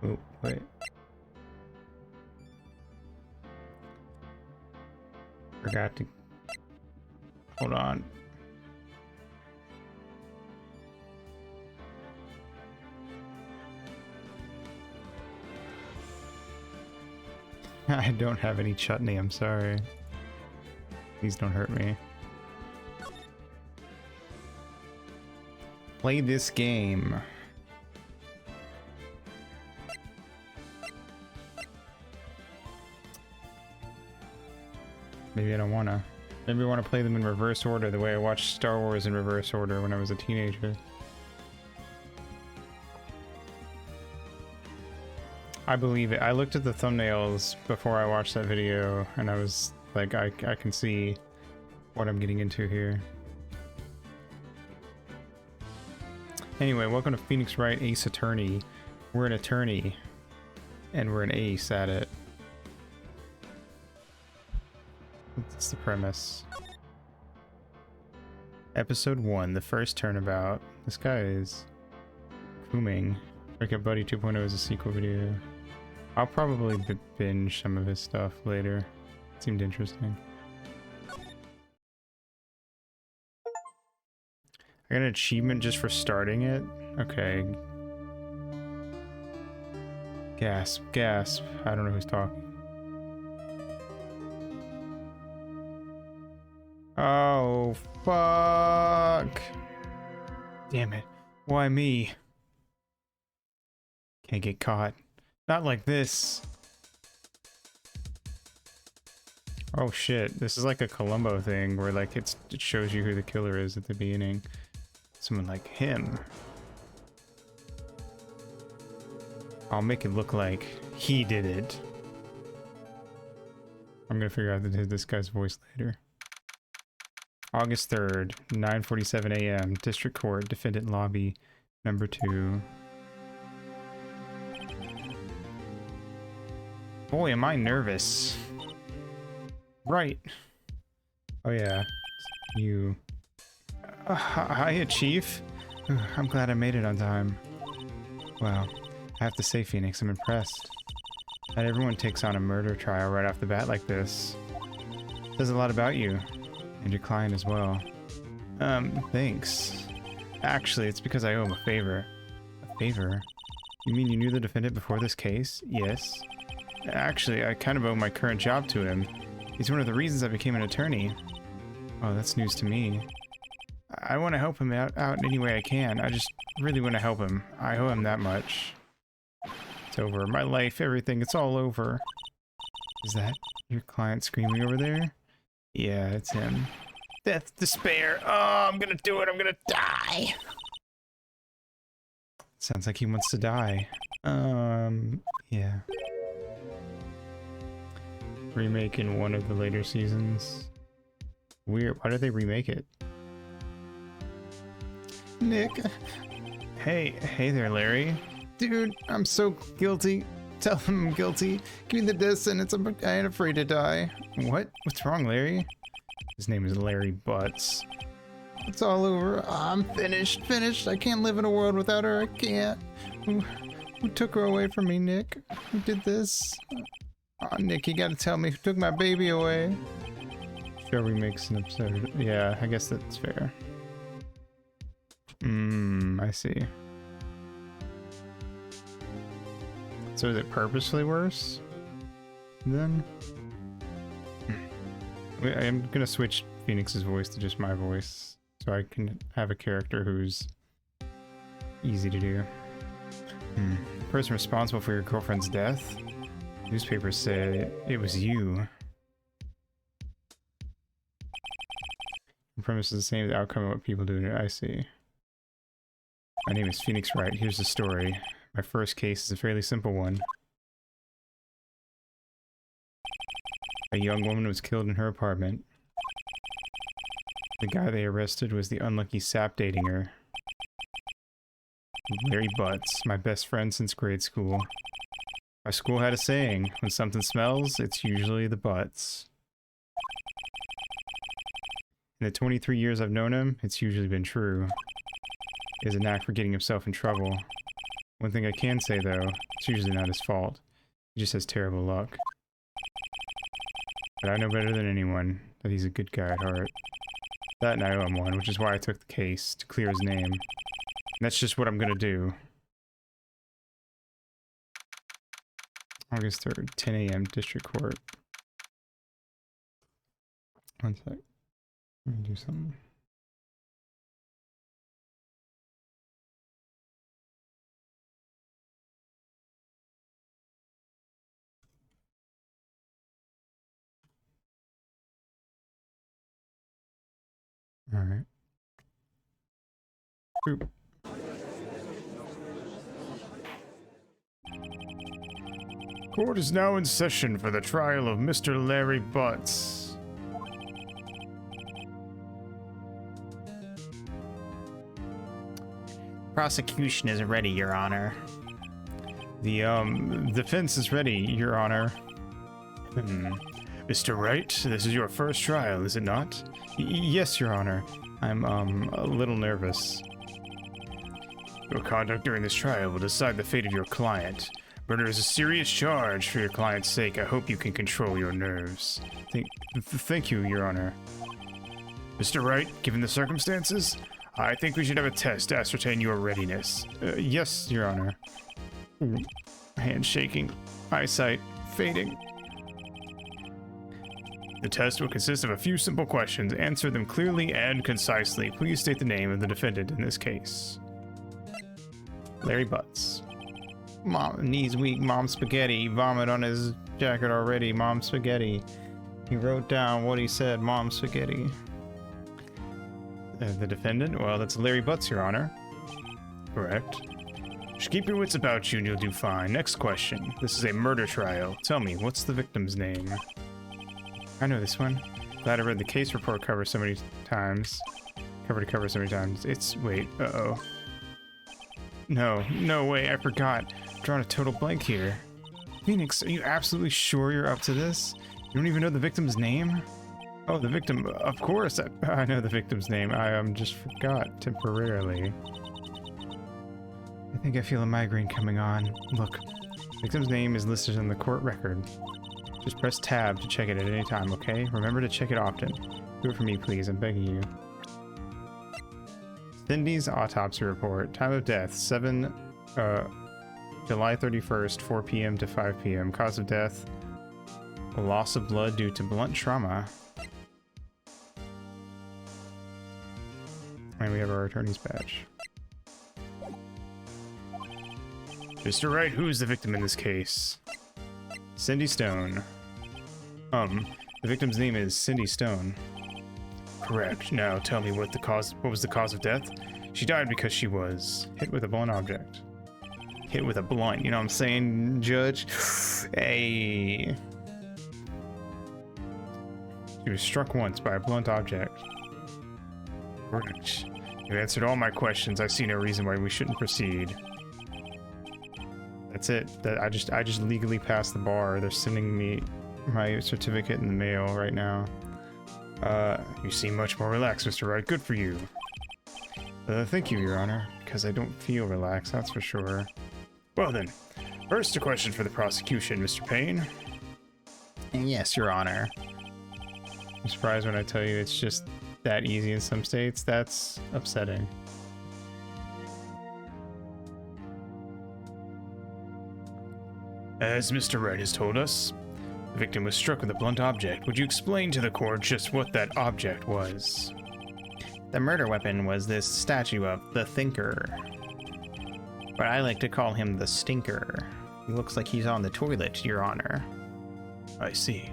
Oh, wait. Forgot to... Hold on. I don't have any chutney, I'm sorry. Please don't hurt me. Play this game. Maybe I don't wanna. Maybe I wanna play them in reverse order, the way I watched Star Wars in reverse order when I was a teenager. I believe it. I looked at the thumbnails before I watched that video, and I was like, I can see what I'm getting into here. Anyway, welcome to Phoenix Wright Ace Attorney. We're an attorney, and we're an ace at it. That's the premise. Episode 1, the first turnabout. This guy is booming. Break Up Buddy 2.0 is a sequel video. I'll probably binge some of his stuff later. It seemed interesting. I got an achievement just for starting it? Okay. Gasp, gasp. I don't know who's talking. Oh, fuck. Damn it. Why me? Can't get caught. Not like this. Oh shit, this is like a Columbo thing where like it shows you who the killer is at the beginning. Someone like him. I'll make it look like he did it. I'm gonna figure out this guy's voice later. August 3rd, 9:47 a.m. District Court, Defendant Lobby, number 2. Boy, am I nervous. Right. Oh yeah, you. Hiya, Chief. I'm glad I made it on time. Wow, I have to say, Phoenix, I'm impressed. Not everyone takes on a murder trial right off the bat like this. Says a lot about you, and your client as well. Thanks. Actually, it's because I owe him a favor. A favor? You mean you knew the defendant before this case? Yes. Actually, I kind of owe my current job to him. He's one of the reasons I became an attorney. Oh, that's news to me. I want to help him out in any way I can. I just really want to help him. I owe him that much. It's over. My life, everything, it's all over. Is that your client screaming over there? Yeah, it's him. Death, despair. Oh, I'm gonna do it. I'm gonna die. Sounds like he wants to die. Yeah. Remake in one of the later seasons. Weird. Why did they remake it? Nick. Hey there, Larry. Dude, I'm so guilty. Tell him I'm guilty. Give me the death sentence. I ain't afraid to die. What? What's wrong, Larry? His name is Larry Butts. It's all over. I'm finished. I can't live in a world without her. I can't. Who took her away from me, Nick? Who did this? Oh, Nick, you gotta tell me who took my baby away. Show remakes an episode. Yeah, I guess that's fair. I see. So is it purposely worse? Then? I'm gonna switch Phoenix's voice to just my voice, so I can have a character who's easy to do. The person responsible for your girlfriend's death? Newspapers say it was you. The premise is the same, the outcome of what people do. I see. My name is Phoenix Wright. Here's the story. My first case is a fairly simple one. A young woman was killed in her apartment. The guy they arrested was the unlucky sap dating her. Larry Butts, my best friend since grade school. Our school had a saying, when something smells, it's usually the butts. In the 23 years I've known him, it's usually been true. He has a knack for getting himself in trouble. One thing I can say, though, It's usually not his fault. He just has terrible luck. But I know better than anyone that he's a good guy at heart. That and I owe him one, which is why I took the case, to clear his name. And that's just what I'm gonna do. August 3rd, 10 a.m. District Court. One sec. Let me do something. Alright. Oop. Court is now in session for the trial of Mr. Larry Butts. Prosecution is ready, Your Honor. The, defense is ready, Your Honor. Mr. Wright, this is your first trial, is it not? Yes, Your Honor. I'm, a little nervous. Your conduct during this trial will decide the fate of your client. Murder is a serious charge. For your client's sake, I hope you can control your nerves. Thank you, Your Honor. Mr. Wright, given the circumstances, I think we should have a test to ascertain your readiness. Yes, Your Honor. Hand shaking, eyesight fading. The test will consist of a few simple questions. Answer them clearly and concisely. Please state the name of the defendant in this case. Larry Butts. Mom, knees weak, mom spaghetti. Vomit on his jacket already, mom spaghetti. He wrote down what he said, mom spaghetti. The defendant? Well, that's Larry Butts, Your Honor. Correct. Just keep your wits about you and you'll do fine. Next question. This is a murder trial. Tell me, what's the victim's name? I know this one. Glad I read the case report cover so many times. Cover to cover so many times. It's... wait, uh-oh. No way, I forgot. I'm drawing a total blank here. Phoenix, are you absolutely sure you're up to this? You don't even know the victim's name? Oh, the victim, of course, I know the victim's name. I just forgot temporarily. I think I feel a migraine coming on. Look, victim's name is listed on the court record. Just press tab to check it at any time, okay? Remember to check it often. Do it for me, please, I'm begging you. Cindy's autopsy report. Time of death, July 31st, 4 p.m. to 5 p.m. Cause of death, loss of blood due to blunt trauma. And we have our attorney's badge. Mr. Wright, who is the victim in this case? Cindy Stone. The victim's name is Cindy Stone. Correct. Now tell me what was the cause of death? She died because she was hit with a blunt object. Hit with a blunt, you know what I'm saying, Judge? Hey. She was struck once by a blunt object. Correct. You answered all my questions. I see no reason why we shouldn't proceed. That's it. I just legally passed the bar. They're sending me my certificate in the mail right now. You seem much more relaxed, Mr. Wright. Good for you. Thank you, Your Honor, because I don't feel relaxed, that's for sure. Well then, first a question for the prosecution, Mr. Payne. Yes, Your Honor. I'm surprised when I tell you it's just that easy in some states. That's upsetting. As Mr. Wright has told us, the victim was struck with a blunt object. Would you explain to the court just what that object was? The murder weapon was this statue of the Thinker. But I like to call him the Stinker. He looks like he's on the toilet, Your Honor. I see.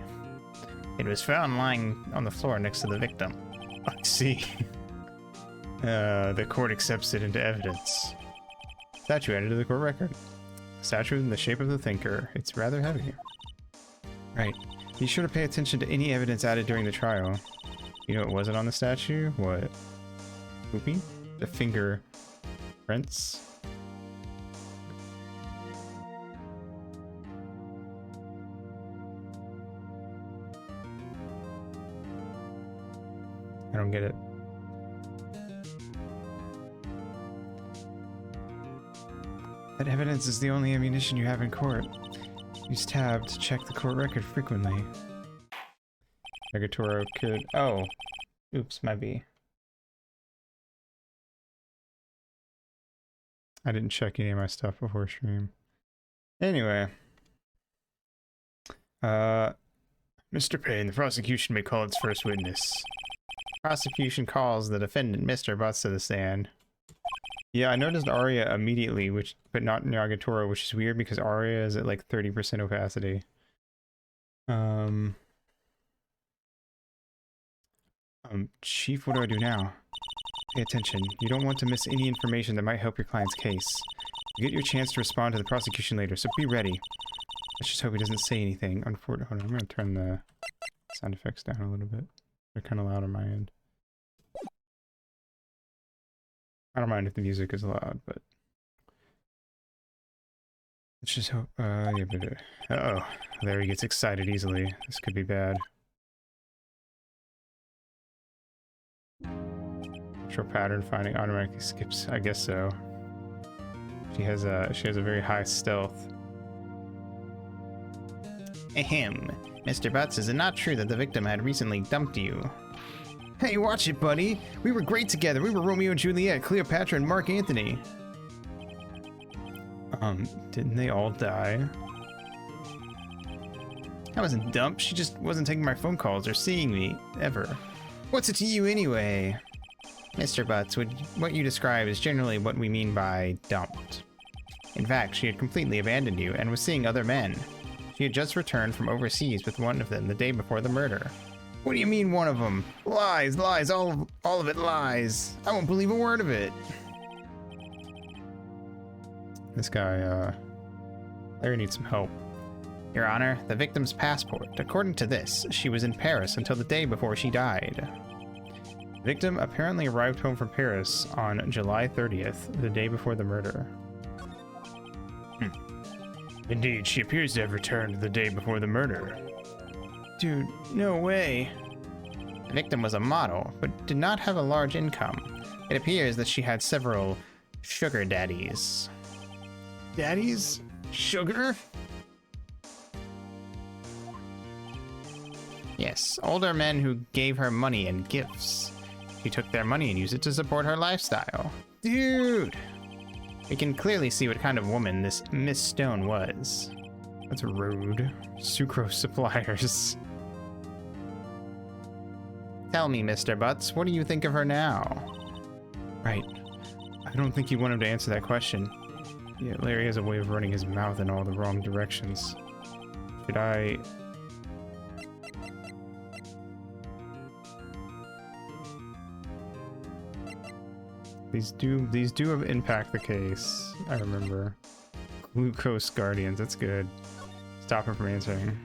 It was found lying on the floor next to the victim. I see. The court accepts it into evidence. Statue added to the court record. Statue in the shape of the Thinker. It's rather heavy. Right. Be sure to pay attention to any evidence added during the trial. You know what wasn't on the statue? What? Poopy? The finger prints? I don't get it. That evidence is the only ammunition you have in court. Use tab to check the court record frequently. Negatoro could... Oh. Oops, might be. I didn't check any of my stuff before stream. Anyway. Mr. Payne, the prosecution may call its first witness. Prosecution calls the defendant, Mr. Butts, to the stand. Yeah, I noticed Arya immediately, but not Nagatoro, which is weird because Arya is at like 30% opacity. Chief, what do I do now? Pay attention. You don't want to miss any information that might help your client's case. You get your chance to respond to the prosecution later, so be ready. Let's just hope he doesn't say anything. Unfortunately, hold on, I'm gonna turn the sound effects down a little bit. They're kind of loud on my end. I don't mind if the music is loud, but let's just hope. Yeah, uh-oh, there he gets excited easily. This could be bad. Natural pattern finding automatically skips. I guess so. She has a very high stealth. Ahem. Mr. Butts, is it not true that the victim had recently dumped you? Hey, watch it, buddy. We were great together. We were Romeo and Juliet, Cleopatra, and Mark Antony. Didn't they all die? I wasn't dumped. She just wasn't taking my phone calls or seeing me, ever. What's it to you anyway? Mr. Butts, what you describe is generally what we mean by dumped. In fact, she had completely abandoned you and was seeing other men. She had just returned from overseas with one of them the day before the murder. What do you mean, one of them? Lies, lies, all of it lies. I won't believe a word of it. This guy, Larry needs some help. Your Honor, the victim's passport. According to this, she was in Paris until the day before she died. The victim apparently arrived home from Paris on July 30th, the day before the murder. Indeed, she appears to have returned the day before the murder. Dude, no way. The victim was a model, but did not have a large income. It appears that she had several sugar daddies. Daddies? Sugar? Yes, older men who gave her money and gifts. She took their money and used it to support her lifestyle. Dude! We can clearly see what kind of woman this Miss Stone was. That's rude. Sucrose suppliers. Tell me, Mr. Butts, what do you think of her now? Right. I don't think you want him to answer that question. Yeah, Larry has a way of running his mouth in all the wrong directions. Should I... These do impact the case, I remember. Glucose Guardians, that's good. Stop him from answering.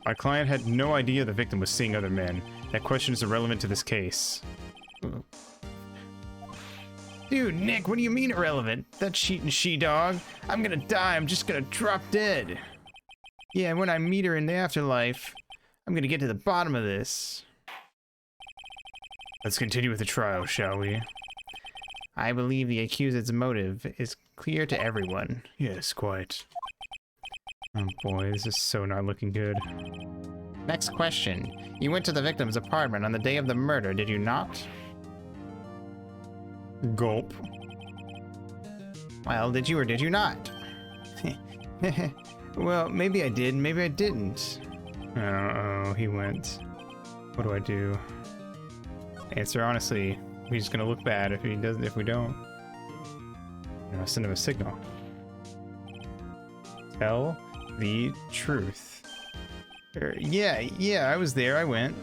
My client had no idea the victim was seeing other men. That question is irrelevant to this case. Dude, Nick, what do you mean irrelevant? That cheating she-dog. I'm gonna die, I'm just gonna drop dead. Yeah, and when I meet her in the afterlife, I'm gonna get to the bottom of this. Let's continue with the trial, shall we? I believe the accused's motive is clear to everyone. Yes, quite. Oh boy, this is so not looking good. Next question. You went to the victim's apartment on the day of the murder, did you not? Gulp. Well, did you or did you not? Well, maybe I did, maybe I didn't. Oh, he went. What do I do? Answer honestly. We're just gonna look bad if he doesn't. If we don't, I'll send him a signal. Tell the truth. Yeah, I was there. I went.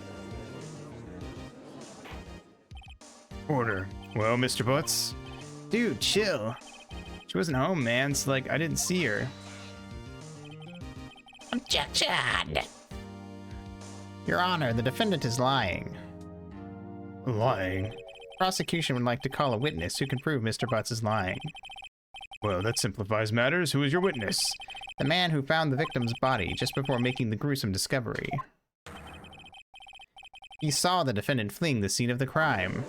Order. Well, Mr. Butts. Dude, chill. She wasn't home, man. It's like I didn't see her. Objection! Your Honor, the defendant is lying. Lying? Prosecution would like to call a witness who can prove Mr. Butts is lying. Well, that simplifies matters. Who is your witness? The man who found the victim's body just before making the gruesome discovery. He saw the defendant fleeing the scene of the crime.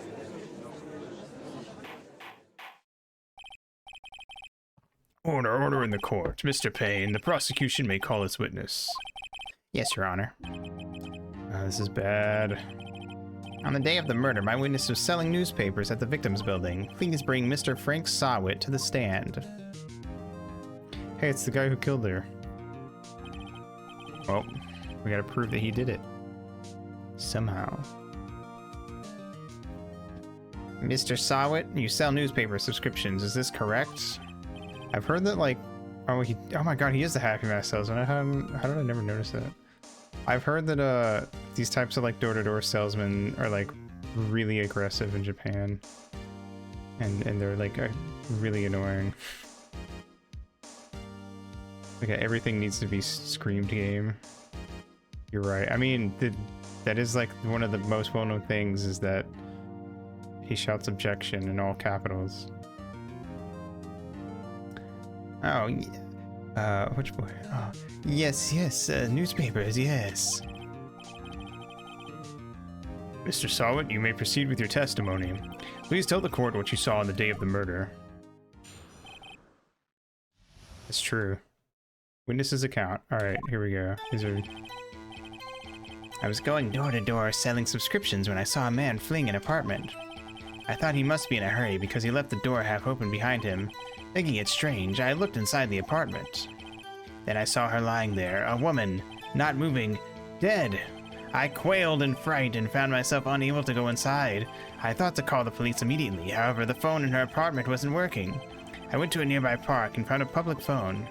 Order in the court. Mr. Payne, the prosecution may call its witness. Yes, Your Honor. This is bad. On the day of the murder, my witness was selling newspapers at the victim's building. Please bring Mr. Frank Sawit to the stand. Hey, it's the guy who killed her. Well, we gotta prove that he did it. Somehow. Mr. Sawit, you sell newspaper subscriptions, is this correct? I've heard that, like, oh my god, he is the Happy Mask salesman. How did I never notice that? I've heard that these types of like door-to-door salesmen are like really aggressive in Japan, and they're like really annoying. Like everything needs to be screamed game. You're right. I mean, that is like one of the most well-known things is that he shouts objection in all capitals. Oh, which boy? Oh, yes, newspapers, yes. Mr. Sawit, you may proceed with your testimony. Please tell the court what you saw on the day of the murder. It's true. Witness's account. Alright, here we go. These are... I was going door to door selling subscriptions when I saw a man fleeing an apartment. I thought he must be in a hurry because he left the door half open behind him. Thinking it strange, I looked inside the apartment. Then I saw her lying there, a woman, not moving, dead. I quailed in fright and found myself unable to go inside. I thought to call the police immediately, however the phone in her apartment wasn't working. I went to a nearby park and found a public phone.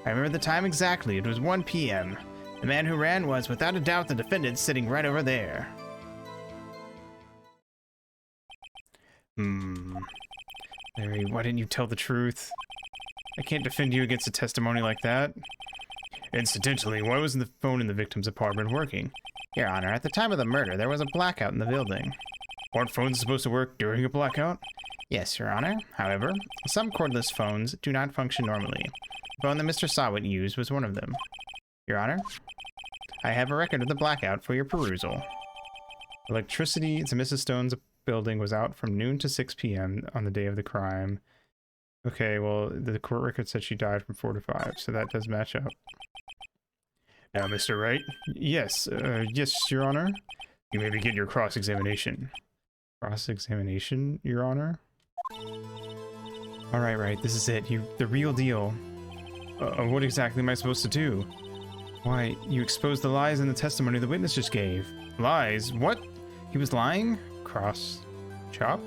I remember the time exactly, it was 1 p.m. The man who ran was, without a doubt, the defendant sitting right over there. Larry, why didn't you tell the truth? I can't defend you against a testimony like that. Incidentally, why wasn't the phone in the victim's apartment working? Your Honor, at the time of the murder, there was a blackout in the building. Aren't phones supposed to work during a blackout? Yes, Your Honor. However, some cordless phones do not function normally. The phone that Mr. Sawit used was one of them. Your Honor, I have a record of the blackout for your perusal. Electricity to Mrs. Stone's building was out from noon to 6 p.m. on the day of the crime. Okay, well, the court record said she died from 4 to 5, so that does match up. Now, Mr. Wright? Yes, yes, Your Honor. You may begin your cross-examination. Cross-examination, Your Honor? Alright, Wright, this is it. The real deal. What exactly am I supposed to do? Why, you exposed the lies in the testimony the witness just gave. Lies? What? He was lying? Cross. Chop?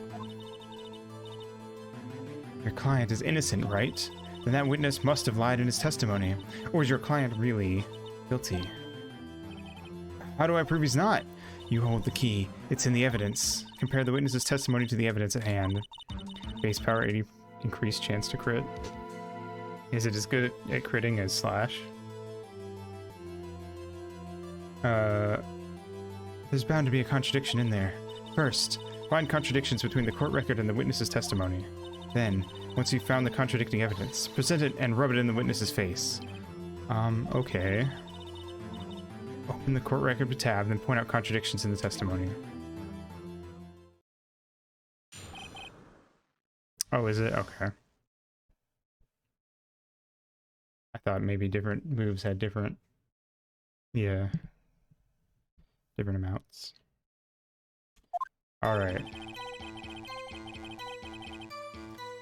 Your client is innocent, right? Then that witness must have lied in his testimony. Or is your client really guilty? How do I prove he's not? You hold the key. It's in the evidence. Compare the witness's testimony to the evidence at hand. Base power 80, increased chance to crit. Is it as good at critting as Slash? There's bound to be a contradiction in there. First, find contradictions between the court record and the witness's testimony. Then, once you've found the contradicting evidence, present it and rub it in the witness's face. Okay. Open the court record tab, then point out contradictions in the testimony. Oh, is it? Okay. I thought maybe different moves had different... Yeah. Different amounts. Alright.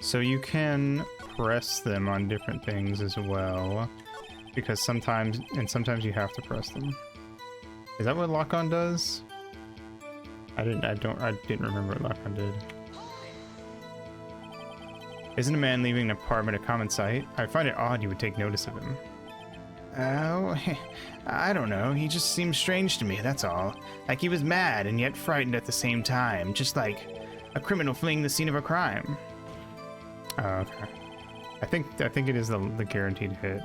So you can press them on different things as well. Because sometimes you have to press them. Is that what lock-on does? I didn't remember what lock-on did. Isn't a man leaving an apartment a common sight? I find it odd you would take notice of him. Oh, I don't know. He just seemed strange to me, that's all. Like he was mad and yet frightened at the same time. Just like a criminal fleeing the scene of a crime. Oh, okay. I think it is the guaranteed hit.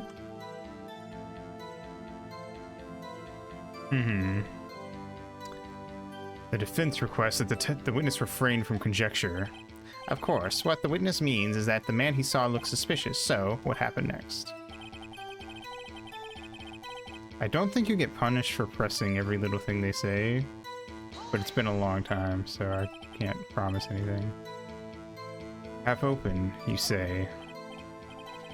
The defense requests that the witness refrain from conjecture. Of course, what the witness means is that the man he saw looked suspicious, so what happened next? I don't think you get punished for pressing every little thing they say, but it's been a long time, so I can't promise anything. Half open, you say.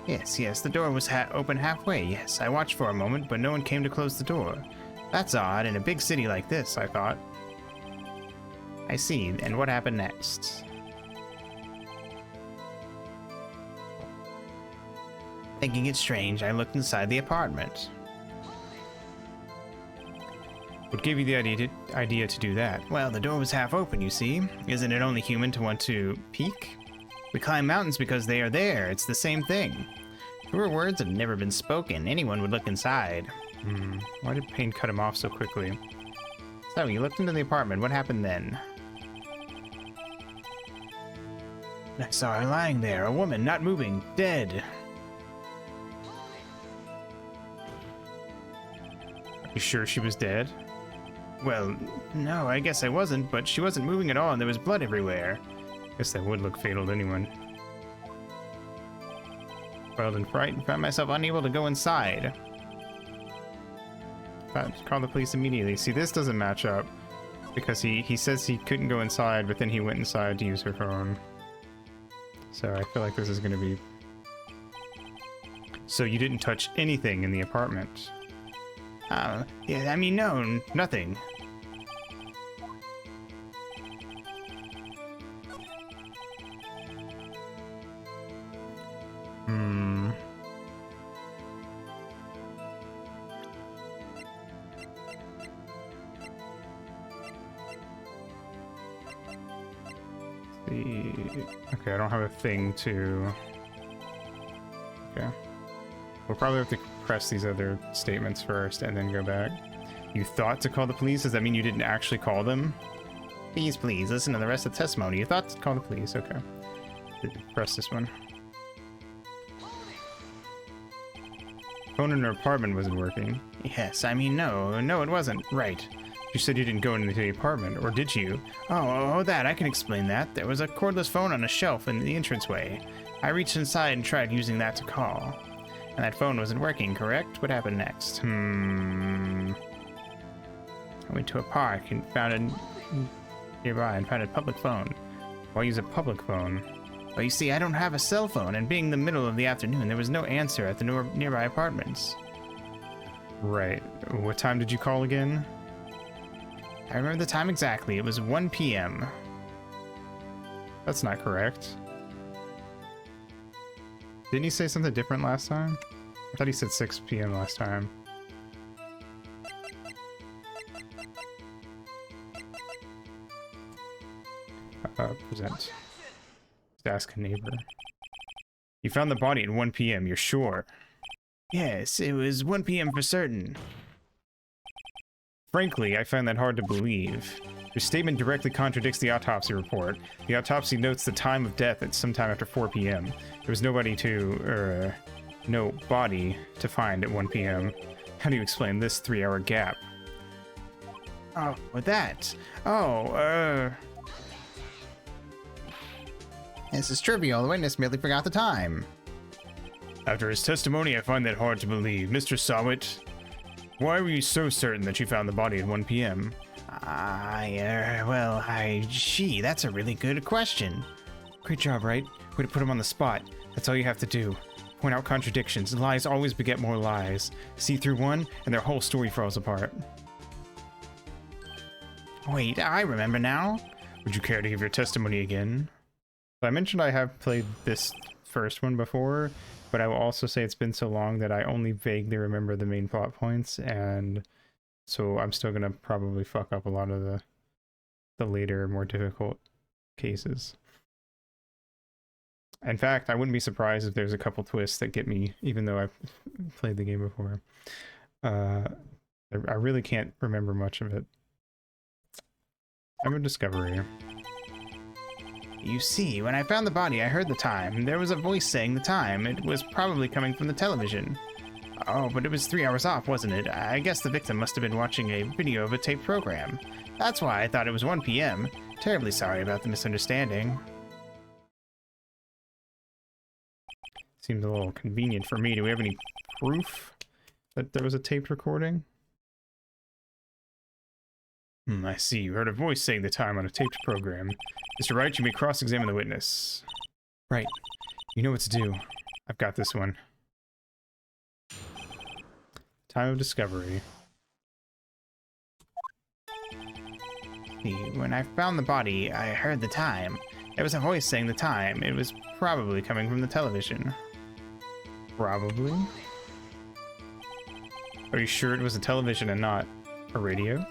Yes, the door was open halfway, yes. I watched for a moment, but no one came to close the door. That's odd, in a big city like this, I thought. I see, and what happened next? Thinking it strange, I looked inside the apartment. What gave you the idea to do that? Well, the door was half open, you see. Isn't it only human to want to peek? We climb mountains because they are there. It's the same thing. Truer words have never been spoken. Anyone would look inside. Why did Payne cut him off so quickly? So, you looked into the apartment. What happened then? I saw her lying there. A woman, not moving. Dead. You sure she was dead? Well, no, I guess I wasn't, but she wasn't moving at all and there was blood everywhere. Guess that would look fatal to anyone. Well, and frightened, found myself unable to go inside. Call the police immediately. See, this doesn't match up. Because he says he couldn't go inside, but then he went inside to use her phone. So I feel like this is going to be... So you didn't touch anything in the apartment? Yeah, I mean, no, nothing. Okay, I don't have a thing to... Okay. We'll probably have to press these other statements first and then go back. You thought to call the police? Does that mean you didn't actually call them? Please, listen to the rest of the testimony. You thought to call the police, okay. Press this one. Phone in her apartment wasn't working. Yes, I mean, no, it wasn't. Right. You said you didn't go into the apartment, or did you? Oh, that, I can explain that. There was a cordless phone on a shelf in the entranceway. I reached inside and tried using that to call. And that phone wasn't working, correct? What happened next? I went to a park and found it nearby and found a public phone. Why use a public phone? Well, you see, I don't have a cell phone, and being the middle of the afternoon, there was no answer at the nearby apartments. Right. What time did you call again? I remember the time exactly. It was 1 p.m. That's not correct. Didn't he say something different last time? I thought he said 6 p.m. last time. Present. Just ask a neighbor. You found the body at 1 p.m., you're sure? Yes, it was 1 p.m. for certain. Frankly, I find that hard to believe. Your statement directly contradicts the autopsy report. The autopsy notes the time of death at sometime after 4 p.m. There was nobody to, no body to find at 1 p.m. How do you explain this 3-hour gap? Oh, with that. This is trivial. The witness merely forgot the time. After his testimony, I find that hard to believe. Mr. Sawit, why were you so certain that you found the body at 1 p.m.? Gee, that's a really good question. Great job, Wright. Way to put him on the spot. That's all you have to do. Point out contradictions. Lies always beget more lies. See through one, and their whole story falls apart. Wait, I remember now. Would you care to give your testimony again? I mentioned I have played this first one before, but I will also say it's been so long that I only vaguely remember the main plot points, and so I'm still gonna probably fuck up a lot of the later, more difficult cases. In fact, I wouldn't be surprised if there's a couple twists that get me, even though I've played the game before. I really can't remember much of it. I'm a discovery. You see, when I found the body, I heard the time. There was a voice saying the time. It was probably coming from the television. Oh, but it was 3 hours off, wasn't it? I guess the victim must have been watching a video of a taped program. That's why I thought it was 1 p.m. Terribly sorry about the misunderstanding. Seems a little convenient for me. Do we have any proof that there was a taped recording? I see. You heard a voice saying the time on a taped program. Mr. Wright, you may cross-examine the witness. Right. You know what to do. I've got this one. Time of discovery. When I found the body, I heard the time. There was a voice saying the time. It was probably coming from the television. Probably. Are you sure it was a television and not a radio?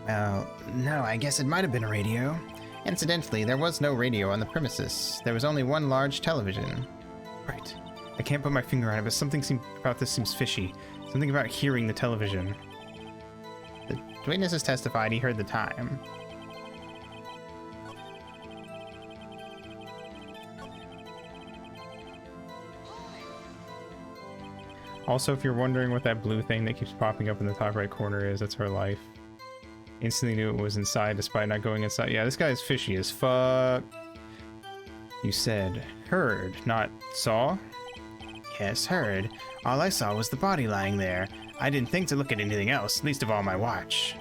Well, no, I guess it might have been a radio. Incidentally, there was no radio on the premises. There was only one large television. Right. I can't put my finger on it, but something about this seems fishy. Something about hearing the television. The witnesses testified he heard the time. Also, if you're wondering what that blue thing that keeps popping up in the top right corner is, that's her life. Instantly knew it was inside despite not going inside. Yeah, this guy is fishy as fuck. You said heard, not saw? Yes, heard. All I saw was the body lying there. I didn't think to look at anything else, least of all my watch.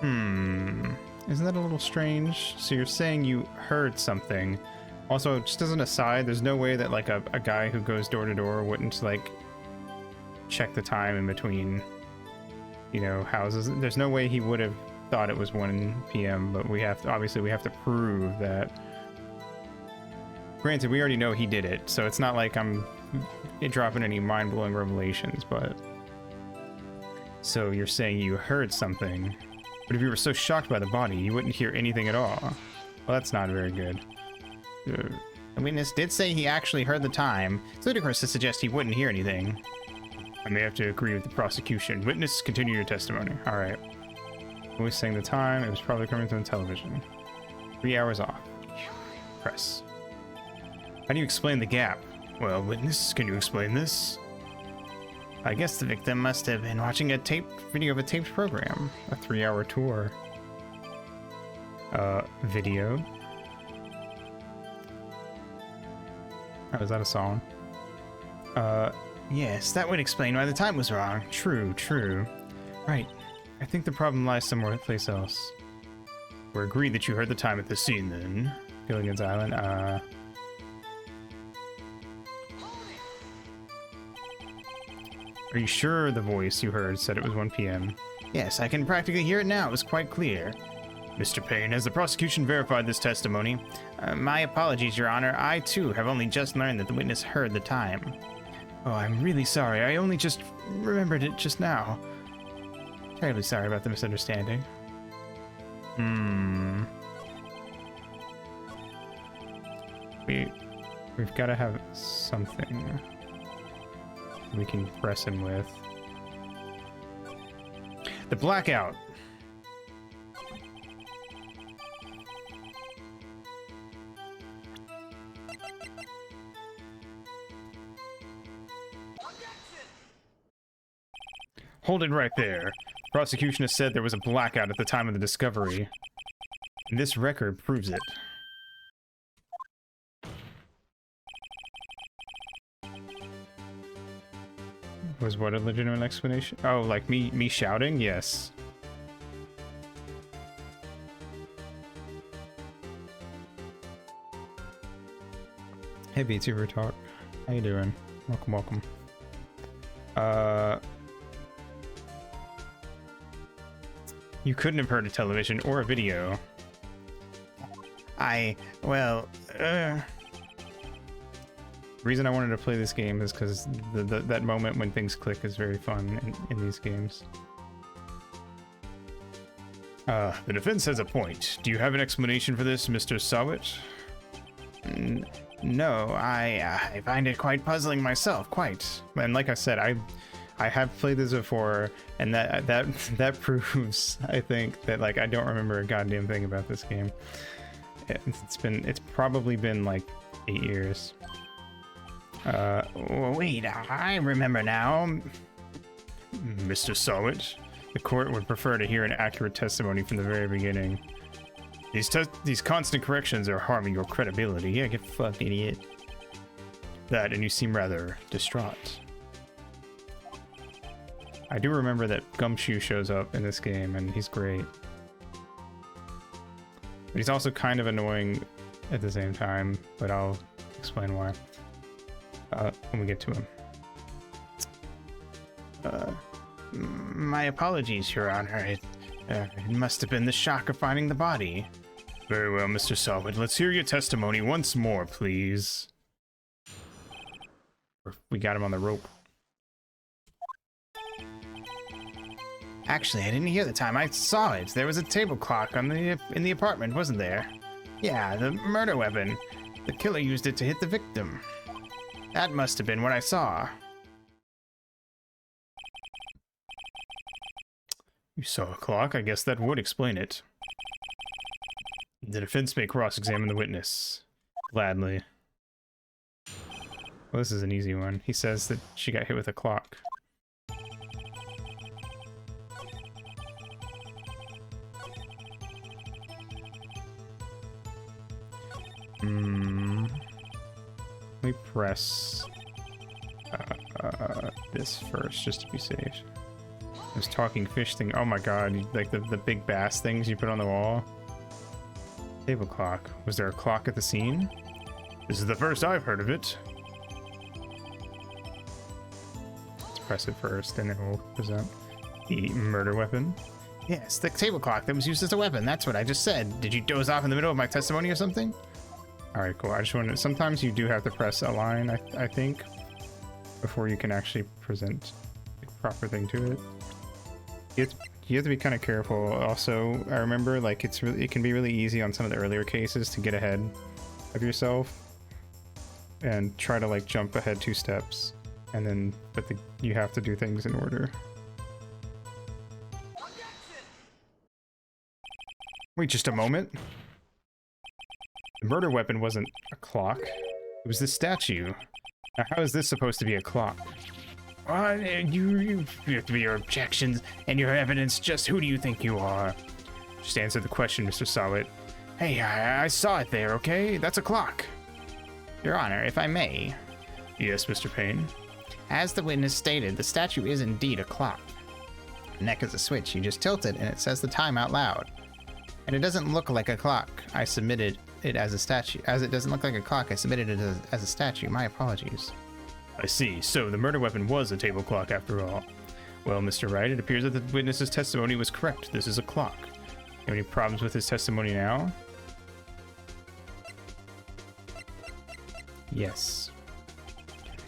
Isn't that a little strange? So you're saying you heard something. Also, just as an aside, there's no way that like a guy who goes door to door wouldn't like check the time in between, you know, houses. There's no way he would have thought it was 1 p.m., but we have to, obviously we have to prove that. Granted, we already know he did it, so it's not like I'm dropping any mind-blowing revelations, but... So you're saying you heard something, but if you were so shocked by the body, you wouldn't hear anything at all. Well, that's not very good. The witness did say he actually heard the time. It's ludicrous to suggest he wouldn't hear anything. I may have to agree with the prosecution. Witness, continue your testimony. Alright. Always saying the time, it was probably coming from television. 3 hours off. Press. How do you explain the gap? Well, witness, can you explain this? I guess the victim must have been watching a video of a taped program. A 3-hour tour. Video. Oh, is that a song? Yes, that would explain why the time was wrong. True, true. Right. I think the problem lies somewhere place else. We're agreed that you heard the time at the scene, then. Gilligan's Island, Are you sure the voice you heard said it was 1 p.m.? Yes, I can practically hear it now. It was quite clear. Mr. Payne, has the prosecution verified this testimony? My apologies, Your Honor. I, too, have only just learned that the witness heard the time. Oh, I'm really sorry. I only just remembered it just now. Terribly sorry about the misunderstanding. We've got to have something we can press him with. The blackout! Hold it right there. Prosecution has said there was a blackout at the time of the discovery. And this record proves it. Was what a legitimate explanation? Oh, like me shouting? Yes. Hey VTuber Talk. How you doing? Welcome, welcome. You couldn't have heard a television or a video. The reason I wanted to play this game is because that moment when things click is very fun in these games. The defense has a point. Do you have an explanation for this, Mr. Sawit? No, I find it quite puzzling myself, quite. And like I said, I have played this before, and that proves, I think, that like I don't remember a goddamn thing about this game. It's probably been like 8 years. Wait, I remember now. Mr. Sawit, the court would prefer to hear an accurate testimony from the very beginning. These constant corrections are harming your credibility. Yeah, get fucked, idiot. That, and you seem rather distraught. I do remember that Gumshoe shows up in this game, and he's great. But he's also kind of annoying at the same time, but I'll explain why when we get to him. My apologies, Your Honor. It must have been the shock of finding the body. Very well, Mr. Solid. Let's hear your testimony once more, please. We got him on the rope. Actually, I didn't hear the time. I saw it. There was a table clock in the apartment, wasn't there? Yeah, the murder weapon. The killer used it to hit the victim. That must have been what I saw. You saw a clock? I guess that would explain it. The defense may cross-examine the witness. Gladly. Well, this is an easy one. He says that she got hit with a clock. Let me press this first, just to be safe. This talking fish thing. Oh my god, like the big bass things you put on the wall. Table clock. Was there a clock at the scene? This is the first I've heard of it. Let's press it first, and it will present the murder weapon. Yes, the table clock that was used as a weapon. That's what I just said. Did you doze off in the middle of my testimony or something? Alright, cool. I just wanted to, sometimes you do have to press a line, I think, before you can actually present the proper thing to it. You have to be kind of careful. Also, I remember, like, it can be really easy on some of the earlier cases to get ahead of yourself and try to, like, jump ahead 2 steps, and then, you have to do things in order. Wait just a moment. The murder weapon wasn't a clock. It was this statue. Now, how is this supposed to be a clock? You have to be your objections and your evidence. Just who do you think you are? Just answer the question, Mr. Sawit. Hey, I saw it there, okay? That's a clock. Your Honor, if I may. Yes, Mr. Payne. As the witness stated, the statue is indeed a clock. The neck is a switch. You just tilt it and it says the time out loud. And it doesn't look like a clock. I submitted it as a statue. As it doesn't look like a clock, I submitted it as a statue. My apologies. I see. So the murder weapon was a table clock after all. Well, Mr. Wright, it appears that the witness's testimony was correct. This is a clock. Have any problems with his testimony now? Yes.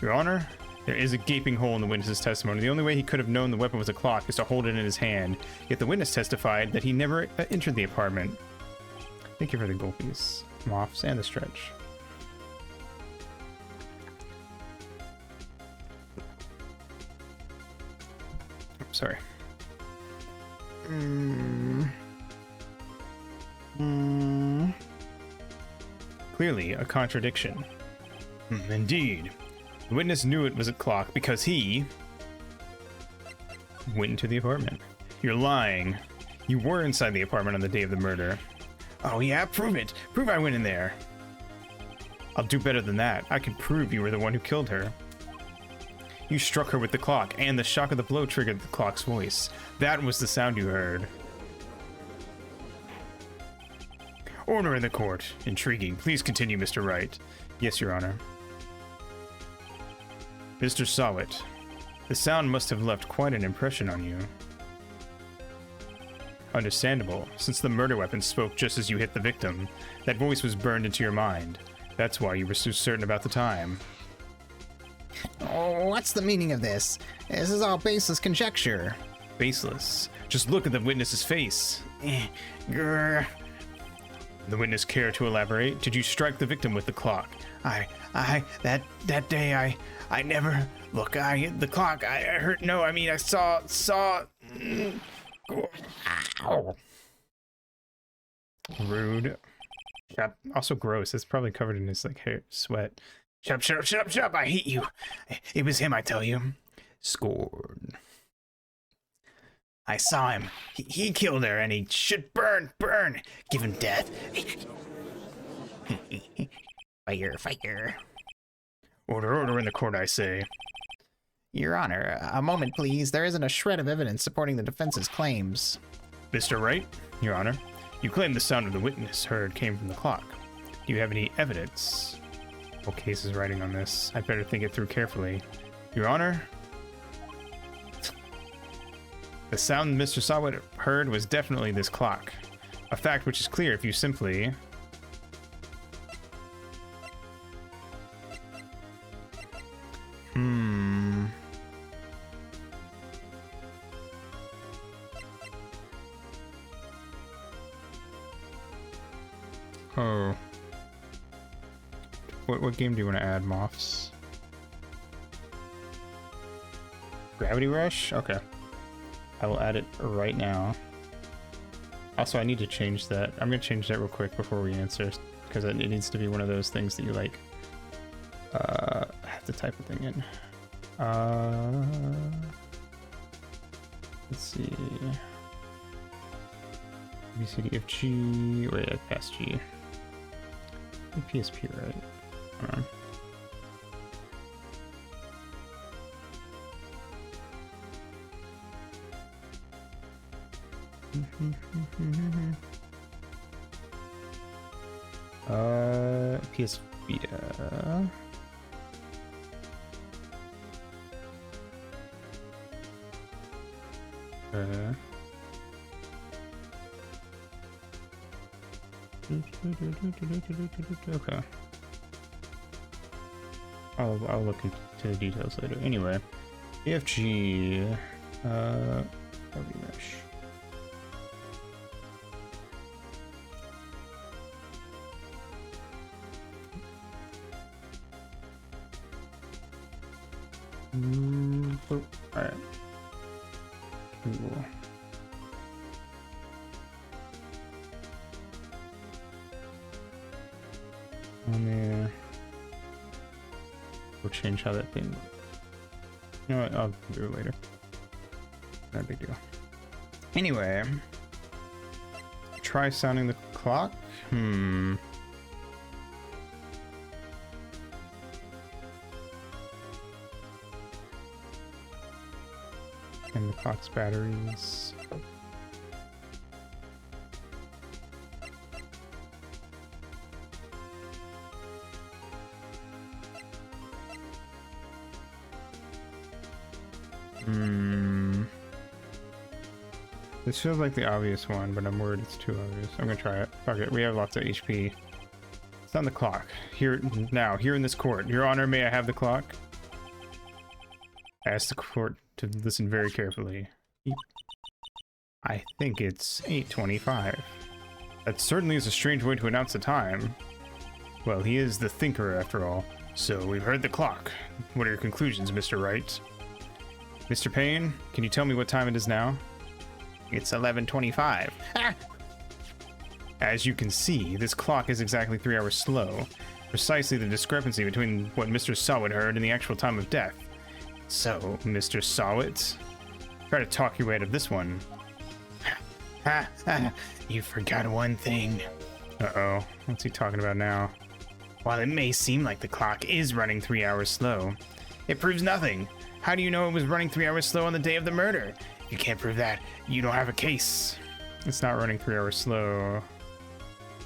Your Honor, there is a gaping hole in the witness's testimony. The only way he could have known the weapon was a clock is to hold it in his hand. Yet the witness testified that he never entered the apartment. Thank you for the golpies, moths, and the stretch. Sorry. Clearly a contradiction. Indeed. The witness knew it was a clock because he went into the apartment. You're lying. You were inside the apartment on the day of the murder. Oh yeah, prove it. Prove I went in there. I'll do better than that. I can prove you were the one who killed her. You struck her with the clock, and the shock of the blow triggered the clock's voice. That was the sound you heard. Order in the court. Intriguing. Please continue, Mr. Wright. Yes, Your Honor. Mr. Sawit, the sound must have left quite an impression on you. Understandable, since the murder weapon spoke just as you hit the victim. That voice was burned into your mind. That's why you were so certain about the time. Oh, what's the meaning of this? This is all baseless conjecture. Baseless? Just look at the witness's face. Grr. The witness care to elaborate? Did you strike the victim with the clock? That day, I never, look, I hit the clock, I heard, no, I mean, I saw, ow. Rude. Also gross, it's probably covered in his, like, hair, sweat. Shut up, I hate you. It was him, I tell you. Scored. I saw him. He killed her, and he should burn. Give him death. Fire. Order in the court, I say. Your Honor, a moment, please. There isn't a shred of evidence supporting the defense's claims. Mr. Wright, Your Honor, you claim the sound of the witness heard came from the clock. Do Do you have any evidence? Whole case is writing on this. I'd better think it through carefully. Your Honor? The sound Mr. Sawit heard was definitely this clock. A fact which is clear if you simply... Oh. What game do you want to add, Moths? Gravity Rush? Okay. I will add it right now. Also, I need to change that. I'm going to change that real quick before we answer, because it needs to be one of those things that you, like, have to type a thing in. Let's see. B, C, D, F, G. Wait, I passed G. PSP, right? Hold on. PS Vita. Okay. I'll look into the details later. Anyway, AFG. Gravity Rush. Alright. Cool. We'll change how that thing looks. You know what? I'll do it later. Not a big deal. Anyway. Try sounding the clock? And the clock's batteries. This feels like the obvious one, but I'm worried it's too obvious. I'm gonna try it. Fuck it. We have lots of HP. It's on the clock. Here now, here in this court. Your Honor, may I have the clock? I ask the court to listen very carefully. I think it's 8:25. That certainly is a strange way to announce the time. Well, he is the thinker after all. So we've heard the clock. What are your conclusions, Mr. Wright? Mr. Payne, can you tell me what time it is now? It's 11:25. Ah! As you can see, this clock is exactly 3 hours slow. Precisely the discrepancy between what Mr. Sawit heard and the actual time of death. So, Mr. Sawit, try to talk your way out of this one. Ha ha! You forgot one thing. Uh-oh. What's he talking about now? While it may seem like the clock is running 3 hours slow, it proves nothing. How do you know it was running 3 hours slow on the day of the murder? If you can't prove that, you don't have a case. It's not running 3 hours slow.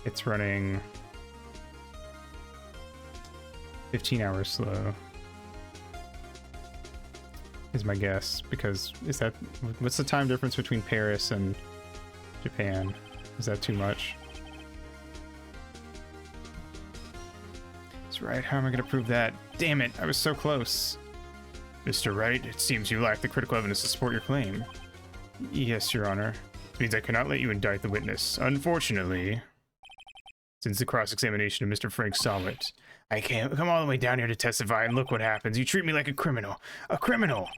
It's running 15 hours slow. Is my guess, because what's the time difference between Paris and Japan? Is that too much? That's right, how am I gonna prove that? Damn it, I was so close. Mr. Wright, it seems you lack the critical evidence to support your claim. Yes, Your Honor. This means I cannot let you indict the witness. Unfortunately, since the cross-examination of Mr. Frank Sawit, I can't come all the way down here to testify, and look what happens. You treat me like a criminal. A criminal!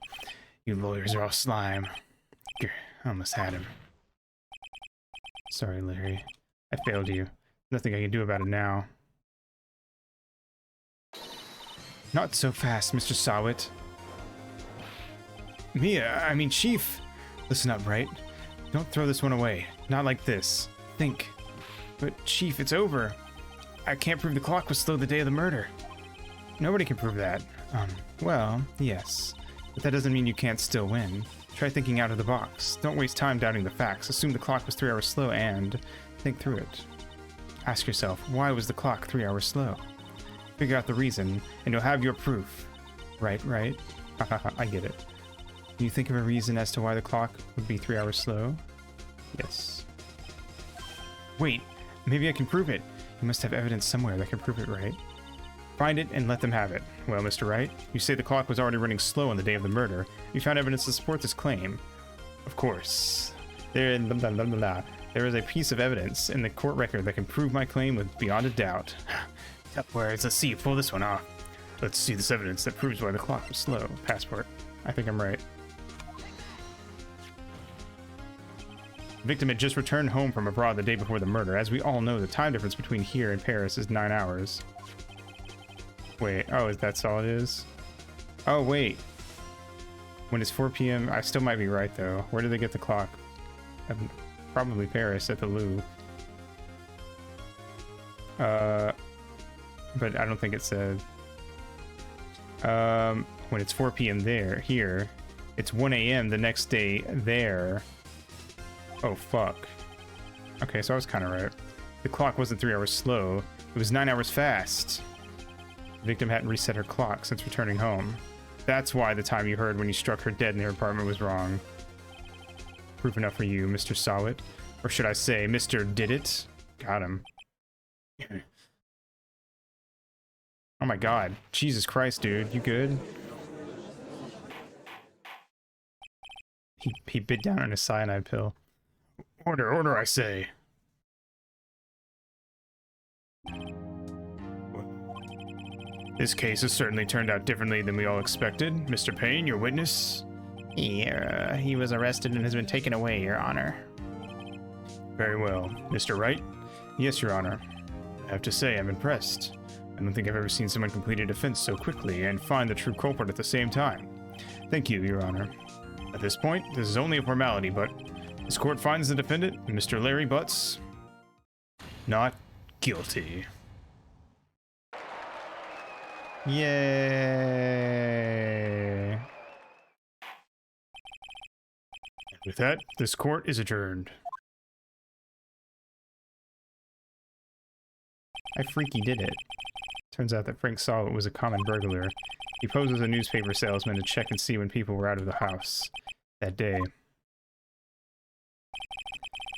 You lawyers are all slime. I almost had him. Sorry, Larry. I failed you. Nothing I can do about it now. Not so fast, Mr. Sawit. I mean, Chief. Listen up, Wright. Don't throw this one away. Not like this. Think. But, Chief, it's over. I can't prove the clock was slow the day of the murder. Nobody can prove that. Well, yes. But that doesn't mean you can't still win. Try thinking out of the box. Don't waste time doubting the facts. Assume the clock was 3 hours slow and think through it. Ask yourself, why was the clock 3 hours slow? Figure out the reason, and you'll have your proof. Right, right? I get it. Can you think of a reason as to why the clock would be 3 hours slow? Yes. Wait, maybe I can prove it. You must have evidence somewhere that can prove it, right? Find it and let them have it. Well, Mr. Wright, you say the clock was already running slow on the day of the murder. You found evidence to support this claim. Of course. There is a piece of evidence in the court record that can prove my claim with beyond a doubt. Tough words. Let's see you pull this one off. Let's see this evidence that proves why the clock was slow. Passport. I think I'm right. The victim had just returned home from abroad the day before the murder. As we all know, the time difference between here and Paris is 9 hours. Wait, oh, that's all it is? Oh, wait. When it's 4 p.m., I still might be right, though. Where did they get the clock? Probably Paris at the Louvre. But I don't think it said. When it's 4 p.m. here, it's 1 a.m. the next day there. Oh, fuck. Okay, so I was kind of right. The clock wasn't 3 hours slow. It was 9 hours fast. The victim hadn't reset her clock since returning home. That's why the time you heard when you struck her dead in her apartment was wrong. Proof enough for you, Mr. Sawit. Or should I say, Mr. Did It? Got him. Oh my god. Jesus Christ, dude. You good? He bit down on a cyanide pill. Order, order, I say. This case has certainly turned out differently than we all expected. Mr. Payne, your witness? He was arrested and has been taken away, Your Honor. Very well. Mr. Wright? Yes, Your Honor. I have to say, I'm impressed. I don't think I've ever seen someone complete a defense so quickly and find the true culprit at the same time. Thank you, Your Honor. At this point, this is only a formality, but this court finds the defendant, Mr. Larry Butts, not guilty. Yay! And with that, this court is adjourned. I freaky did it. Turns out that Frank Sawit was a common burglar. He posed as a newspaper salesman to check and see when people were out of the house that day.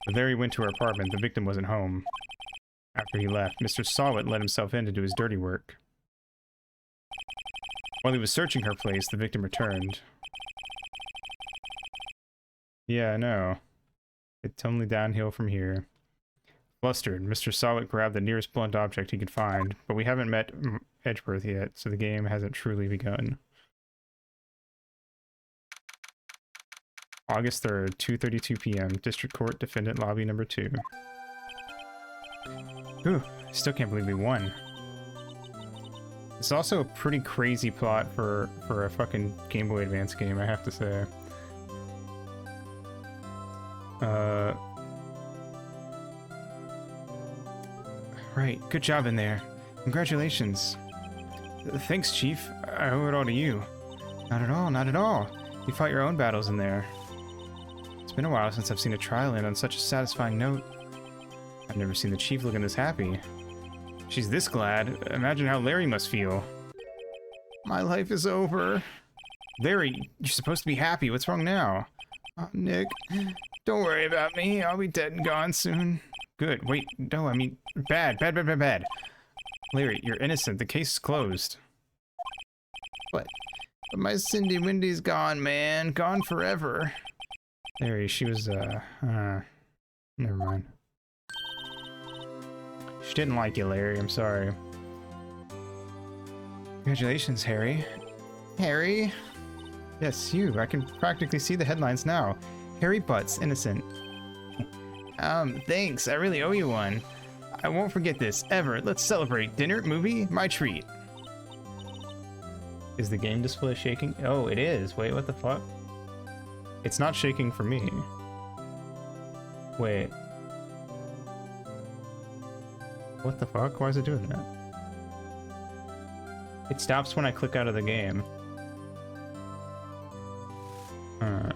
But there he went to her apartment. The victim wasn't home. After he left, Mr. Sawit let himself in to do his dirty work. While he was searching her place, the victim returned. Yeah, I know. It's only downhill from here. Flustered, Mr. Sawit grabbed the nearest blunt object he could find, but we haven't met Edgeworth yet, so the game hasn't truly begun. August 3rd, 2:32 p.m. District Court, Defendant Lobby number 2. Ooh, I still can't believe we won. It's also a pretty crazy plot for a fucking Game Boy Advance game, I have to say. Right, good job in there. Congratulations. Thanks, Chief. I owe it all to you. Not at all, not at all. You fought your own battles in there. It's been a while since I've seen a trial end on such a satisfying note. I've never seen the Chief looking this happy. She's this glad. Imagine how Larry must feel. My life is over. Larry, you're supposed to be happy. What's wrong now? Oh, Nick, don't worry about me. I'll be dead and gone soon. Good. Wait, no, I mean, bad. Larry, you're innocent. The case is closed. But my Cindy Windy's gone, man. Gone forever. Larry, she was, never mind. She didn't like you, Larry. I'm sorry. Congratulations, Harry. Harry? Yes, you. I can practically see the headlines now. Harry Butts, innocent. Thanks. I really owe you one. I won't forget this, ever. Let's celebrate. Dinner, movie, my treat. Is the game display shaking? Oh, it is. Wait, what the fuck? It's not shaking for me. Wait. What the fuck? Why is it doing that? It stops when I click out of the game.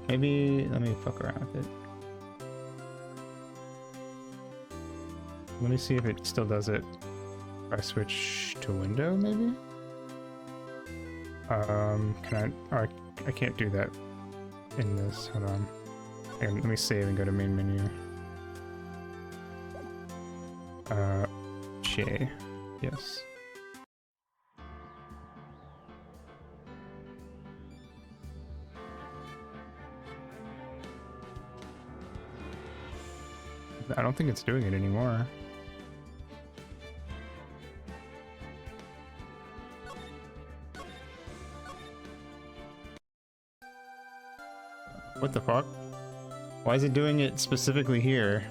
Maybe let me fuck around with it. Let me see if it still does it. If I switch to window, maybe? Can I... Oh, I can't do that in this. Hold on. Hang on, let me save and go to main menu. J. Yes. I don't think it's doing it anymore. What the fuck? Why is it doing it specifically here?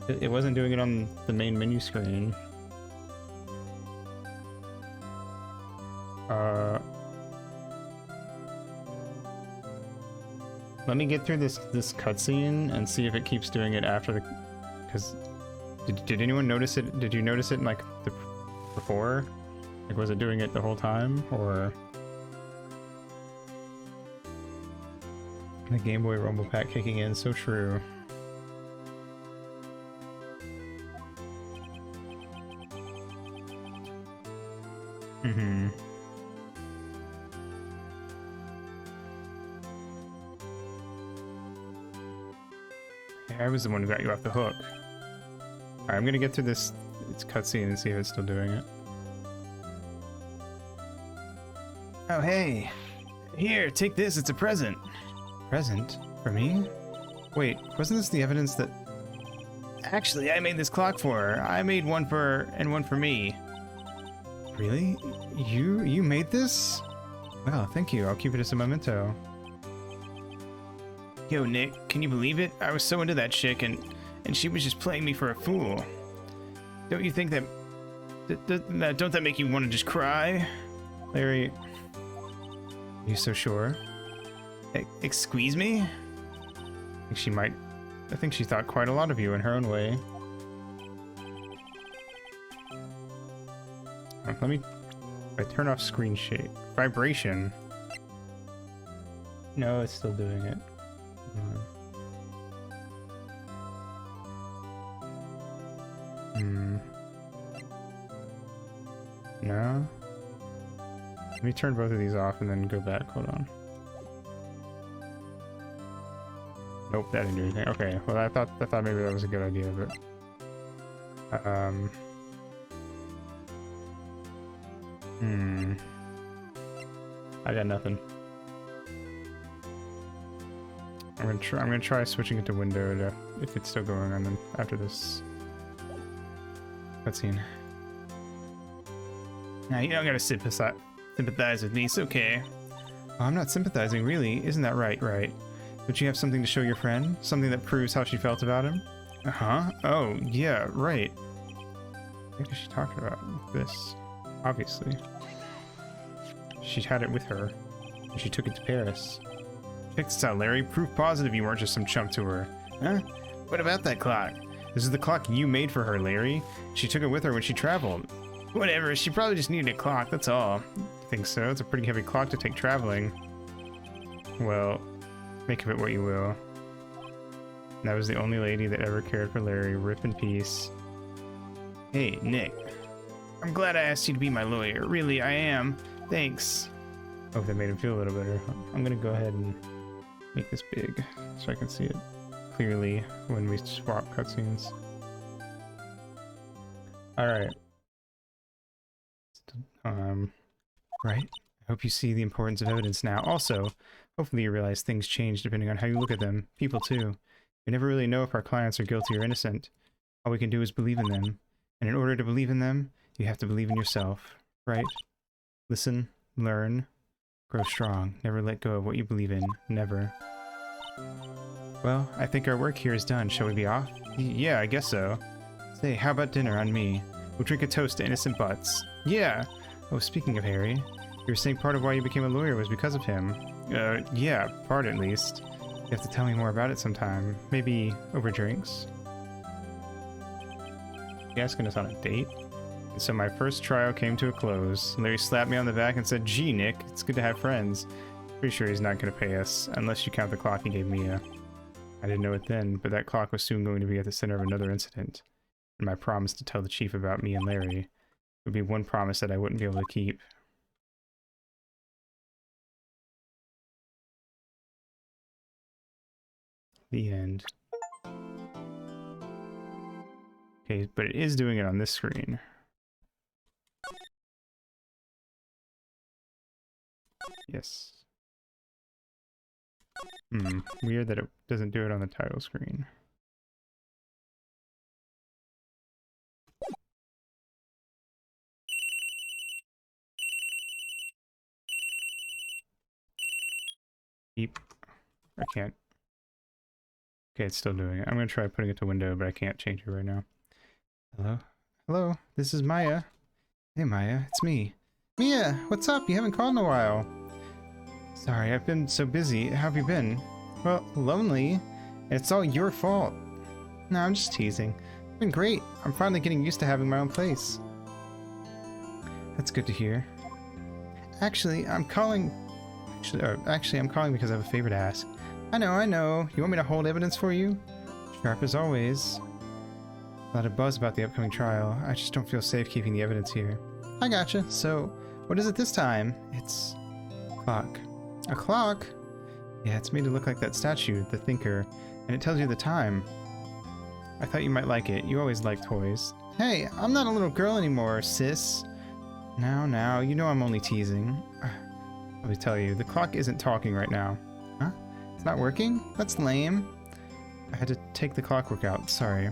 It wasn't doing it on the main menu screen. Let me get through this cutscene and see if it keeps doing it after the... Because... Did anyone notice it? Did you notice it in, like, before? Like, was it doing it the whole time? Or... The Game Boy Rumble Pack kicking in, so true. Mm-hmm. I was the one who got you off the hook. Alright, I'm gonna get through this cutscene and see if it's still doing it. Oh, hey! Here, take this, it's a present! Present? For me? Wait, wasn't this the evidence that... Actually, I made this clock for her. I made one for her and one for me. Really? You made this? Well, thank you. I'll keep it as a memento. Yo, Nick, can you believe it? I was so into that chick and she was just playing me for a fool. Don't you think that... don't that make you want to just cry? Larry... Are you so sure? Excuse me? I think she thought quite a lot of you in her own way. Let me... I turn off screen shake. Vibration. No, it's still doing it. No? Let me turn both of these off and then go back. Hold on. Nope, that didn't do anything. Okay, well I thought maybe that was a good idea, but... I got nothing. I'm gonna try switching it to window to, if it's still going on then after this cutscene. Now you don't gotta sympathize with me, it's okay. Oh, I'm not sympathizing, really. Isn't that right? Right. Would you have something to show your friend? Something that proves how she felt about him? Uh-huh. Oh, yeah, right. What is she talking about? This. Obviously. She had it with her, and she took it to Paris. Check this out, Larry. Proof positive you weren't just some chump to her. Huh? What about that clock? This is the clock you made for her, Larry. She took it with her when she traveled. Whatever, she probably just needed a clock, that's all. I think so. It's a pretty heavy clock to take traveling. Well, make of it what you will. That was the only lady that ever cared for Larry. Rip in peace. Hey, Nick. I'm glad I asked you to be my lawyer. Really, I am. Thanks. Hope that made him feel a little better. I'm gonna go ahead and make this big so I can see it clearly when we swap cutscenes. Alright. Right? I hope you see the importance of evidence now. Also, hopefully you realize things change depending on how you look at them. People too. We never really know if our clients are guilty or innocent. All we can do is believe in them. And in order to believe in them, you have to believe in yourself. Right? Listen, learn, grow strong. Never let go of what you believe in. Never. Well, I think our work here is done. Shall we be off? Yeah, I guess so. Say, how about dinner on me? We'll drink a toast to innocent butts. Yeah! Oh, speaking of Harry, you were saying part of why you became a lawyer was because of him. Yeah, part at least. You have to tell me more about it sometime. Maybe over drinks? You asking us on a date? And so my first trial came to a close. Larry slapped me on the back and said, "Gee, Nick, it's good to have friends." Pretty sure he's not going to pay us, unless you count the clock he gave Mia. I didn't know it then, but that clock was soon going to be at the center of another incident. And my promise to tell the chief about me and Larry would be one promise that I wouldn't be able to keep. The end. Okay, but it is doing it on this screen. Yes. Weird that it doesn't do it on the title screen. Keep. I can't. Okay, it's still doing it. I'm gonna try putting it to window, but I can't change it right now. Hello? Hello, this is Maya. Hey Maya, it's me. Mia, what's up? You haven't called in a while. Sorry, I've been so busy. How have you been? Well, lonely. It's all your fault. No, I'm just teasing. It's been great. I'm finally getting used to having my own place. That's good to hear. Actually, I'm calling... Actually, I'm calling because I have a favor to ask. I know. You want me to hold evidence for you? Sharp as always. A lot of buzz about the upcoming trial. I just don't feel safe keeping the evidence here. I gotcha. So, what is it this time? It's... a clock. A clock? Yeah, it's made to look like that statue, the Thinker, and it tells you the time. I thought you might like it. You always like toys. Hey, I'm not a little girl anymore, sis. Now, you know I'm only teasing. Let me tell you, the clock isn't talking right now. Huh? It's not working? That's lame. I had to take the clockwork out, sorry.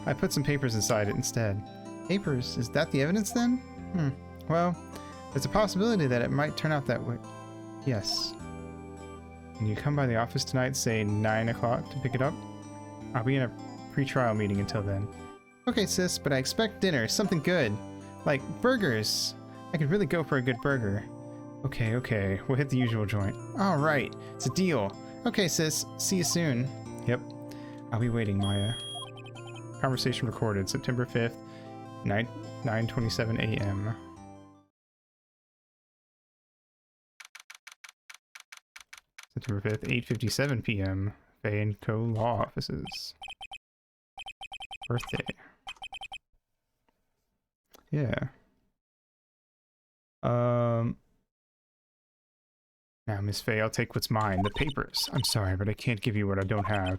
I put some papers inside it instead. Papers? Is that the evidence then? Well, there's a possibility that it might turn out that way. Yes. Can you come by the office tonight, say 9 o'clock, to pick it up? I'll be in a pre-trial meeting until then. Okay, sis, but I expect dinner, something good. Like burgers. I could really go for a good burger. Okay, we'll hit the usual joint. Alright, it's a deal. Okay, sis, see you soon. Yep, I'll be waiting, Maya. Conversation recorded, September 5th, 9:27 a.m. September 5th, 8:57 p.m. Faye & Co. Law Offices. Birthday. Yeah. Now, Miss Faye, I'll take what's mine, the papers. I'm sorry, but I can't give you what I don't have.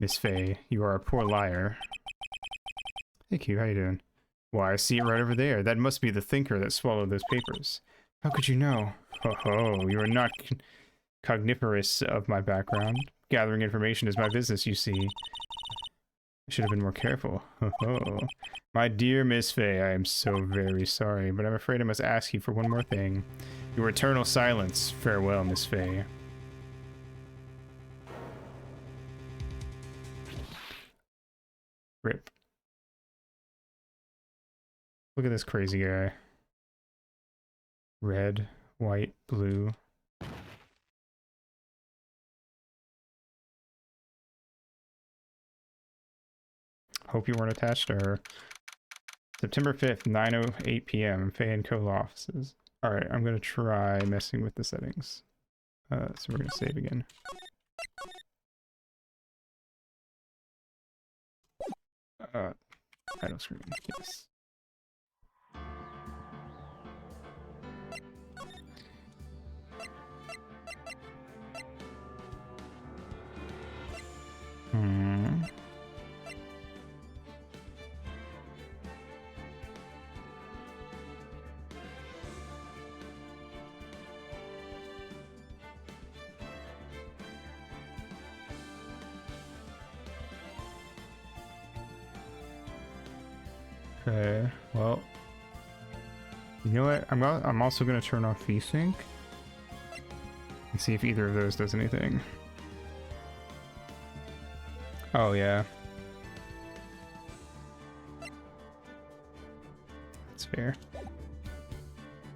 Miss Faye, you are a poor liar. Hey Q, how you doing? Why, I see it right over there. That must be the Thinker that swallowed those papers. How could you know? Ho, you are not cogniferous of my background. Gathering information is my business, you see. I should have been more careful. Ho. My dear Miss Faye, I am so very sorry, but I'm afraid I must ask you for one more thing. Your eternal silence. Farewell, Miss Faye. Rip. Look at this crazy guy. Red, white, blue. Hope you weren't attached to her. September 5th, 9:08 p.m. Faye & Co. Law Offices. Alright, I'm gonna try messing with the settings. So we're gonna save again. Title screen, yes. Okay, well, you know what? I'm also gonna turn off VSync and see if either of those does anything. Oh yeah, that's fair.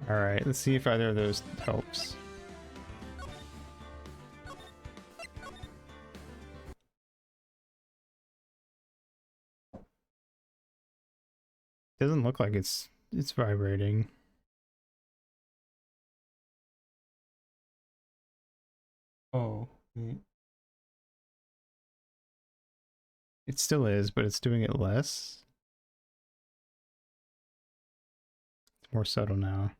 All right, let's see if either of those helps. Doesn't look like it's vibrating. Oh, wait. It still is, but it's doing it less. It's more subtle now.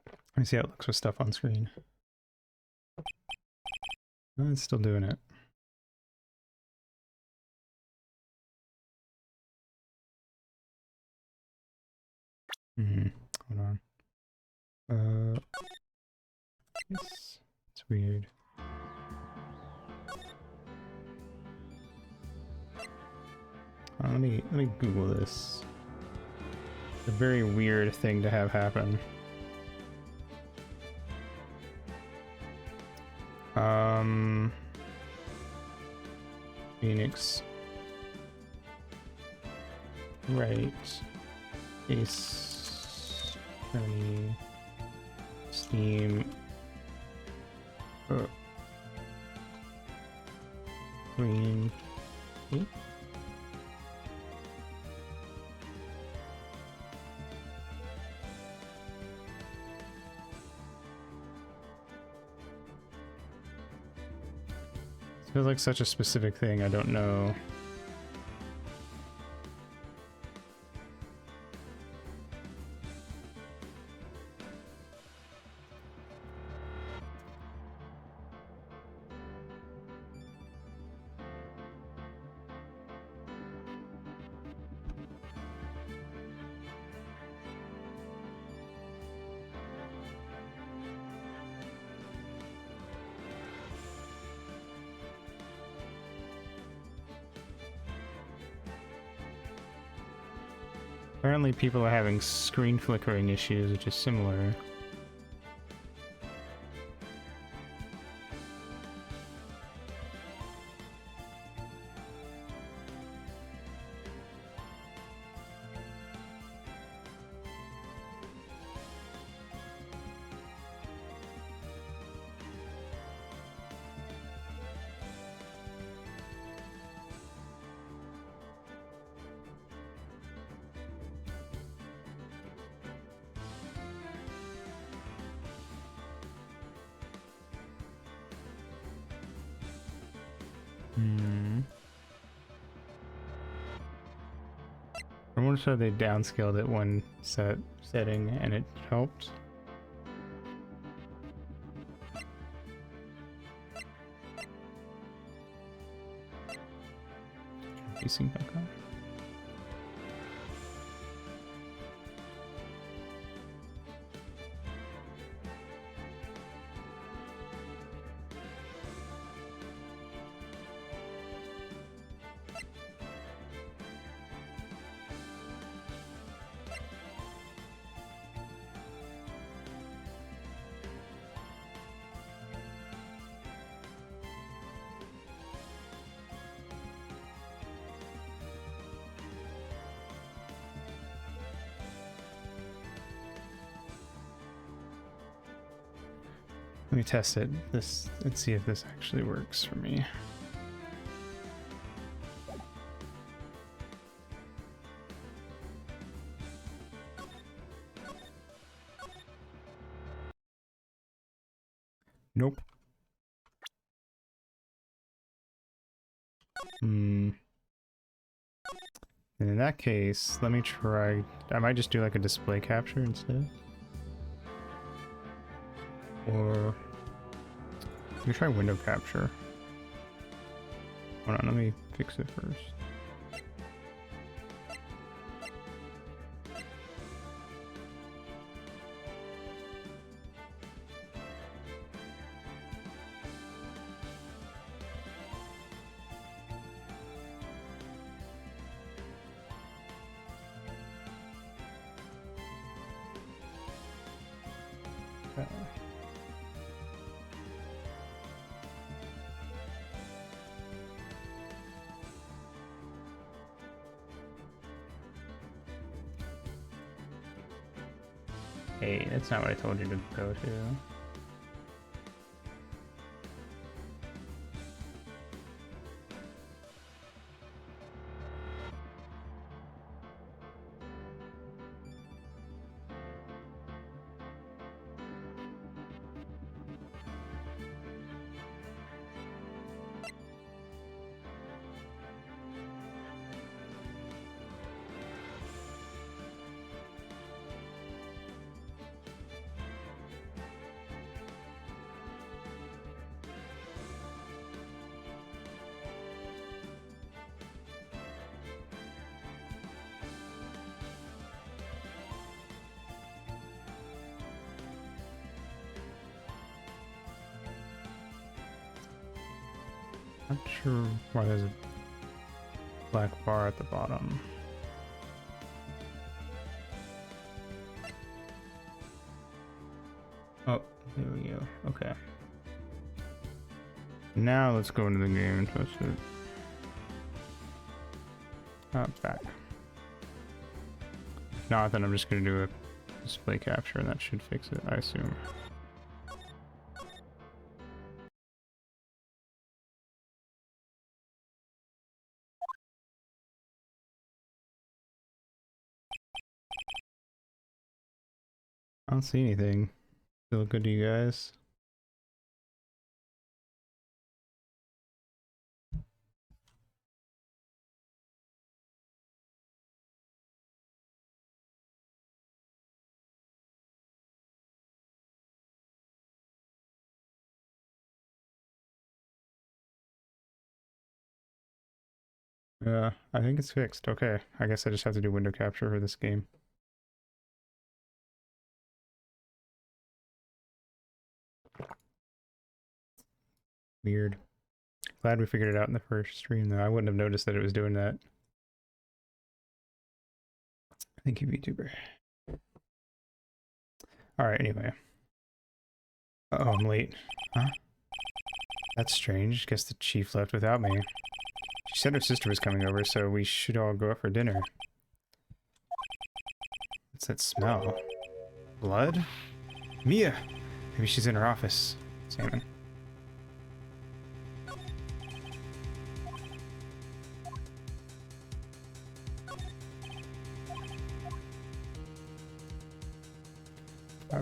Let me see how it looks with stuff on screen. Oh, it's still doing it. Hold on. It's weird. Let me Google this. It's a very weird thing to have happen. Phoenix. Right. Ace. Attorney. Steam. Queen. Okay. Feels like such a specific thing, I don't know. Apparently people are having screen flickering issues, which is similar. I wonder if they downscaled it one setting and it helped. Desync back on. Let me test it. Let's see if this actually works for me. Nope. And in that case, let me try. I might just do like a display capture instead. Or let me try window capture. Hold on, let me fix it first. Hey, that's not what I told you to go to. Not sure why there's a black bar at the bottom. Oh, there we go. Okay. Now let's go into the game and test it. Back. If not, then I'm just gonna do a display capture and that should fix it, I assume. I don't see anything. Does it look good to you guys? Yeah, I think it's fixed. Okay, I guess I just have to do window capture for this game. Weird. Glad we figured it out in the first stream, though. I wouldn't have noticed that it was doing that. Thank you, VTuber. Alright, anyway. Uh-oh, I'm late. Huh? That's strange. Guess the chief left without me. She said her sister was coming over, so we should all go out for dinner. What's that smell? Blood? Mia! Maybe she's in her office. Salmon.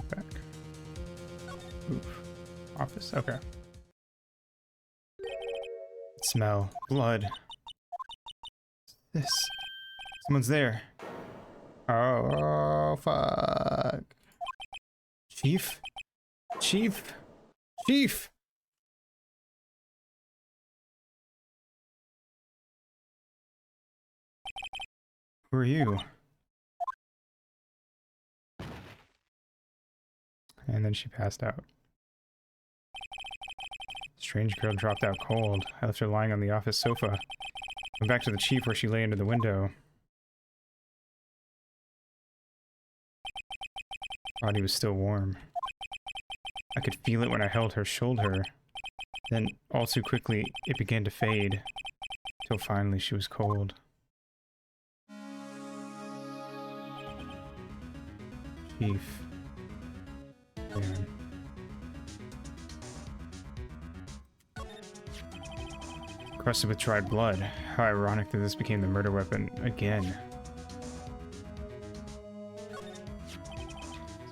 Back. Oof. Office, okay. Smell. Blood. What's this? Someone's there. Oh, fuck. Chief? Chief? Chief! Who are you? And then she passed out. Strange girl dropped out cold. I left her lying on the office sofa. Went back to the chief where she lay under the window. Body was still warm. I could feel it when I held her shoulder. Then, all too quickly, it began to fade. Till finally she was cold. Chief. Man. Crusted with dried blood. How ironic that this became the murder weapon again.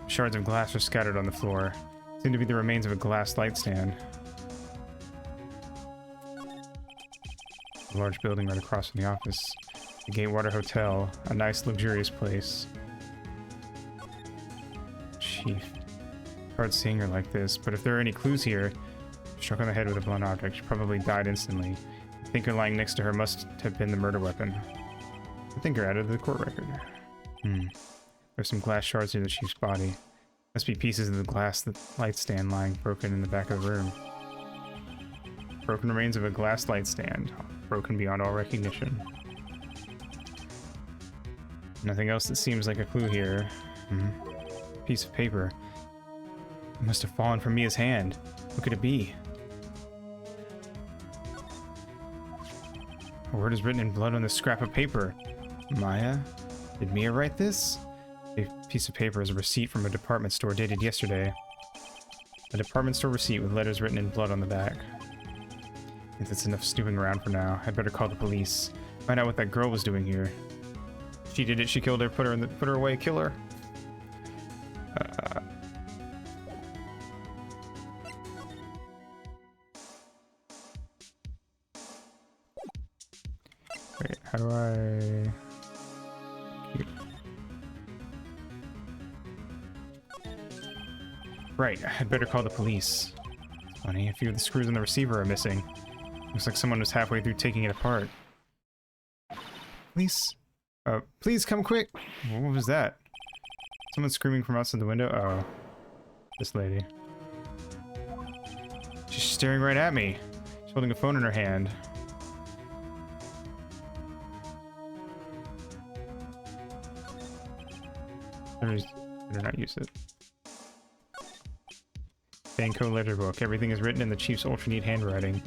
Shards of glass are scattered on the floor. Seem to be the remains of a glass light stand. A large building right across from the office. The Gatewater Hotel. A nice, luxurious place. Chief. Hard seeing her like this, but if there are any clues here, struck on the head with a blunt object, she probably died instantly. The thinker lying next to her must have been the murder weapon. The thinker added to the court record. There's some glass shards near the chief's body. Must be pieces of the glass light stand lying broken in the back of the room. Broken remains of a glass light stand, broken beyond all recognition. Nothing else that seems like a clue here. Piece of paper. It must have fallen from Mia's hand. What could it be? A word is written in blood on this scrap of paper. Maya? Did Mia write this? A piece of paper is a receipt from a department store dated yesterday. A department store receipt with letters written in blood on the back. I think that's enough snooping around for now. I'd better call the police. Find out what that girl was doing here. She did it, she killed her, put her away, kill her. Wait, how do I... Right, I'd better call the police. Funny, a few of the screws in the receiver are missing. Looks like someone was halfway through taking it apart. Police? Please come quick! What was that? Someone screaming from outside the window? Oh. This lady. She's staring right at me. She's holding a phone in her hand. Better not use it. Banco letter book. Everything is written in the chief's ultra neat handwriting.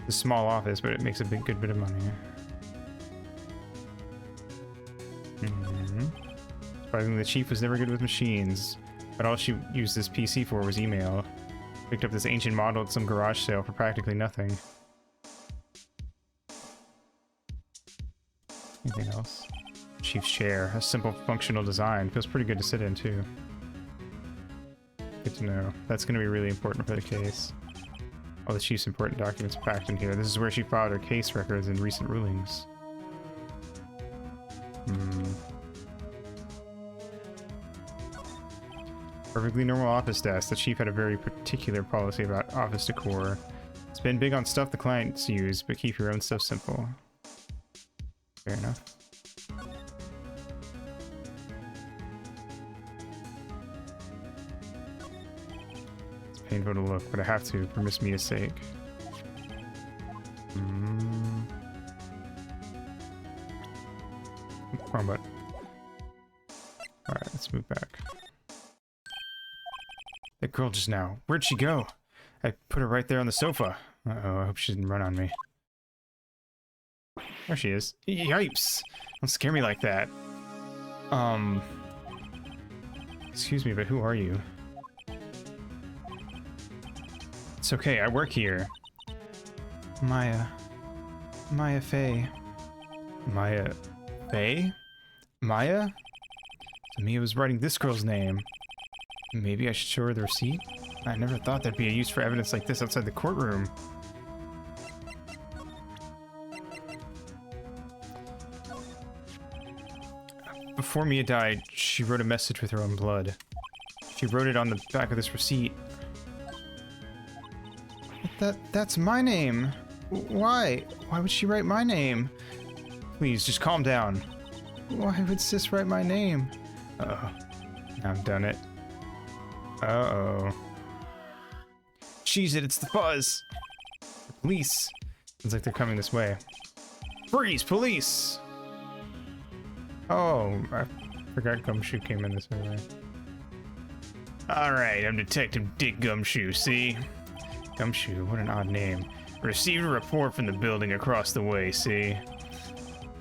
It's a small office, but it makes a good bit of money. Surprisingly, the chief was never good with machines, but all she used this PC for was email. Picked up this ancient model at some garage sale for practically nothing. Anything else? Chief's chair. A simple functional design. Feels pretty good to sit in, too. Good to know. That's going to be really important for the case. All the chief's important documents are packed in here. This is where she filed her case records and recent rulings. Perfectly normal office desk. The chief had a very particular policy about office decor. It's been big on stuff the clients use, but keep your own stuff simple. Fair enough. It's painful to look, but I have to for Miss Mia's sake. Wrong button. Alright, let's move back. That girl just now. Where'd she go? I put her right there on the sofa. Uh-oh, I hope she didn't run on me. There she is. Yipes! Don't scare me like that. Excuse me, but who are you? It's okay, I work here. Maya. Maya Fey. Maya Fey? Maya? Mia was writing this girl's name. Maybe I should show her the receipt? I never thought there'd be a use for evidence like this outside the courtroom. Before Mia died, she wrote a message with her own blood. She wrote it on the back of this receipt. That's my name. Why? Why would she write my name? Please, just calm down. Why would Sis write my name? Uh-oh. Now I've done it. Uh-oh. Cheese it, it's the fuzz! The police! Sounds like they're coming this way. Freeze, police! Oh, I forgot Gumshoe came in this way. Alright, I'm Detective Dick Gumshoe, see? Gumshoe, what an odd name. Received a report from the building across the way, see?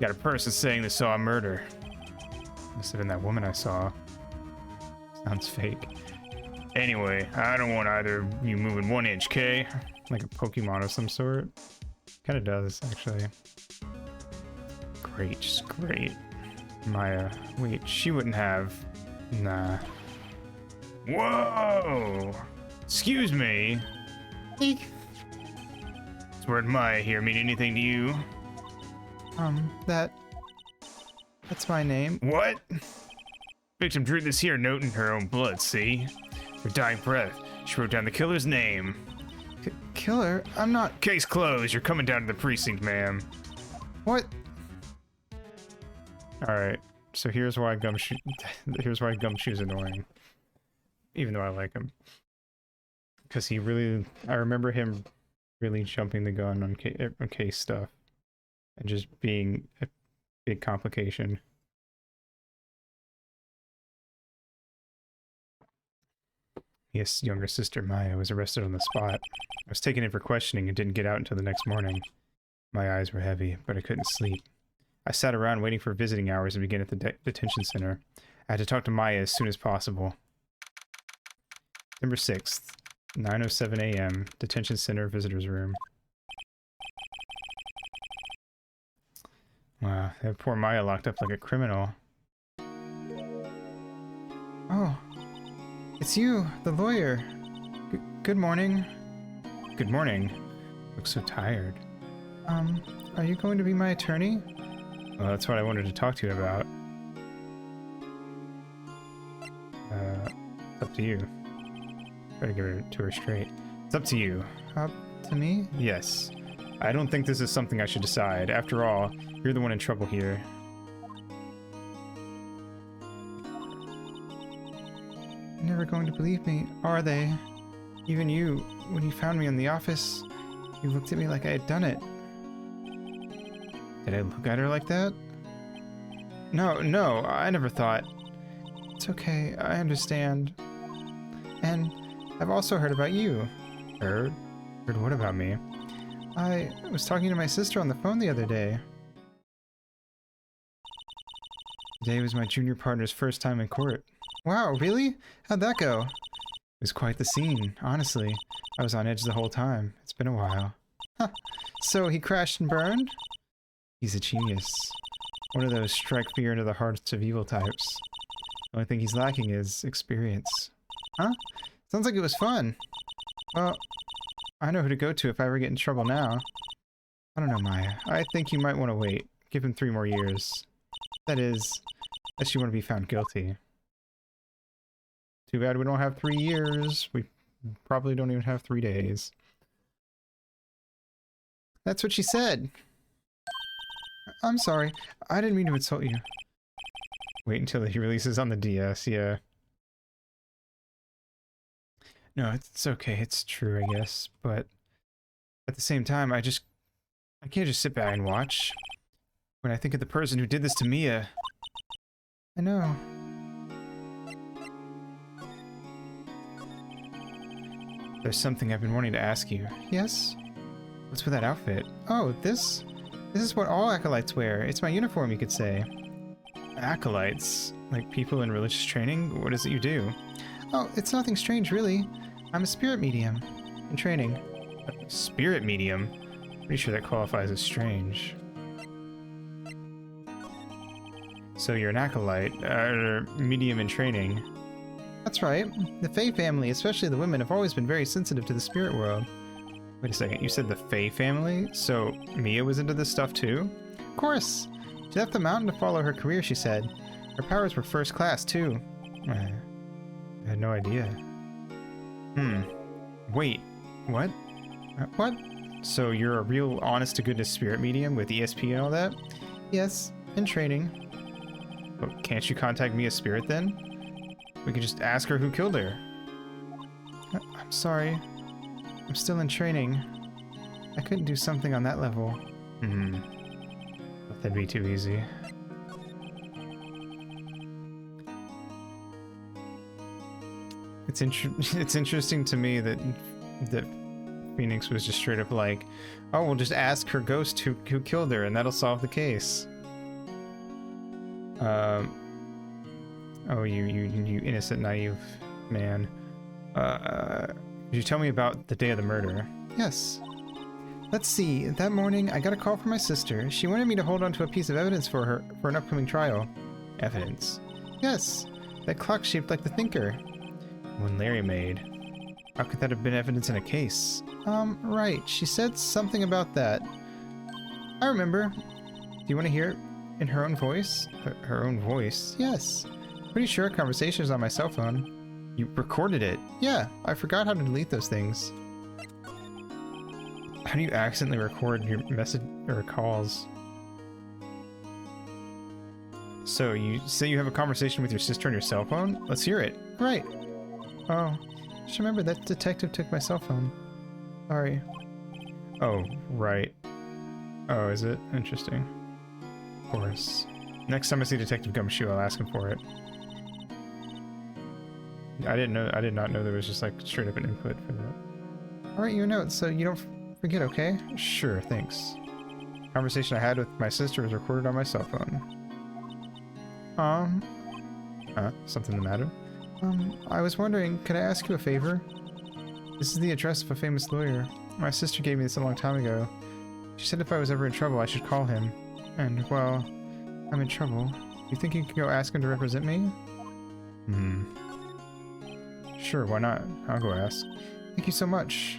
Got a person saying they saw a murder. Must have been that woman I saw. Sounds fake. Anyway, I don't want either of you moving 1 inch, K? Like a Pokemon of some sort. Kinda does, actually. Great, just great. Maya. Wait, she wouldn't have... Nah. Whoa! Excuse me? Eek. Does word Maya here mean anything to you? That's my name. What? Victim drew this here note in her own blood, see? Her dying breath. She wrote down the killer's name. Killer? I'm not... Case closed. You're coming down to the precinct, ma'am. What? Alright. So here's why Gumshoe's annoying. Even though I like him. Because he really... I remember him really jumping the gun on case stuff. And just being a big complication. His younger sister, Maya, was arrested on the spot. I was taken in for questioning and didn't get out until the next morning. My eyes were heavy, but I couldn't sleep. I sat around waiting for visiting hours to begin at the detention center. I had to talk to Maya as soon as possible. September 6th, 9:07 a.m., detention center visitor's room. Wow, they have poor Maya locked up like a criminal. Oh. It's you, the lawyer. Good morning. Good morning. Looks so tired. Are you going to be my attorney? Well, that's what I wanted to talk to you about. It's up to you. Better give it to her straight. It's up to you. Up to me? Yes. I don't think this is something I should decide. After all, you're the one in trouble here. Never going to believe me, are they? Even you, when you found me in the office, You looked at me like I had done it. Did I look at her like that? No, I never thought. It's okay, I understand. And I've also heard about you. Heard? Heard what about me? I was talking to my sister on the phone the other day. Today was my junior partner's first time in court. Wow, really? How'd that go? It was quite the scene, honestly. I was on edge the whole time. It's been a while. Huh. So he crashed and burned? He's a genius. One of those strike fear into the hearts of evil types. The only thing he's lacking is experience. Huh? Sounds like it was fun. Well, I know who to go to if I ever get in trouble now. I don't know, Maya. I think you might want to wait. Give him 3 more years. That is, unless you want to be found guilty. Too bad we don't have 3 years. We probably don't even have 3 days. That's what she said. I'm sorry. I didn't mean to insult you. Wait until he releases on the DS, yeah. No, it's okay. It's true, I guess. But at the same time, I can't just sit back and watch. When I think of the person who did this to Mia... I know. There's something I've been wanting to ask you. Yes? What's with that outfit? Oh, this is what all acolytes wear. It's my uniform, you could say. Acolytes? Like people in religious training? What is it you do? Oh, it's nothing strange, really. I'm a spirit medium in training. A spirit medium? Pretty sure that qualifies as strange. So you're an acolyte, or medium in training. That's right. The Fae family, especially the women, have always been very sensitive to the spirit world. Wait a second, you said the Fae family? So Mia was into this stuff too? Of course! She left the mountain to follow her career, she said. Her powers were first class too. I had no idea. Wait, what? What? So you're a real honest-to-goodness spirit medium with ESP and all that? Yes, in training. Well, can't you contact Mia's spirit then? We could just ask her who killed her. I'm sorry. I'm still in training. I couldn't do something on that level. That'd be too easy. It's interesting to me that Phoenix was just straight up like, oh, we'll just ask her ghost who killed her and that'll solve the case. Oh, you innocent, naive man. Could you tell me about the day of the murder? Yes. Let's see. That morning, I got a call from my sister. She wanted me to hold on to a piece of evidence for her for an upcoming trial. Evidence? Yes. That clock shaped like the Thinker. One Larry made. How could that have been evidence in a case? Right. She said something about that. I remember. Do you want to hear it in her own voice? Her own voice? Yes. Pretty sure a conversation is on my cell phone. You recorded it? Yeah. I forgot how to delete those things. How do you accidentally record your message or calls? So you say you have a conversation with your sister on your cell phone? Let's hear it. Right. Oh, just remember that detective took my cell phone. Sorry. Oh, right. Oh, is it? Interesting. Of course. Next time I see Detective Gumshoe, I'll ask him for it. I did not know there was just like straight up an input for that. I'll write you a note so you don't forget, okay? Sure, thanks. Conversation I had with my sister was recorded on my cell phone. Something the matter? I was wondering, could I ask you a favor? This is the address of a famous lawyer. My sister gave me this a long time ago. She said if I was ever in trouble, I should call him. And, well, I'm in trouble. You think you could go ask him to represent me? Sure, why not? I'll go ask. Thank you so much.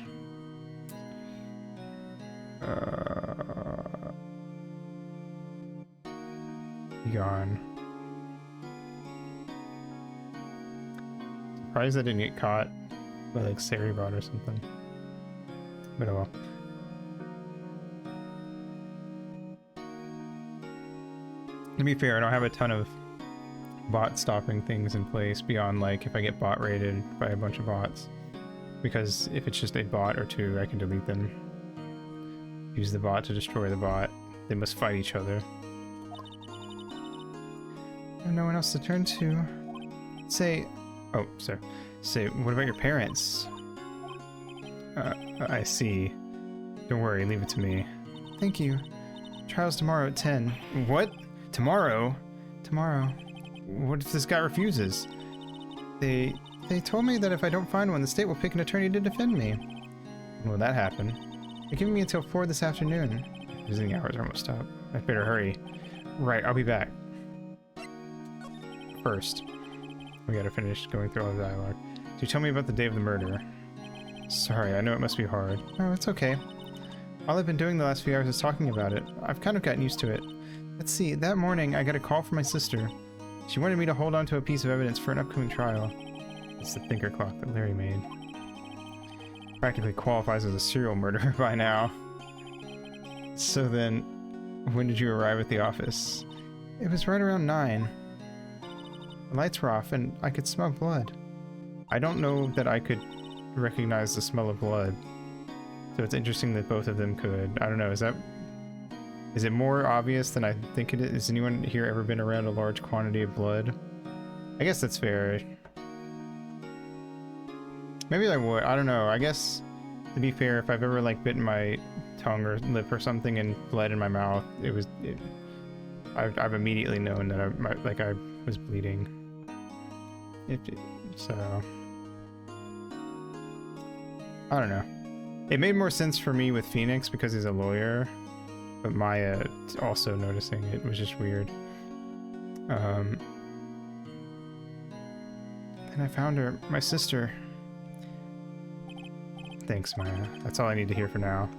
Gone. Surprised I didn't get caught by like Saribot or something. But oh well. To be fair, I don't have a ton of bot stopping things in place beyond like if I get bot raided by a bunch of bots. Because if it's just a bot or two, I can delete them. Use the bot to destroy the bot. They must fight each other. I have no one else to turn to. Say... Oh, sorry. Say, what about your parents? I see. Don't worry, leave it to me. Thank you. Trial's tomorrow at 10. What? Tomorrow? Tomorrow. What if this guy refuses? They told me that if I don't find one, the state will pick an attorney to defend me. When will that happen? They're giving me until 4 this afternoon. Visiting hours are almost up. I better hurry. Right, I'll be back. First, we gotta finish going through all the dialogue. So you tell me about the day of the murder. Sorry, I know it must be hard. Oh, it's okay. All I've been doing the last few hours is talking about it. I've kind of gotten used to it. Let's see, that morning I got a call from my sister. She wanted me to hold on to a piece of evidence for an upcoming trial. It's the thinker clock that Larry made. Practically qualifies as a serial murderer by now. So then, when did you arrive at the office? It was right around 9. The lights were off and I could smell blood. I don't know that I could recognize the smell of blood. So it's interesting that both of them could. I don't know, is it more obvious than I think it is? Has anyone here ever been around a large quantity of blood? I guess that's fair. Maybe I would. I don't know. I guess, to be fair, if I've ever like bitten my tongue or lip or something and bled in my mouth, I've immediately known that I was bleeding. So I don't know. It made more sense for me with Phoenix because he's a lawyer, but Maya also noticing it was just weird. Then I found her, my sister. Thanks, Maya. That's all I need to hear for now.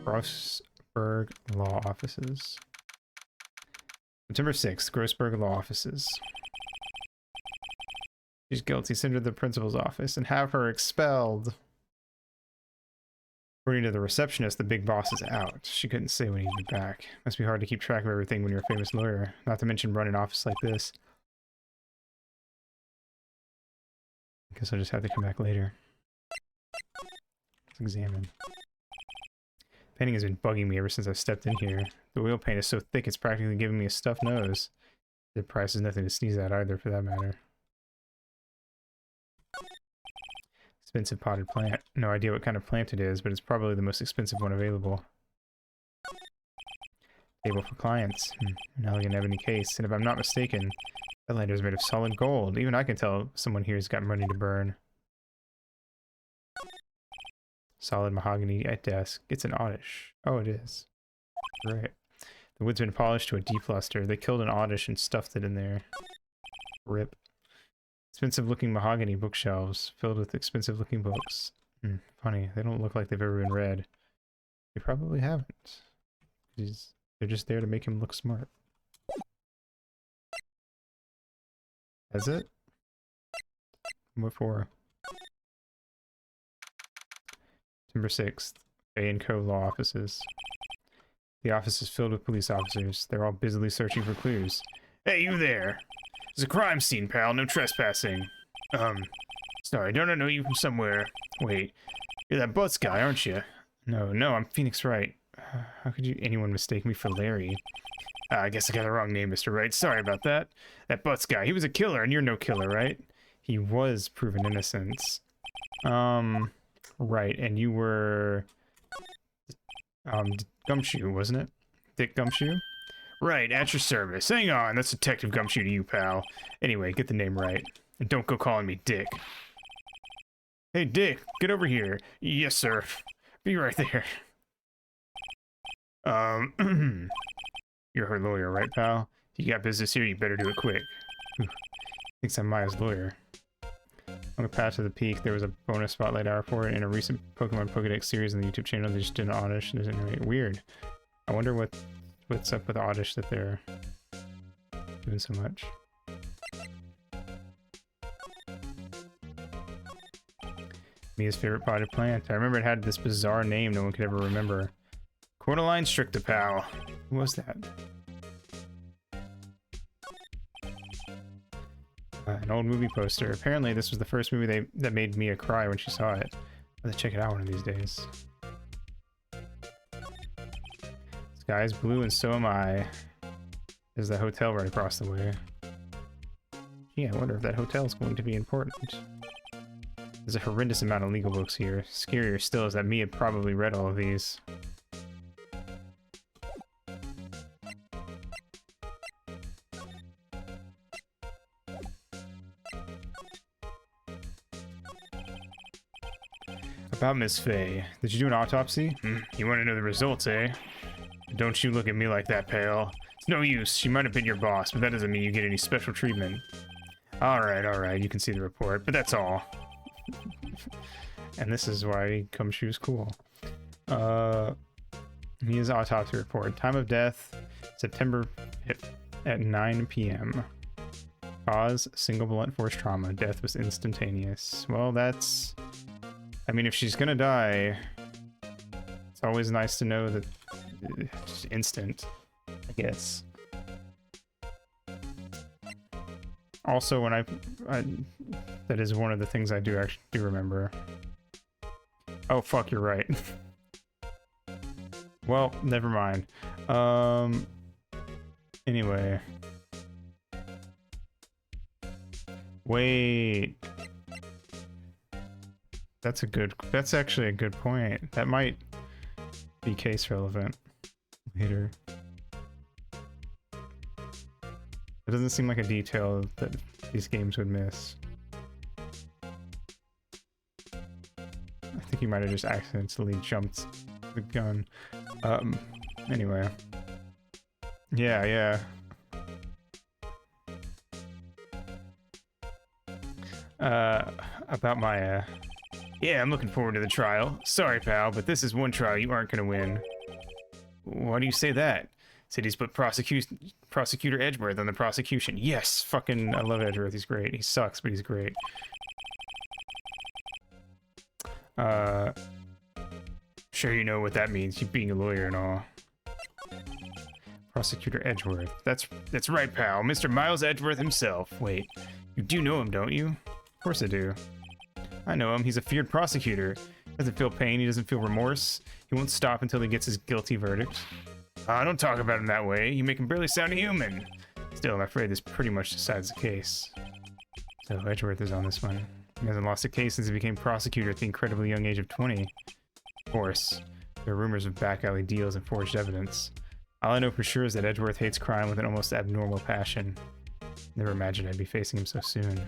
Grossberg Law Offices. September 6th, Grossberg Law Offices. She's guilty. Send her to the principal's office and have her expelled. According to the receptionist, the big boss is out. She couldn't say when he'd be back. Must be hard to keep track of everything when you're a famous lawyer. Not to mention run an office like this. Guess I'll just have to come back later. Let's examine. Painting has been bugging me ever since I've stepped in here. The wheel paint is so thick it's practically giving me a stuffed nose. The price is nothing to sneeze at either, for that matter. Expensive potted plant. No idea what kind of plant it is, but it's probably the most expensive one available. Table for clients. An elegant ebony case. And if I'm not mistaken, that lantern is made of solid gold. Even I can tell someone here has got money to burn. Solid mahogany at desk. It's an oddish. Oh, it is. Right. The wood's been polished to a deep luster. They killed an oddish and stuffed it in there. Rip. Expensive looking mahogany bookshelves filled with expensive looking books. Funny, they don't look like they've ever been read. They probably haven't. They're just there to make him look smart. That's it? What for? September 6th, Bay & Co. Law Offices. The office is filled with police officers. They're all busily searching for clues. Hey, you there! It's a crime scene, pal. No trespassing. Sorry, don't I know you from somewhere? Wait, you're that Butts guy, aren't you? No, I'm Phoenix Wright. How could anyone mistake me for Larry? I guess I got the wrong name, Mr. Wright. Sorry about that. That Butts guy, he was a killer, and you're no killer, right? He was proven innocent. Right, and you were... Gumshoe, wasn't it? Dick Gumshoe? Right, at your service. Hang on, that's Detective Gumshoe to you, pal. Anyway, get the name right. And don't go calling me Dick. Hey, Dick, get over here. Yes, sir. Be right there. You're her lawyer, right, pal? If you got business here, you better do it quick. Thinks I'm Maya's lawyer. On the path to the peak, there was a bonus spotlight hour for it in a recent Pokemon Pokedex series on the YouTube channel. They just did an audition. Weird. I wonder what's up with Oddish that they're doing so much. Mia's favorite potted plant. I remember it had this bizarre name no one could ever remember. Cordyline Stricta, pal. Who was that? An old movie poster. Apparently this was the first movie that made Mia cry when she saw it. Let's check it out one of these days. Sky's blue and so am I. There's the hotel right across the way. Yeah, I wonder if that hotel is going to be important. There's a horrendous amount of legal books here. Scarier still is that Mia probably read all of these. About Miss Faye. Did you do an autopsy? You want to know the results, eh? Don't you look at me like that, pal. It's no use. She might have been your boss, but that doesn't mean you get any special treatment. Alright, you can see the report, but that's all. And this is why Gumshoe's cool. Mia's autopsy report. Time of death, September 5th at 9 p.m. Cause, single blunt force trauma. Death was instantaneous. Well, that's... I mean, if she's gonna die, it's always nice to know that it's instant, I guess. Also, when I that is one of the things I do remember. Oh, fuck, you're right. Well, never mind. Anyway. Wait. That's actually a good point. That might be case relevant later. It doesn't seem like a detail that these games would miss. I think he might have just accidentally jumped the gun. Anyway. Yeah. About my, Yeah, I'm looking forward to the trial. Sorry, pal, but this is one trial you aren't gonna win. Why do you say that? City's put Prosecutor Edgeworth on the prosecution. Yes! Fucking, I love Edgeworth, he's great. He sucks, but he's great. Sure you know what that means, you being a lawyer and all. Prosecutor Edgeworth. That's right, pal. Mr. Miles Edgeworth himself. Wait, you do know him, don't you? Of course I do. I know him. He's a feared prosecutor. He doesn't feel pain. He doesn't feel remorse. He won't stop until he gets his guilty verdict. Don't talk about him that way. You make him barely sound human. Still, I'm afraid this pretty much decides the case. So Edgeworth is on this one. He hasn't lost a case since he became prosecutor at the incredibly young age of 20. Of course, there are rumors of back alley deals and forged evidence. All I know for sure is that Edgeworth hates crime with an almost abnormal passion. Never imagined I'd be facing him so soon.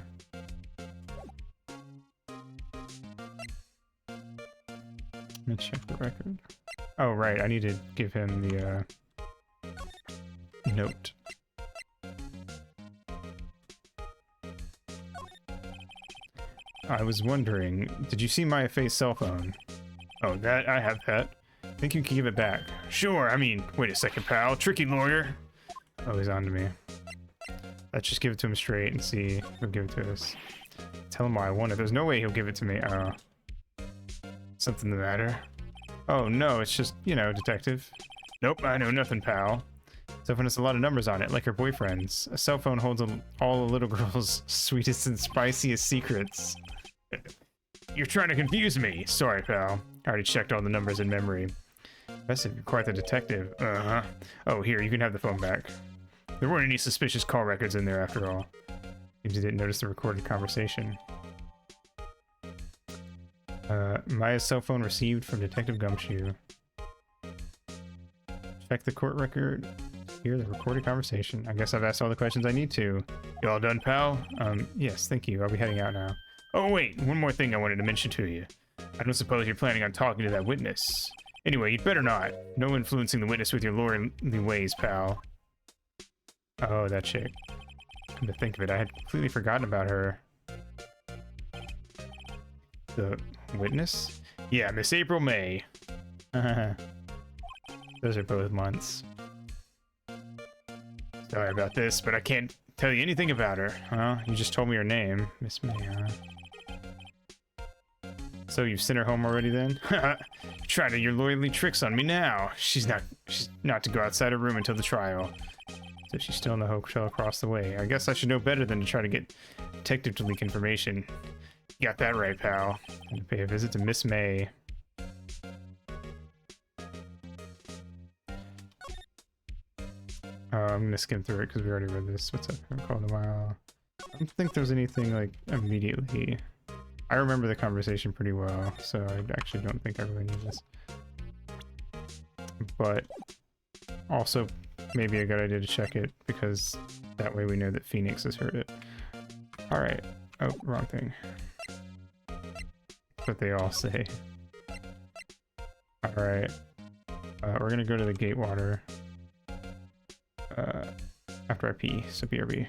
Let me check the record. Oh, right, I need to give him the, note. I was wondering, did you see my Faye's cell phone? Oh, I have that. Think you can give it back? Sure, I mean, wait a second, pal. Tricky lawyer. Oh, he's on to me. Let's just give it to him straight and see if he'll give it to us. Tell him why I want it. There's no way he'll give it to me. Something the matter? Oh, no, it's just, you know, detective. Nope, I know nothing, pal. Cell phone has a lot of numbers on it, like her boyfriend's. A cell phone holds all a little girl's sweetest and spiciest secrets. You're trying to confuse me. Sorry, pal. I already checked all the numbers in memory. Impressive, you're quite the detective. Uh-huh. Oh, here, you can have the phone back. There weren't any suspicious call records in there after all. You didn't notice the recorded conversation. Maya's cell phone received from Detective Gumshoe. Check the court record. Hear the recorded conversation. I guess I've asked all the questions I need to. You all done, pal? Yes, thank you. I'll be heading out now. Oh, wait, one more thing I wanted to mention to you. I don't suppose you're planning on talking to that witness. Anyway, you'd better not. No influencing the witness with your lordly ways, pal. Oh, that chick. Come to think of it, I had completely forgotten about her. The witness? Yeah, Miss April May. Those are both months. Sorry about this, but I can't tell you anything about her. Huh? You just told me her name. Miss May, huh? So you've sent her home already then? Trying your lordly tricks on me now. She's not to go outside her room until the trial. So she's still in the hotel across the way. I guess I should know better than to try to get detective to leak information. You got that right, pal. I'm gonna pay a visit to Miss May. I'm gonna skim through it because we already read this. What's up? I haven't called in a while. I don't think there's anything like immediately. I remember the conversation pretty well, so I actually don't think I really need this. But also, maybe a good idea to check it because that way we know that Phoenix has heard it. All right. Oh, wrong thing. That's what they all say. All right. We're gonna go to the Gatewater after I pee. So BRB.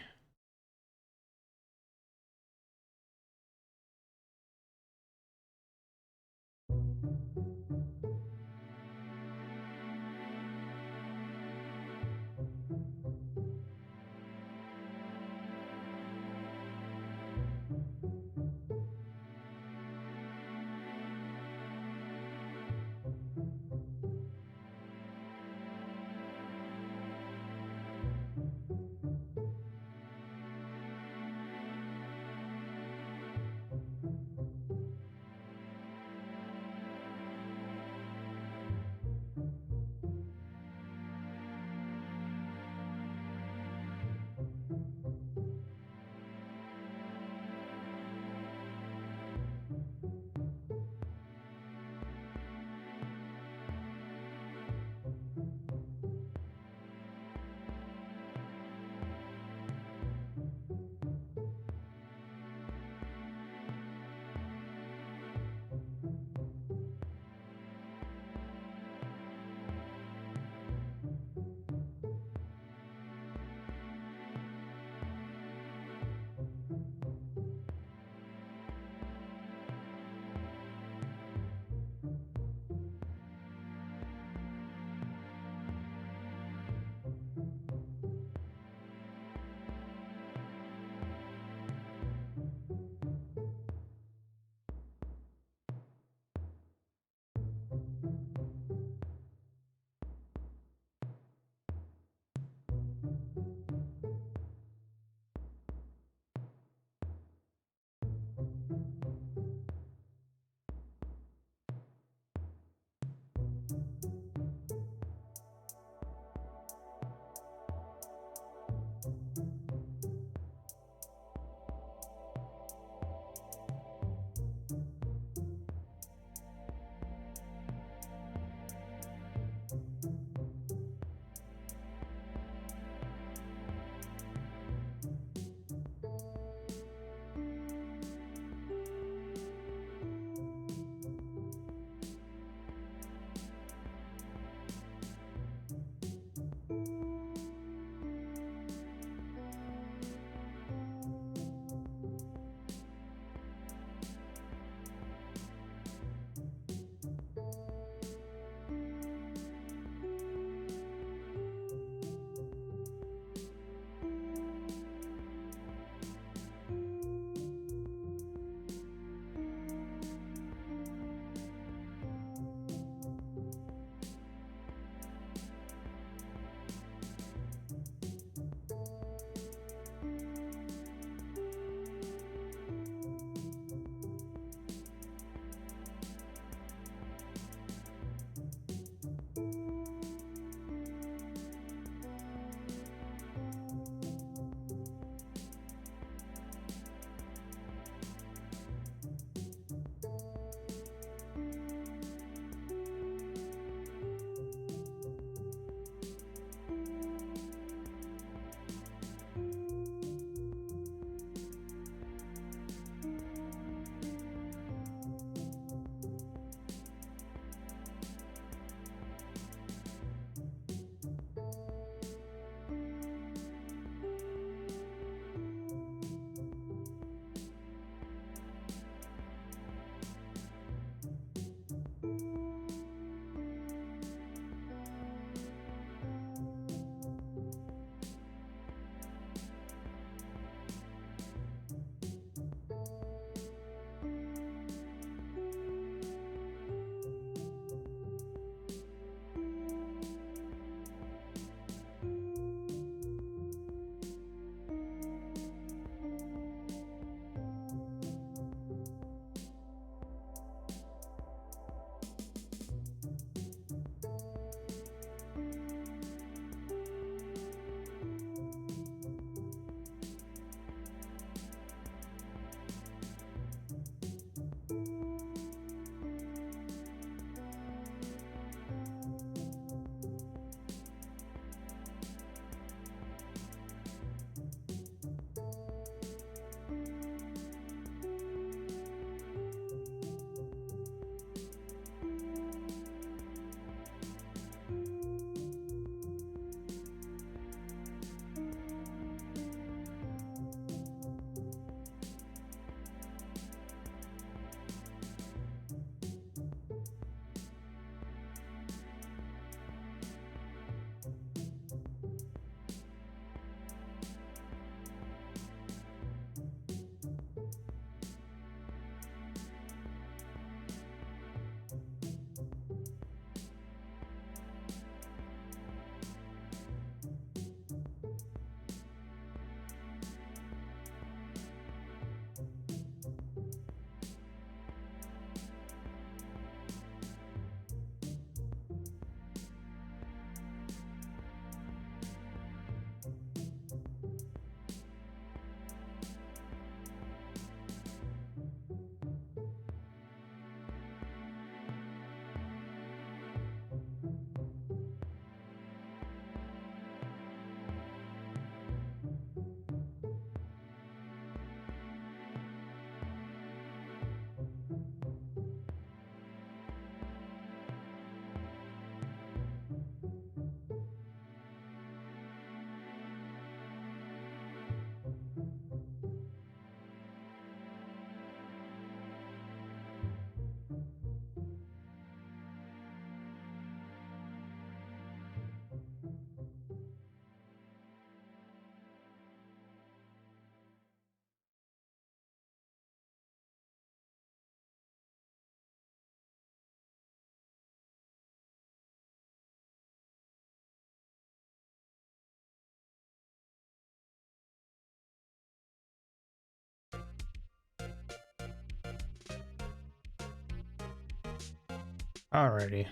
Alrighty.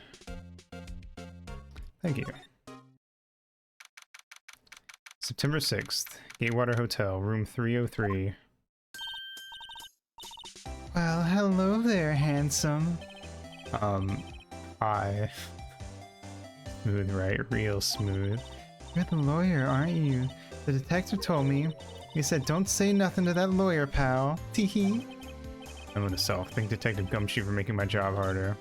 Thank you. September 6th, Gatewater Hotel, room 303. Well, hello there, handsome. Hi. Smooth, right? Real smooth. You're the lawyer, aren't you? The detective told me. He said, don't say nothing to that lawyer, pal. Teehee. I'm with self. Thank Detective Gumshoe for making my job harder.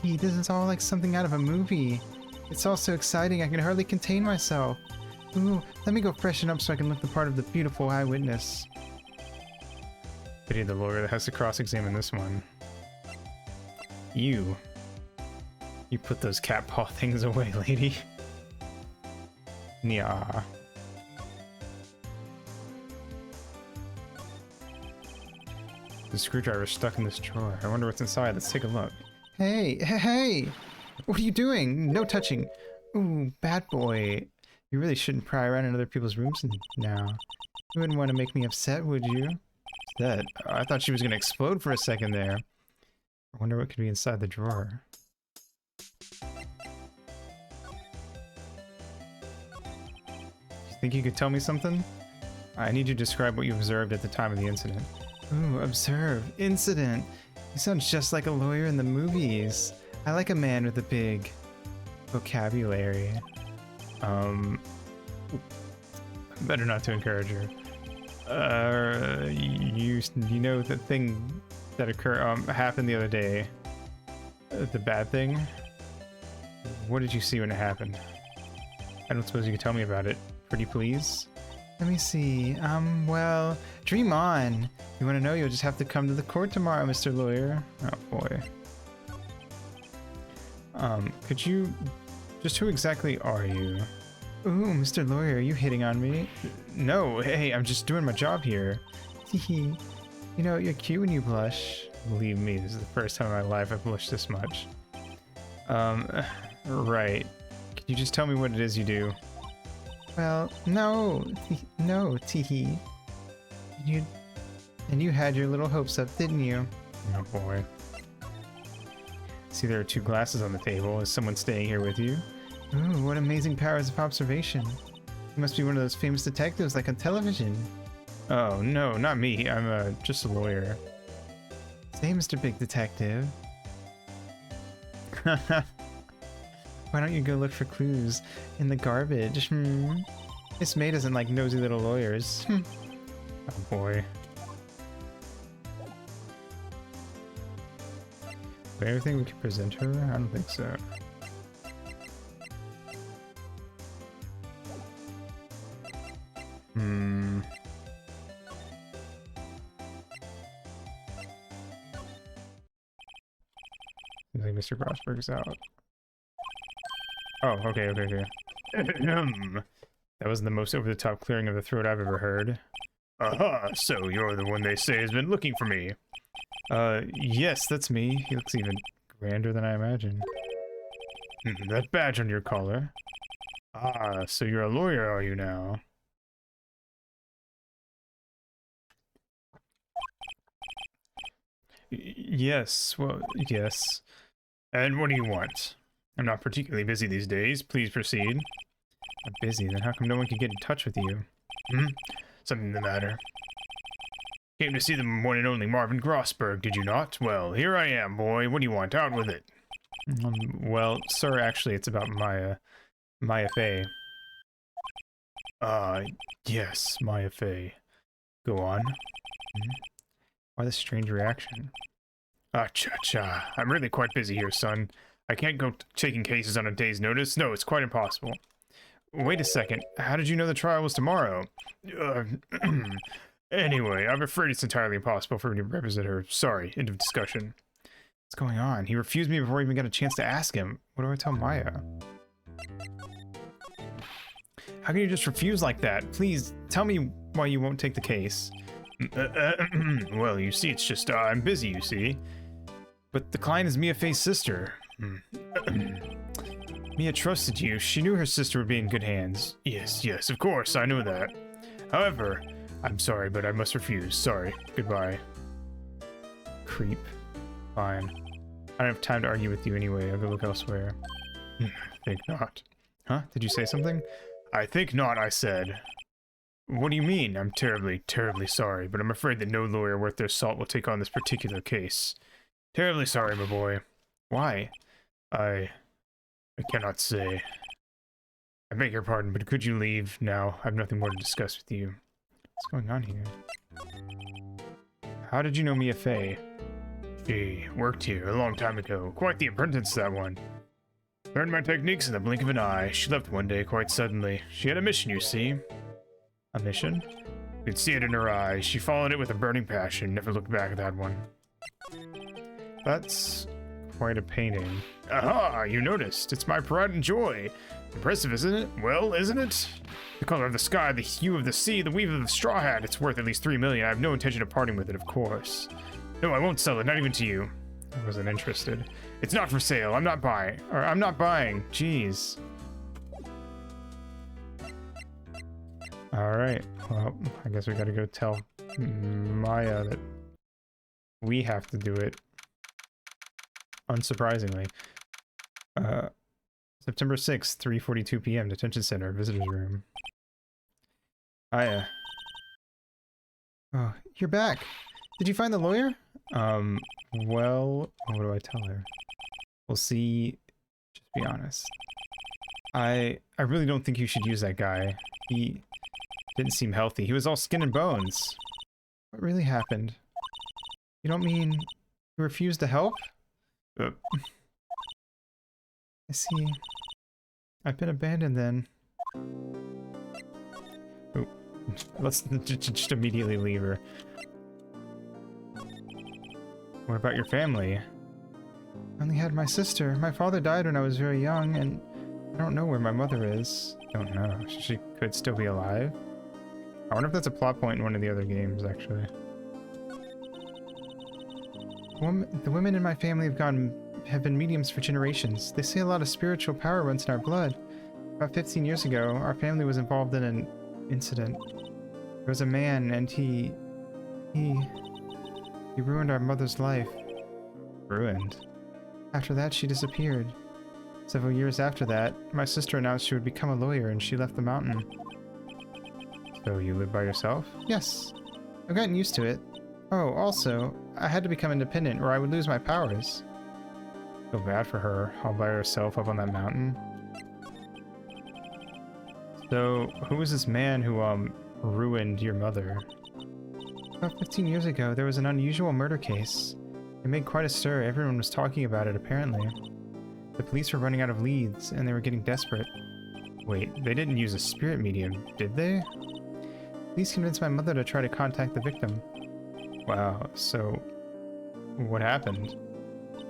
Gee, this is all like something out of a movie. It's all so exciting, I can hardly contain myself. Ooh, let me go freshen up so I can look the part of the beautiful eyewitness. Pity the lawyer that has to cross-examine this one. You put those cat paw things away, lady. Yeah. The screwdriver's stuck in this drawer. I wonder what's inside. Let's take a look. Hey! What are you doing? No touching. Ooh, bad boy. You really shouldn't pry around in other people's rooms now. You wouldn't want to make me upset, would you? That I thought she was gonna explode for a second there. I wonder what could be inside the drawer. You think you could tell me something? I need you to describe what you observed at the time of the incident. Ooh, observe. Incident. He sounds just like a lawyer in the movies. I like a man with a big vocabulary. Better not to encourage her. You know the thing that happened the other day? The bad thing? What did you see when it happened? I don't suppose you could tell me about it. Pretty please? Let me see. Well, dream on. You want to know? You'll just have to come to the court tomorrow, Mr. Lawyer. Oh, boy. Could you... Just who exactly are you? Ooh, Mr. Lawyer, are you hitting on me? No, hey, I'm just doing my job here. Hehe. You know, you're cute when you blush. Believe me, this is the first time in my life I've blushed this much. Right. Could you just tell me what it is you do? Well, no, teehee. And you had your little hopes up, didn't you? Oh boy. See, there are 2 glasses on the table. Is someone staying here with you? Ooh, what amazing powers of observation. You must be one of those famous detectives like on television. Oh, no, not me. I'm just a lawyer. Say, Mr. Big Detective. Why don't you go look for clues in the garbage? Miss May doesn't like nosy little lawyers. Oh boy. But everything we can present her? I don't think so. Seems like Mr. Brosberg's out. Oh, okay. That was the most over-the-top clearing of the throat I've ever heard. Aha, so you're the one they say has been looking for me. Yes, that's me. He looks even grander than I imagined. That badge on your collar. Ah, so you're a lawyer, are you now? Yes, well, yes. And what do you want? I'm not particularly busy these days. Please proceed. Not busy? Then how come no one can get in touch with you? Something the matter. Came to see the one and only Marvin Grossberg, did you not? Well, here I am, boy. What do you want? Out with it. Well, sir, actually, it's about Maya Fey. Yes, Maya Fey. Go on. Why the strange reaction? Cha-cha. I'm really quite busy here, son. I can't go taking cases on a day's notice. No, it's quite impossible. Wait a second. How did you know the trial was tomorrow? Anyway, I'm afraid it's entirely impossible for me to represent her. Sorry, end of discussion. What's going on? He refused me before I even got a chance to ask him. What do I tell Maya? How can you just refuse like that? Please, tell me why you won't take the case. Well, you see, it's just, I'm busy, you see. But the client is Mia Fey's sister. Mia trusted you. She knew her sister would be in good hands. Yes, of course, I knew that. However, I'm sorry, but I must refuse. Sorry. Goodbye. Creep. Fine. I don't have time to argue with you anyway. I'll go look elsewhere. Think not. Huh? Did you say something? I think not, I said. What do you mean? I'm terribly, terribly sorry, but I'm afraid that no lawyer worth their salt will take on this particular case. Terribly sorry, my boy. Why? I cannot say. I beg your pardon, but could you leave now? I have nothing more to discuss with you. What's going on here? How did you know Mia Fey? She worked here a long time ago. Quite the apprentice, that one. Learned my techniques in the blink of an eye. She left one day quite suddenly. She had a mission, you see. A mission? You could see it in her eyes. She followed it with a burning passion. Never looked back at that one. That's quite a painting. Aha! You noticed. It's my pride and joy. Impressive, isn't it? Well, isn't it? The color of the sky, the hue of the sea, the weave of the straw hat. It's worth at least 3 million. I have no intention of parting with it, of course. No, I won't sell it. Not even to you. I wasn't interested. It's not for sale. I'm not buying. Or I'm not buying. Jeez. Alright. Well, I guess we gotta go tell Maya that we have to do it. Unsurprisingly. September 6th, 3:42 p.m. Detention Center, Visitors Room. Maya. Oh, you're back. Did you find the lawyer? Well, what do I tell her? We'll see. Just be honest. I really don't think you should use that guy. He didn't seem healthy. He was all skin and bones. What really happened? You don't mean he refused to help? I see. I've been abandoned then. Oh, let's just immediately leave her. What about your family? I only had my sister. My father died when I was very young, and I don't know where my mother is. Don't know. She could still be alive. I wonder if that's a plot point in one of the other games, actually. The women in my family have been mediums for generations. They say a lot of spiritual power runs in our blood. About 15 years ago, our family was involved in an incident. There was a man, and he ruined our mother's life. Ruined? After that, she disappeared. Several years after that, my sister announced she would become a lawyer, and she left the mountain. So you live by yourself? Yes. I've gotten used to it. Oh, also, I had to become independent, or I would lose my powers. Feel bad for her, all by herself up on that mountain. So, who was this man who, ruined your mother? About 15 years ago, there was an unusual murder case. It made quite a stir. Everyone was talking about it, apparently. The police were running out of leads, and they were getting desperate. Wait, they didn't use a spirit medium, did they? Police convinced my mother to try to contact the victim. Wow, so what happened?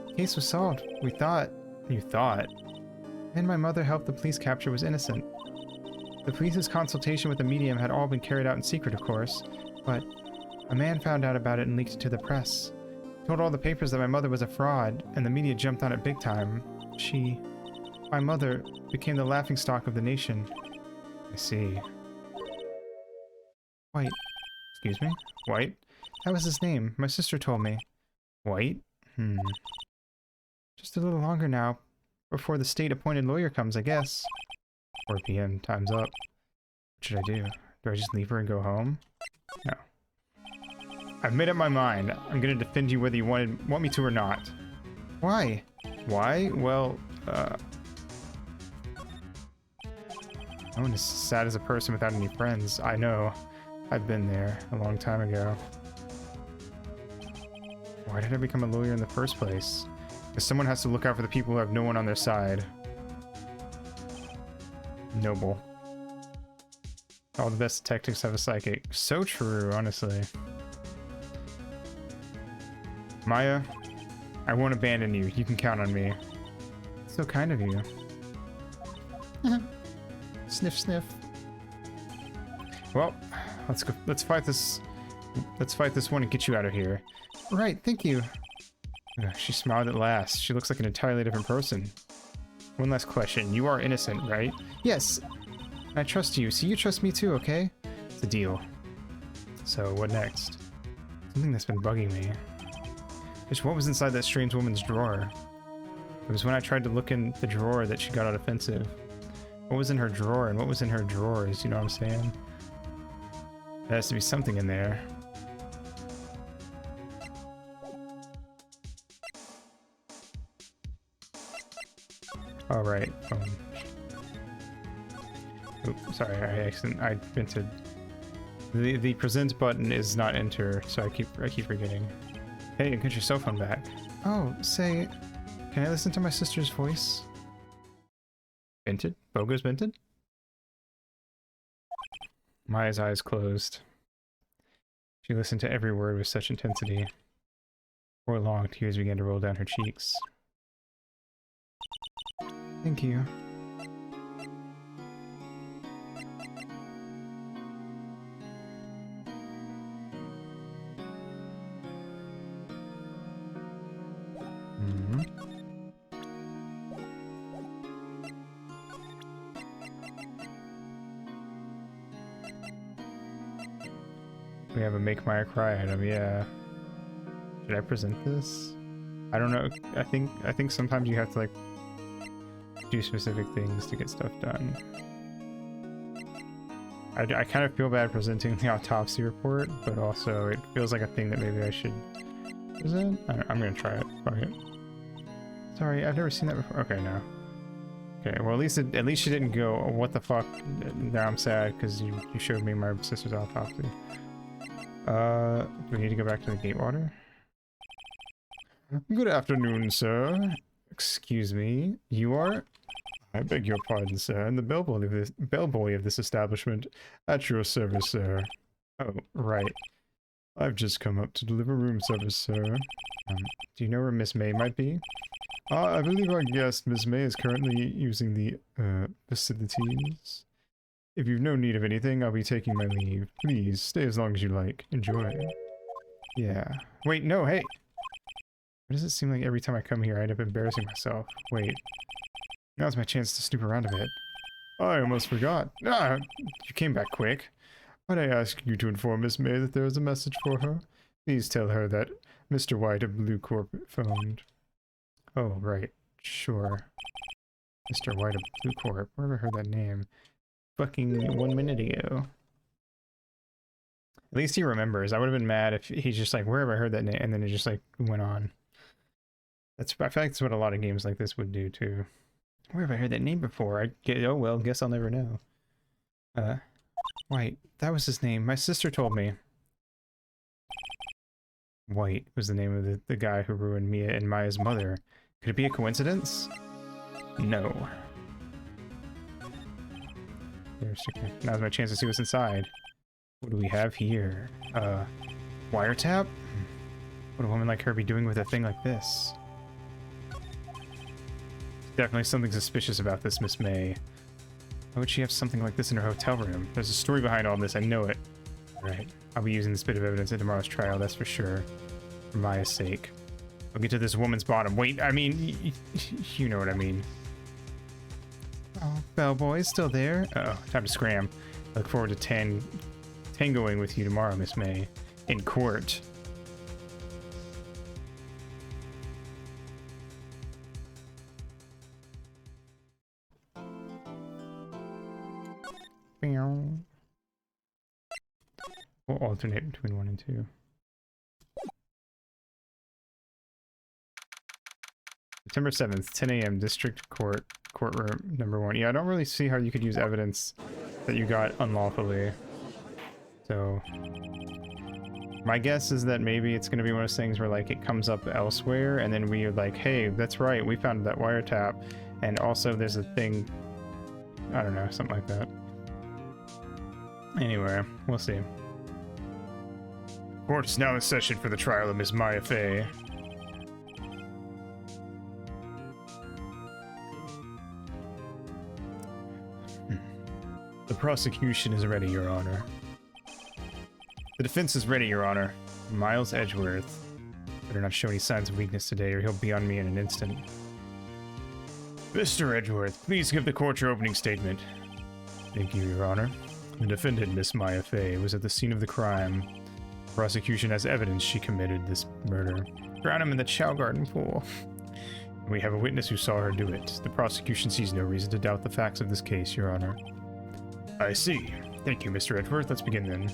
The case was solved. We thought. You thought? And my mother helped the police capture was innocent. The police's consultation with the medium had all been carried out in secret, of course, but a man found out about it and leaked it to the press. He told all the papers that my mother was a fraud, and the media jumped on it big time. My mother, became the laughingstock of the nation. I see. White. Excuse me? White? That was his name. My sister told me. White? Just a little longer now, before the state-appointed lawyer comes, I guess. 4 p.m. Time's up. What should I do? Do I just leave her and go home? No. I've made up my mind. I'm gonna defend you whether you want me to or not. Why? Why? Well, no one is sad as a person without any friends. I know. I've been there a long time ago. Why did I become a lawyer in the first place? Because someone has to look out for the people who have no one on their side. Noble. All the best detectives have a psychic. So true, honestly. Maya, I won't abandon you. You can count on me. So kind of you. Sniff, sniff. Well, let's go. Let's fight this one and get you out of here. Right, thank you. She smiled at last. She looks like an entirely different person. One last question. You are innocent, right? Yes. I trust you, so you trust me too, okay? It's a deal. So, what next? Something that's been bugging me. Bitch, what was inside that strange woman's drawer? It was when I tried to look in the drawer that she got all defensive. What was in her drawer and what was in her drawers, you know what I'm saying? There has to be something in there. Oh, right. Oops, sorry, I meant to. The present button is not enter, so I keep forgetting. Hey, you get your cell phone back. Oh, say, can I listen to my sister's voice? Vented? Bogo's vented? Maya's eyes closed. She listened to every word with such intensity. Before long, tears began to roll down her cheeks. Thank you. We have a make Maya cry item, yeah. Should I present this? I don't know. I think sometimes you have to like do specific things to get stuff done. I kind of feel bad presenting the autopsy report, but also it feels like a thing that maybe I should present. I'm gonna try it. Fuck it. Sorry, I've never seen that before. Okay, no. Okay, well at least she didn't go, oh, what the fuck? Now I'm sad because you showed me my sister's autopsy. Do we need to go back to the Gatewater? Good afternoon, sir. Excuse me, you are? I beg your pardon, sir. I'm the bellboy of this establishment. At your service, sir. Oh, right. I've just come up to deliver room service, sir. Do you know where Miss May might be? I believe our guest, Miss May, is currently using the, facilities. If you've no need of anything, I'll be taking my leave. Please, stay as long as you like. Enjoy. Yeah. Wait, no, hey! Why does it seem like every time I come here, I end up embarrassing myself? Wait. Now's my chance to snoop around a bit. I almost forgot. Ah! You came back quick. Might I ask you to inform Miss May that there is a message for her? Please tell her that Mr. White of Blue Corp phoned. Oh, right. Sure. Mr. White of Blue Corp. Where have I heard that name? Fucking 1 minute ago. At least he remembers. I would have been mad if he's just like, where have I heard that name? And then it just like went on. I feel like that's what a lot of games like this would do too. Where have I heard that name before? Oh well, guess I'll never know. White. That was his name. My sister told me. White was the name of the guy who ruined Mia and Maya's mother. Could it be a coincidence? No. Now's my chance to see what's inside. What do we have here? Wiretap? What would a woman like her be doing with a thing like this? Definitely something suspicious about this Miss May. Why would she have something like this in her hotel room? There's a story behind all this, I know it. Alright, I'll be using this bit of evidence in tomorrow's trial, that's for sure. For Maya's sake. I'll get to this woman's bottom. Wait, I mean, you know what I mean. Oh, bellboy's still there? Uh-oh, time to scram. I look forward to tangoing with you tomorrow, Miss May. In court. We'll alternate between 1 and 2. September 7th, 10 a.m. District Courtroom number 1. Yeah, I don't really see how you could use evidence that you got unlawfully. So my guess is that maybe it's going to be one of those things where like it comes up elsewhere and then we're like, hey, that's right, we found that wiretap, and also there's a thing, I don't know, something like that. Anyway, we'll see. Court is now in session for the trial of Miss Maya Fey. The prosecution is ready, Your Honor. The defense is ready, Your Honor. Miles Edgeworth. Better not show any signs of weakness today, or he'll be on me in an instant. Mr. Edgeworth, please give the court your opening statement. Thank you, Your Honor. The defendant, Miss Maya Fey, was at the scene of the crime Prosecution has evidence she committed this murder. Drown him in the Chow Garden pool. We have a witness who saw her do it. The prosecution sees no reason to doubt the facts of this case, Your Honor. I see. Thank you, Mr. Edgeworth. Let's begin then.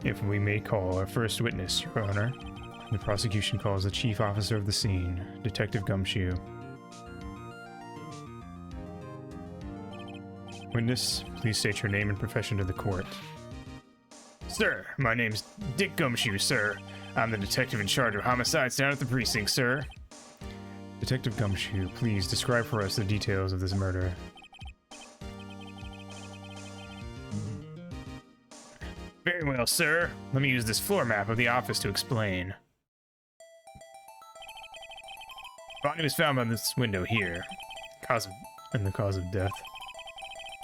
If we may call our first witness, Your Honor. The prosecution calls the chief officer of the scene, Detective Gumshoe. Witness, please state your name and profession to the court. Sir, my name's Dick Gumshoe, sir. I'm the detective in charge of homicides down at the precinct, sir. Detective Gumshoe, please describe for us the details of this murder. Very well, sir. Let me use this floor map of the office to explain. Body was found on this window here. The cause of death.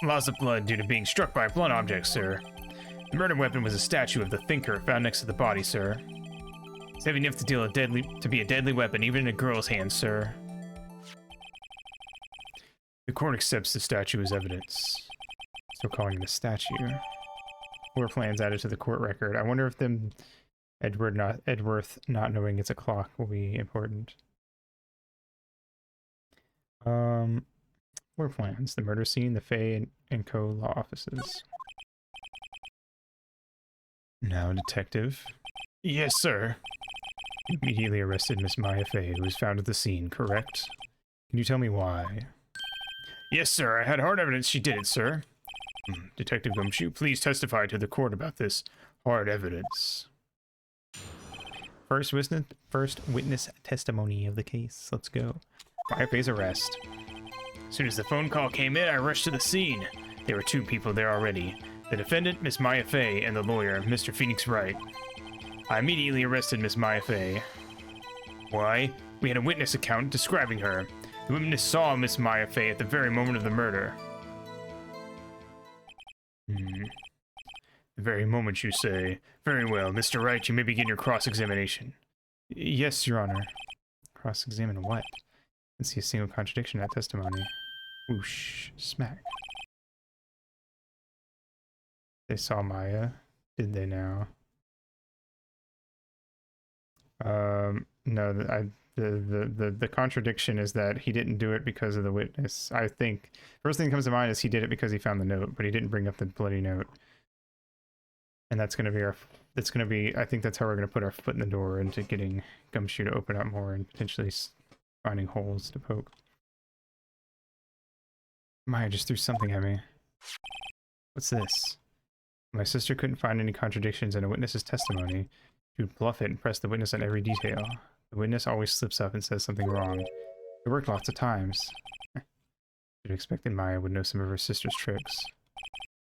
Loss of blood due to being struck by a blunt object, sir. The murder weapon was a statue of the Thinker found next to the body, sir. It's heavy enough to be a deadly weapon, even in a girl's hand, sir. The court accepts the statue as evidence. Still calling it a statue. Floor plans added to the court record. I wonder if Edgeworth not knowing it's a clock will be important. Floor plans. The murder scene, the Fay and Co. law offices. Now, detective. Yes, sir. You immediately arrested Miss Maya Fay, who was found at the scene, correct? Can you tell me why? Yes, sir. I had hard evidence she did it, sir. Detective Gumshoe, please testify to the court about this hard evidence. First witness testimony of the case. Let's go. Maya Fay's arrest. As soon as the phone call came in, I rushed to the scene. There were two people there already. The defendant, Miss Maya Fay, and the lawyer, Mr. Phoenix Wright. I immediately arrested Miss Maya Fay. Why? We had a witness account describing her. The witness saw Miss Maya Fay at the very moment of the murder. The very moment, you say. Very well, Mr. Wright, you may begin your cross-examination. Yes, Your Honor. Cross-examine what? Let's see a single contradiction in that testimony. Whoosh. Smack. They saw Maya. Did they now? No, the contradiction is that he didn't do it because of the witness. I think first thing that comes to mind is he did it because he found the note, but he didn't bring up the bloody note. And that's going to be I think that's how we're going to put our foot in the door into getting Gumshoe to open up more and potentially finding holes to poke. Maya just threw something at me. What's this? My sister couldn't find any contradictions in a witness's testimony. She would bluff it and press the witness on every detail. The witness always slips up and says something wrong. It worked lots of times. Should have expected Maya would know some of her sister's tricks.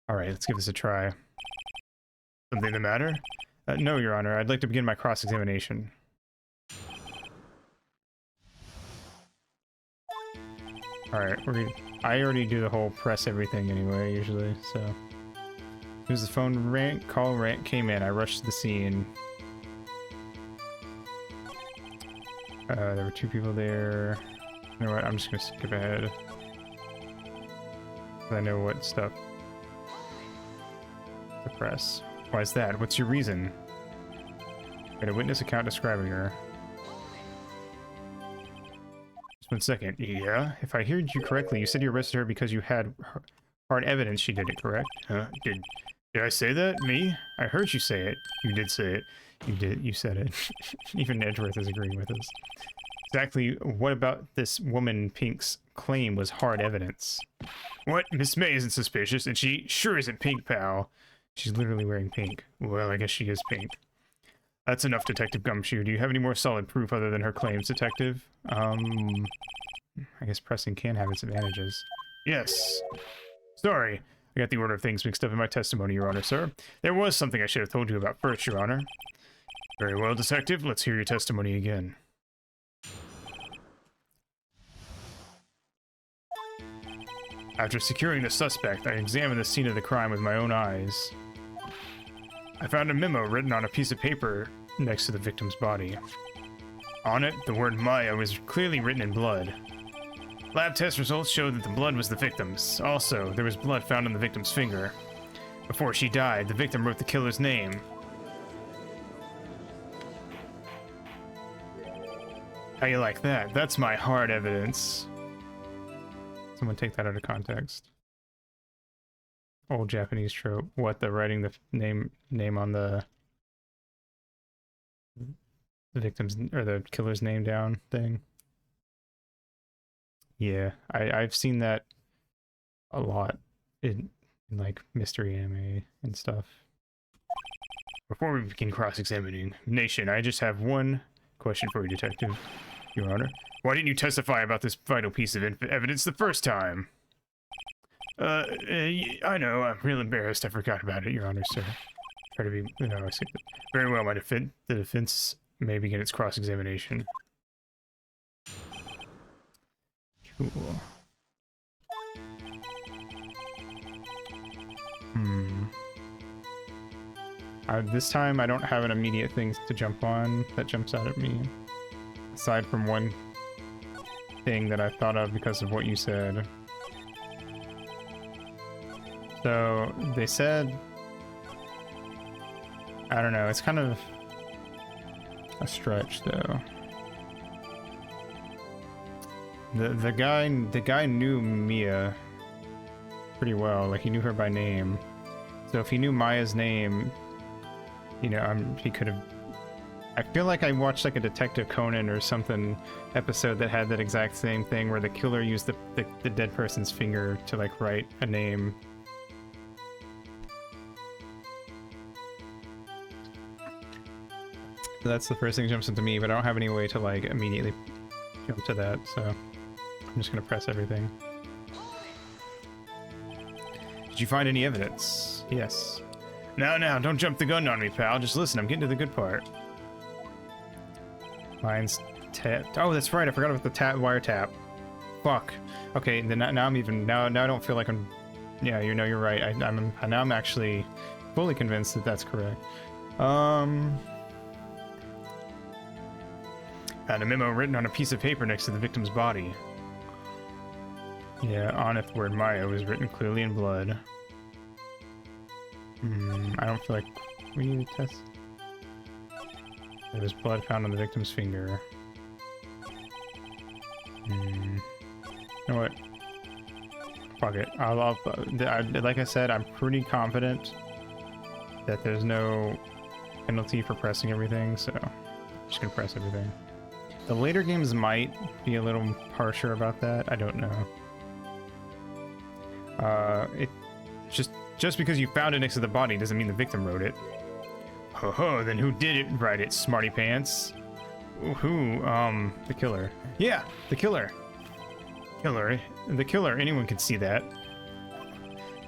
Alright, let's give this a try. Something the matter? No, Your Honor. I'd like to begin my cross-examination. Alright, I already do the whole press everything anyway, usually, so... As the phone call came in, I rushed to the scene. There were two people there. You know what, I'm just gonna skip ahead. I know what stuff to press. Why is that? What's your reason? I got a witness account describing her. Just 1 second. Yeah? If I heard you correctly, you said you arrested her because you had hard evidence she did it, correct? Huh? Did I say that? Me? I heard you say it. You did say it. You did. You said it. Even Edgeworth is agreeing with us. Exactly what about this woman Pink's claim was hard evidence? What? Miss May isn't suspicious, and she sure isn't pink, pal. She's literally wearing pink. Well, I guess she is pink. That's enough, Detective Gumshoe. Do you have any more solid proof other than her claims, Detective? I guess pressing can have its advantages. Yes. Sorry. I got the order of things mixed up in my testimony, Your Honor, sir. There was something I should have told you about first, Your Honor. Very well, Detective. Let's hear your testimony again. After securing the suspect, I examined the scene of the crime with my own eyes. I found a memo written on a piece of paper next to the victim's body. On it, the word Maya was clearly written in blood. Lab test results showed that the blood was the victim's. Also, there was blood found on the victim's finger. Before she died, the victim wrote the killer's name. How you like that? That's my hard evidence. Someone take that out of context. Old Japanese trope. What, the writing the name on the victim's or the killer's name down thing? Yeah, I've seen that a lot in like mystery anime and stuff. Before we begin cross-examining, Nation, I just have one question for you, Detective, Your Honor. Why didn't you testify about this vital piece of evidence the first time? I know, I'm real embarrassed. I forgot about it, Your Honor, sir. Try to be, I see. Very well, the defense may begin its cross-examination. Cool. This time I don't have an immediate thing to jump on that jumps out at me. Aside from one thing that I thought of because of what you said. So, they said... I don't know, it's kind of a stretch though. The guy knew Mia pretty well, like he knew her by name. So if he knew Maya's name, you know, he could have... I feel like I watched like a Detective Conan or something episode that had that exact same thing where the killer used the dead person's finger to like write a name. So that's the first thing that jumps into me, but I don't have any way to like immediately jump to that, so I'm just gonna press everything. Did you find any evidence? Yes. Now, don't jump the gun on me, pal. Just listen, I'm getting to the good part. Mine's tapped. Oh, that's right, I forgot about the wiretap. Fuck. Okay, then now I'm even... Now I don't feel like I'm... Yeah, you're right. Now I'm actually fully convinced that that's correct. Found a memo written on a piece of paper next to the victim's body. Yeah, on it, the word Maya was written clearly in blood. I don't feel like we need to test. There was blood found on the victim's finger. You know what? Fuck it. Like I said, I'm pretty confident that there's no penalty for pressing everything, so I'm just gonna press everything. The later games might be a little harsher about that. I don't know. Just because you found it next to the body doesn't mean the victim wrote it. Ho, then who did it write it, smarty pants? Who? The killer. Yeah, the killer. The killer, anyone can see that.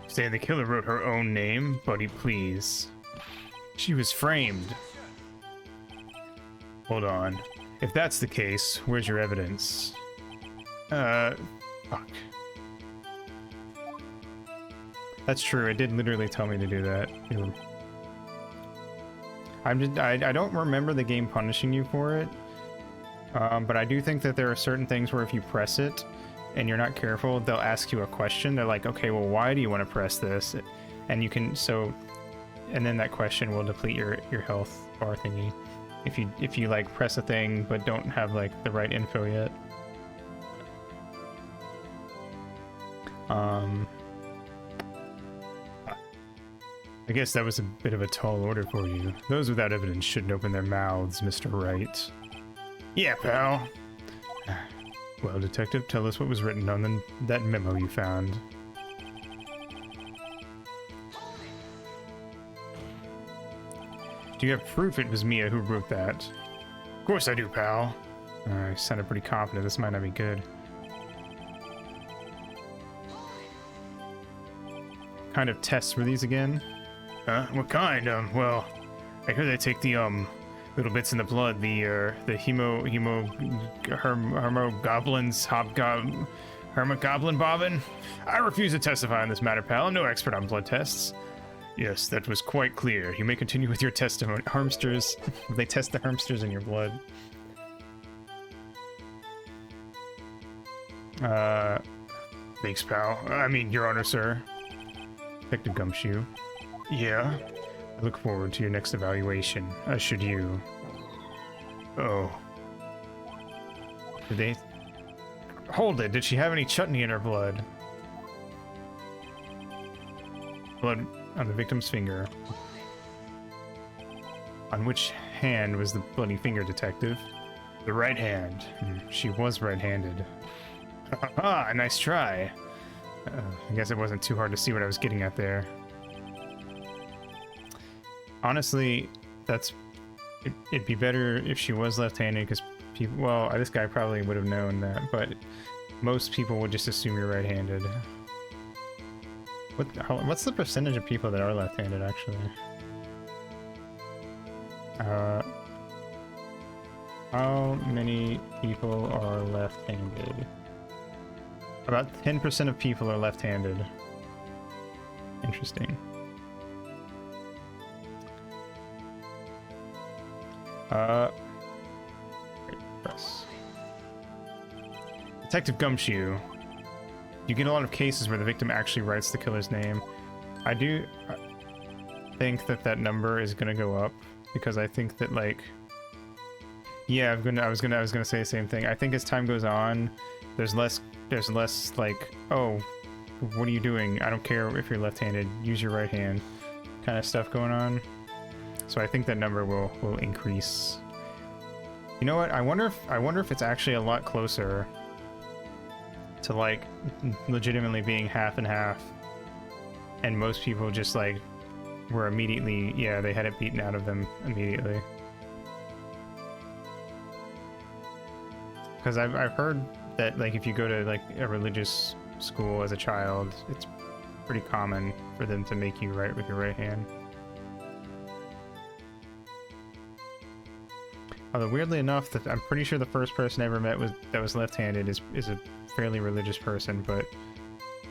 Say the killer wrote her own name, buddy, please. She was framed. Hold on. If that's the case, where's your evidence? Fuck. That's true, it did literally tell me to do that. I don't remember the game punishing you for it. But I do think that there are certain things where if you press it and you're not careful, they'll ask you a question. They're like, okay, well, why do you want to press this? And you can, and then that question will deplete your health bar thingy. If you like press a thing but don't have like the right info yet. I guess that was a bit of a tall order for you. Those without evidence shouldn't open their mouths, Mr. Wright. Yeah, pal. Well, Detective, tell us what was written on that memo you found. Do you have proof it was Mia who wrote that? Of course I do, pal. I sounded pretty confident. This might not be good. Kind of tests were these again? What kind? Well, I hear they take the, little bits in the blood, the hermit goblin bobbin. I refuse to testify on this matter, pal. I'm no expert on blood tests. Yes, that was quite clear. You may continue with your testimony. Harmsters. They test the harmsters in your blood. Thanks, pal. I mean, Your Honor, sir. Detective Gumshoe. Yeah? I look forward to your next evaluation, as should you. Oh. Did they... Hold it, did she have any chutney in her blood? Blood on the victim's finger. On which hand was the bloody finger, detective? The right hand. She was right-handed. Ah, nice try. I guess it wasn't too hard to see what I was getting at there. Honestly, it'd be better if she was left-handed, because people, well, this guy probably would have known that, but most people would just assume you're right-handed. What's the percentage of people that are left-handed, actually? How many people are left-handed? About 10% of people are left-handed. Interesting. Press. Detective Gumshoe. You get a lot of cases where the victim actually writes the killer's name. I do think that number is gonna go up, because I think that, like, yeah, I was gonna say the same thing. I think as time goes on, there's less like, oh, what are you doing? I don't care if you're left-handed, use your right hand, kind of stuff going on. So I think that number will increase. You know what? I wonder if it's actually a lot closer to, like, legitimately being half and half, and most people just, like, were immediately, yeah, they had it beaten out of them immediately. Because I've heard that, like, if you go to, like, a religious school as a child, it's pretty common for them to make you write with your right hand. Although weirdly enough, I'm pretty sure the first person I ever met that was left-handed is a fairly religious person, but,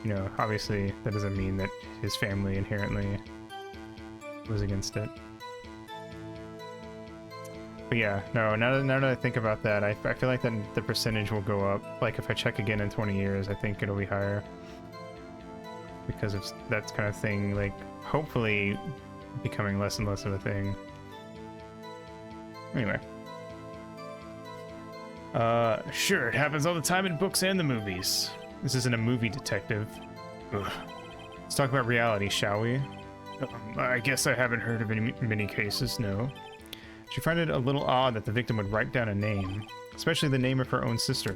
you know, obviously that doesn't mean that his family inherently was against it. But yeah, no, now that I think about that, I feel like that the percentage will go up. Like, if I check again in 20 years, I think it'll be higher. Because of that kind of thing, like, hopefully becoming less and less of a thing. Anyway. Sure, it happens all the time in books and the movies. This isn't a movie, detective. Ugh. Let's talk about reality, shall we? I guess I haven't heard of many cases, no. She found it a little odd that the victim would write down a name, especially the name of her own sister.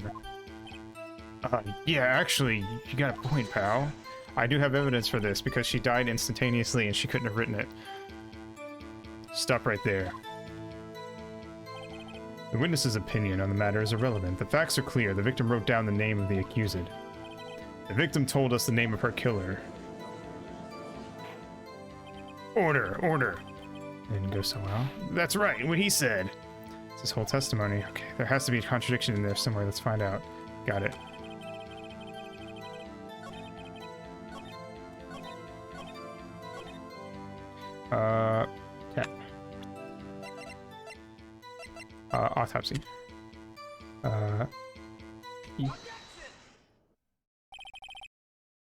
Yeah, actually, you got a point, pal. I do have evidence for this, because she died instantaneously and she couldn't have written it. Stop right there. The witness's opinion on the matter is irrelevant. The facts are clear. The victim wrote down the name of the accused. The victim told us the name of her killer. Order, order. Didn't go so well. That's right, what he said. It's his whole testimony. Okay, there has to be a contradiction in there somewhere. Let's find out. Got it. Yeah. Autopsy.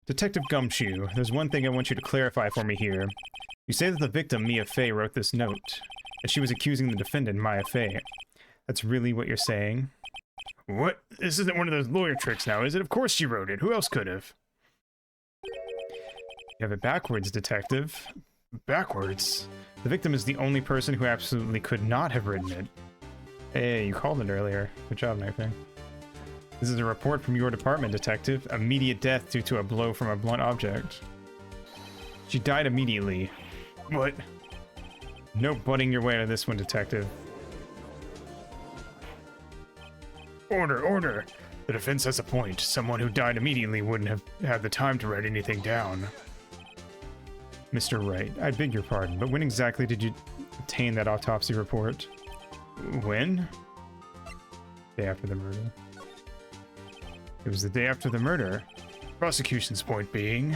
Detective Gumshoe, there's one thing I want you to clarify for me here. You say that the victim, Mia Fey, wrote this note, and she was accusing the defendant, Maya Fey. That's really what you're saying? What? This isn't one of those lawyer tricks now, is it? Of course she wrote it. Who else could have? You have it backwards, detective. Backwards? The victim is the only person who absolutely could not have written it. Hey, you called it earlier. Good job, Nathan. This is a report from your department, detective. Immediate death due to a blow from a blunt object. She died immediately. What? No butting your way out of this one, detective. Order, order! The defense has a point. Someone who died immediately wouldn't have had the time to write anything down. Mr. Wright, I beg your pardon, but when exactly did you obtain that autopsy report? When? Day after the murder. It was the day after the murder. Prosecution's point being...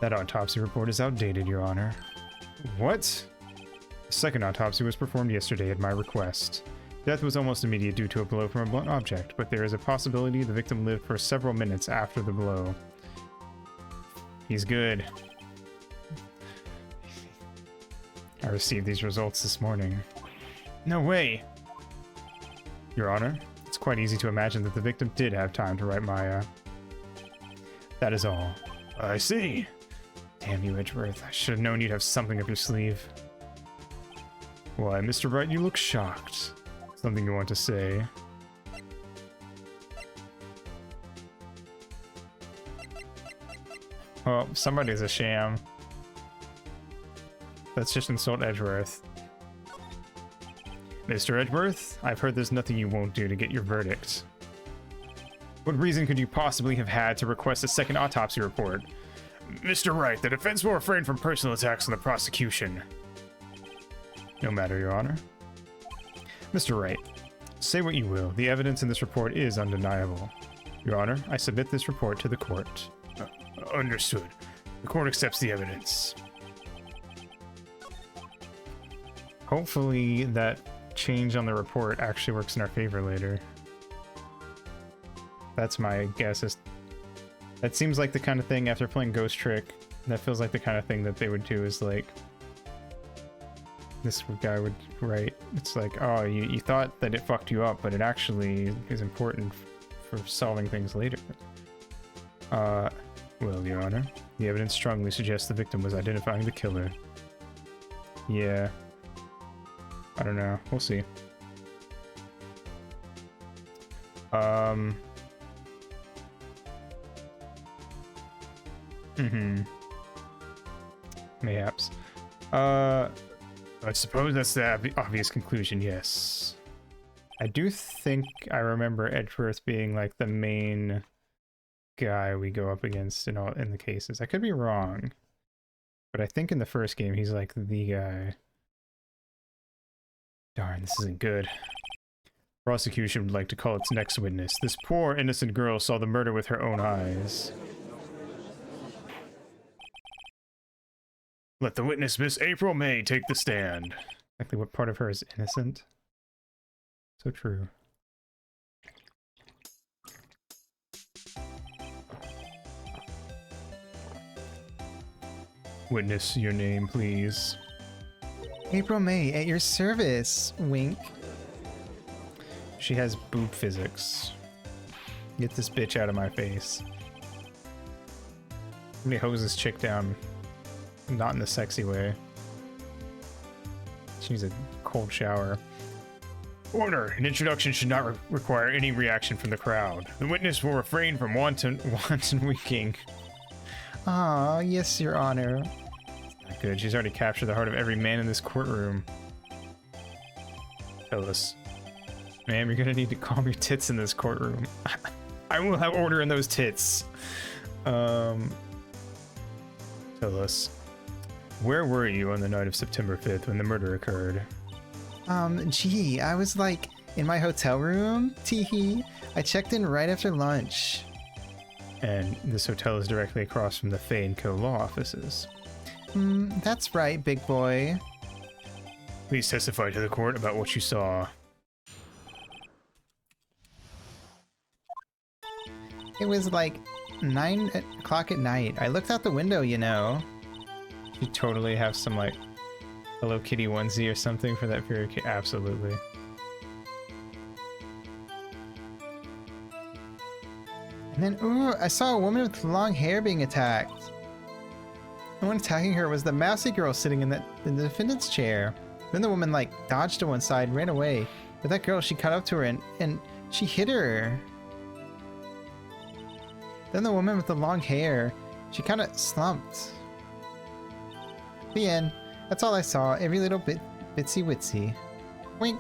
that autopsy report is outdated, Your Honor. What? The second autopsy was performed yesterday at my request. Death was almost immediate due to a blow from a blunt object, but there is a possibility the victim lived for several minutes after the blow. He's good. I received these results this morning. No way! Your Honor, it's quite easy to imagine that the victim did have time to write my, That is all. I see. Damn you, Edgeworth. I should have known you'd have something up your sleeve. Why, Mr. Wright, you look shocked. Something you want to say? Oh, somebody's a sham. Let's just insult Edgeworth. Mr. Edgeworth, I've heard there's nothing you won't do to get your verdict. What reason could you possibly have had to request a second autopsy report? Mr. Wright, the defense will refrain from personal attacks on the prosecution. No matter, Your Honor. Mr. Wright, say what you will, the evidence in this report is undeniable. Your Honor, I submit this report to the court. Understood. The court accepts the evidence. Hopefully that change on the report actually works in our favor later. That's my guess. That seems like the kind of thing, after playing Ghost Trick, that feels like the kind of thing that they would do, is like, this guy would write, it's like, oh, you thought that it fucked you up, but it actually is important for solving things later. Well, Your Honor, the evidence strongly suggests the victim was identifying the killer. Yeah. I don't know. We'll see. Mayhaps. I suppose that's the obvious conclusion, yes. I do think I remember Edgeworth being like the main guy we go up against in the cases. I could be wrong, but I think in the first game he's like the guy. Darn, this isn't good. Prosecution would like to call its next witness. This poor innocent girl saw the murder with her own eyes. Let the witness, Miss April May, take the stand. Exactly what part of her is innocent? So true. Witness, your name, please. April May, at your service. Wink. She has boob physics. Get this bitch out of my face. Somebody hose this chick down. Not in the sexy way. She needs a cold shower. Order! An introduction should not require any reaction from the crowd. The witness will refrain from wanton winking. Ah, yes, Your Honor. Not good. She's already captured the heart of every man in this courtroom. Tell us. Ma'am, you're gonna need to calm your tits in this courtroom. I will have order in those tits. Tell us. Where were you on the night of September 5th when the murder occurred? Gee, I was like in my hotel room. Teehee. I checked in right after lunch. And this hotel is directly across from the Fay & Co. law offices. That's right, big boy. Please testify to the court about what you saw. It was like 9 o'clock at night. I looked out the window, you know. You totally have some like Hello Kitty onesie or something for that period. Absolutely. And then, ooh, I saw a woman with long hair being attacked. The one attacking her was the mousy girl sitting in the defendant's chair. Then the woman like dodged to one side and ran away. But that girl, she caught up to her and she hit her. Then the woman with the long hair, she kind of slumped. The end. That's all I saw. Every little bit, bitsy witsy. Wink.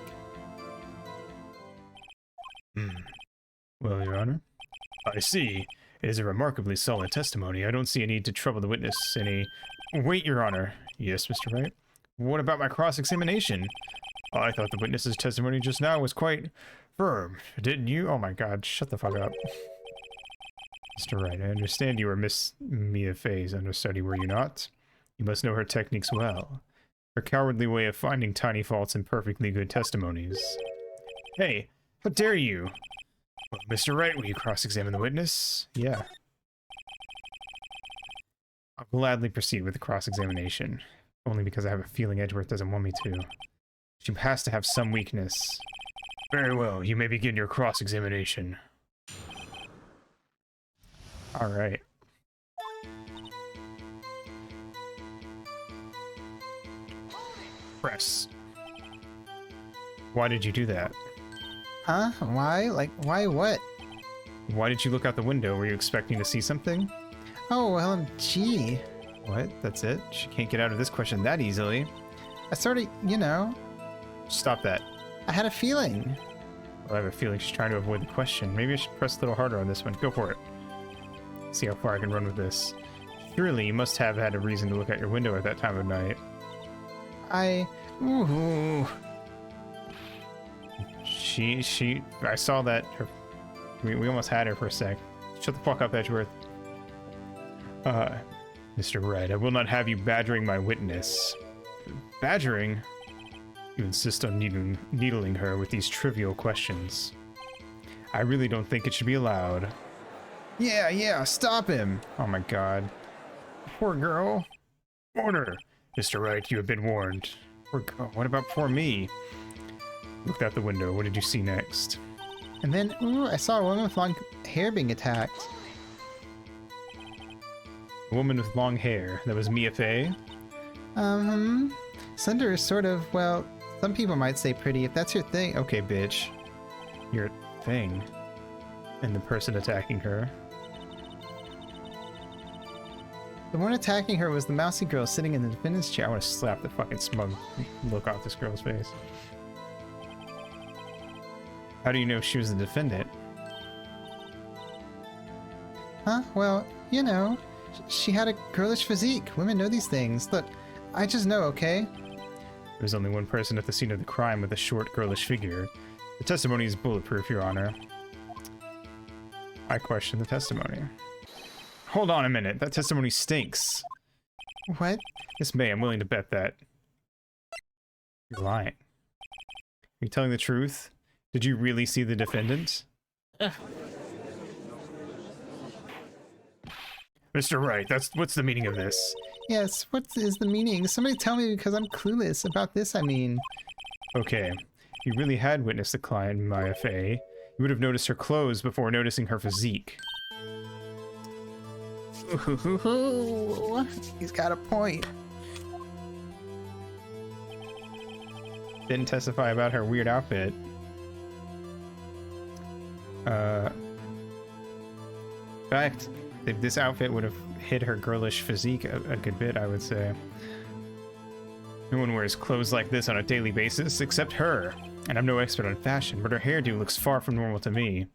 Well, Your Honor. I see. It is a remarkably solid testimony. I don't see a need to trouble the witness any... Wait, Your Honor. Yes, Mr. Wright? What about my cross-examination? I thought the witness's testimony just now was quite firm. Didn't you? Oh my god, shut the fuck up. Mr. Wright, I understand you were Miss Mia Fay's understudy, were you not? You must know her techniques well. Her cowardly way of finding tiny faults in perfectly good testimonies. Hey, how dare you? Well, Mr. Wright, will you cross-examine the witness? Yeah. I'll gladly proceed with the cross-examination. Only because I have a feeling Edgeworth doesn't want me to. She has to have some weakness. Very well, you may begin your cross-examination. Alright. Press. Why did you do that? Huh? Why? Like, why what? Why did you look out the window? Were you expecting to see something? Oh, LMG. What? That's it? She can't get out of this question that easily. I sort of, you know, Stop that. I had a feeling. Well, I have a feeling she's trying to avoid the question. Maybe I should press a little harder on this one. Go for it. See how far I can run with this. Surely you must have had a reason to look out your window at that time of night. Ooh. I saw that. We almost had her for a sec. Shut the fuck up, Edgeworth. Mr. Wright, I will not have you badgering my witness. Badgering? You insist on needling her with these trivial questions. I really don't think it should be allowed. Yeah, stop him! Oh my god. Poor girl. Order! Mr. Wright, you have been warned. Poor girl. What about poor me? Looked out the window. What did you see next? And then, ooh, I saw a woman with long hair being attacked. A woman with long hair. That was Mia Fey? Slender is sort of, well, some people might say pretty, if that's your thing. Okay, bitch. Your thing. And the person attacking her. The one attacking her was the mousy girl sitting in the defendant's chair. I want to slap the fucking smug look off this girl's face. How do you know she was the defendant? Huh? Well, you know, she had a girlish physique. Women know these things. Look, I just know, okay? There was only one person at the scene of the crime with a short, girlish figure. The testimony is bulletproof, Your Honor. I question the testimony. Hold on a minute. That testimony stinks. What? Miss May, I'm willing to bet that you're lying. Are you telling the truth? Did you really see the defendant? Mr. Wright, what's the meaning of this? Yes, what is the meaning? Somebody tell me because I'm clueless about this, I mean. Okay, if you really had witnessed the client, Maya Fey, you would have noticed her clothes before noticing her physique. Ooh, he's got a point. Didn't testify about her weird outfit. In fact, this outfit would have hid her girlish physique a good bit, I would say. No one wears clothes like this on a daily basis except her. And I'm no expert on fashion, but her hairdo looks far from normal to me.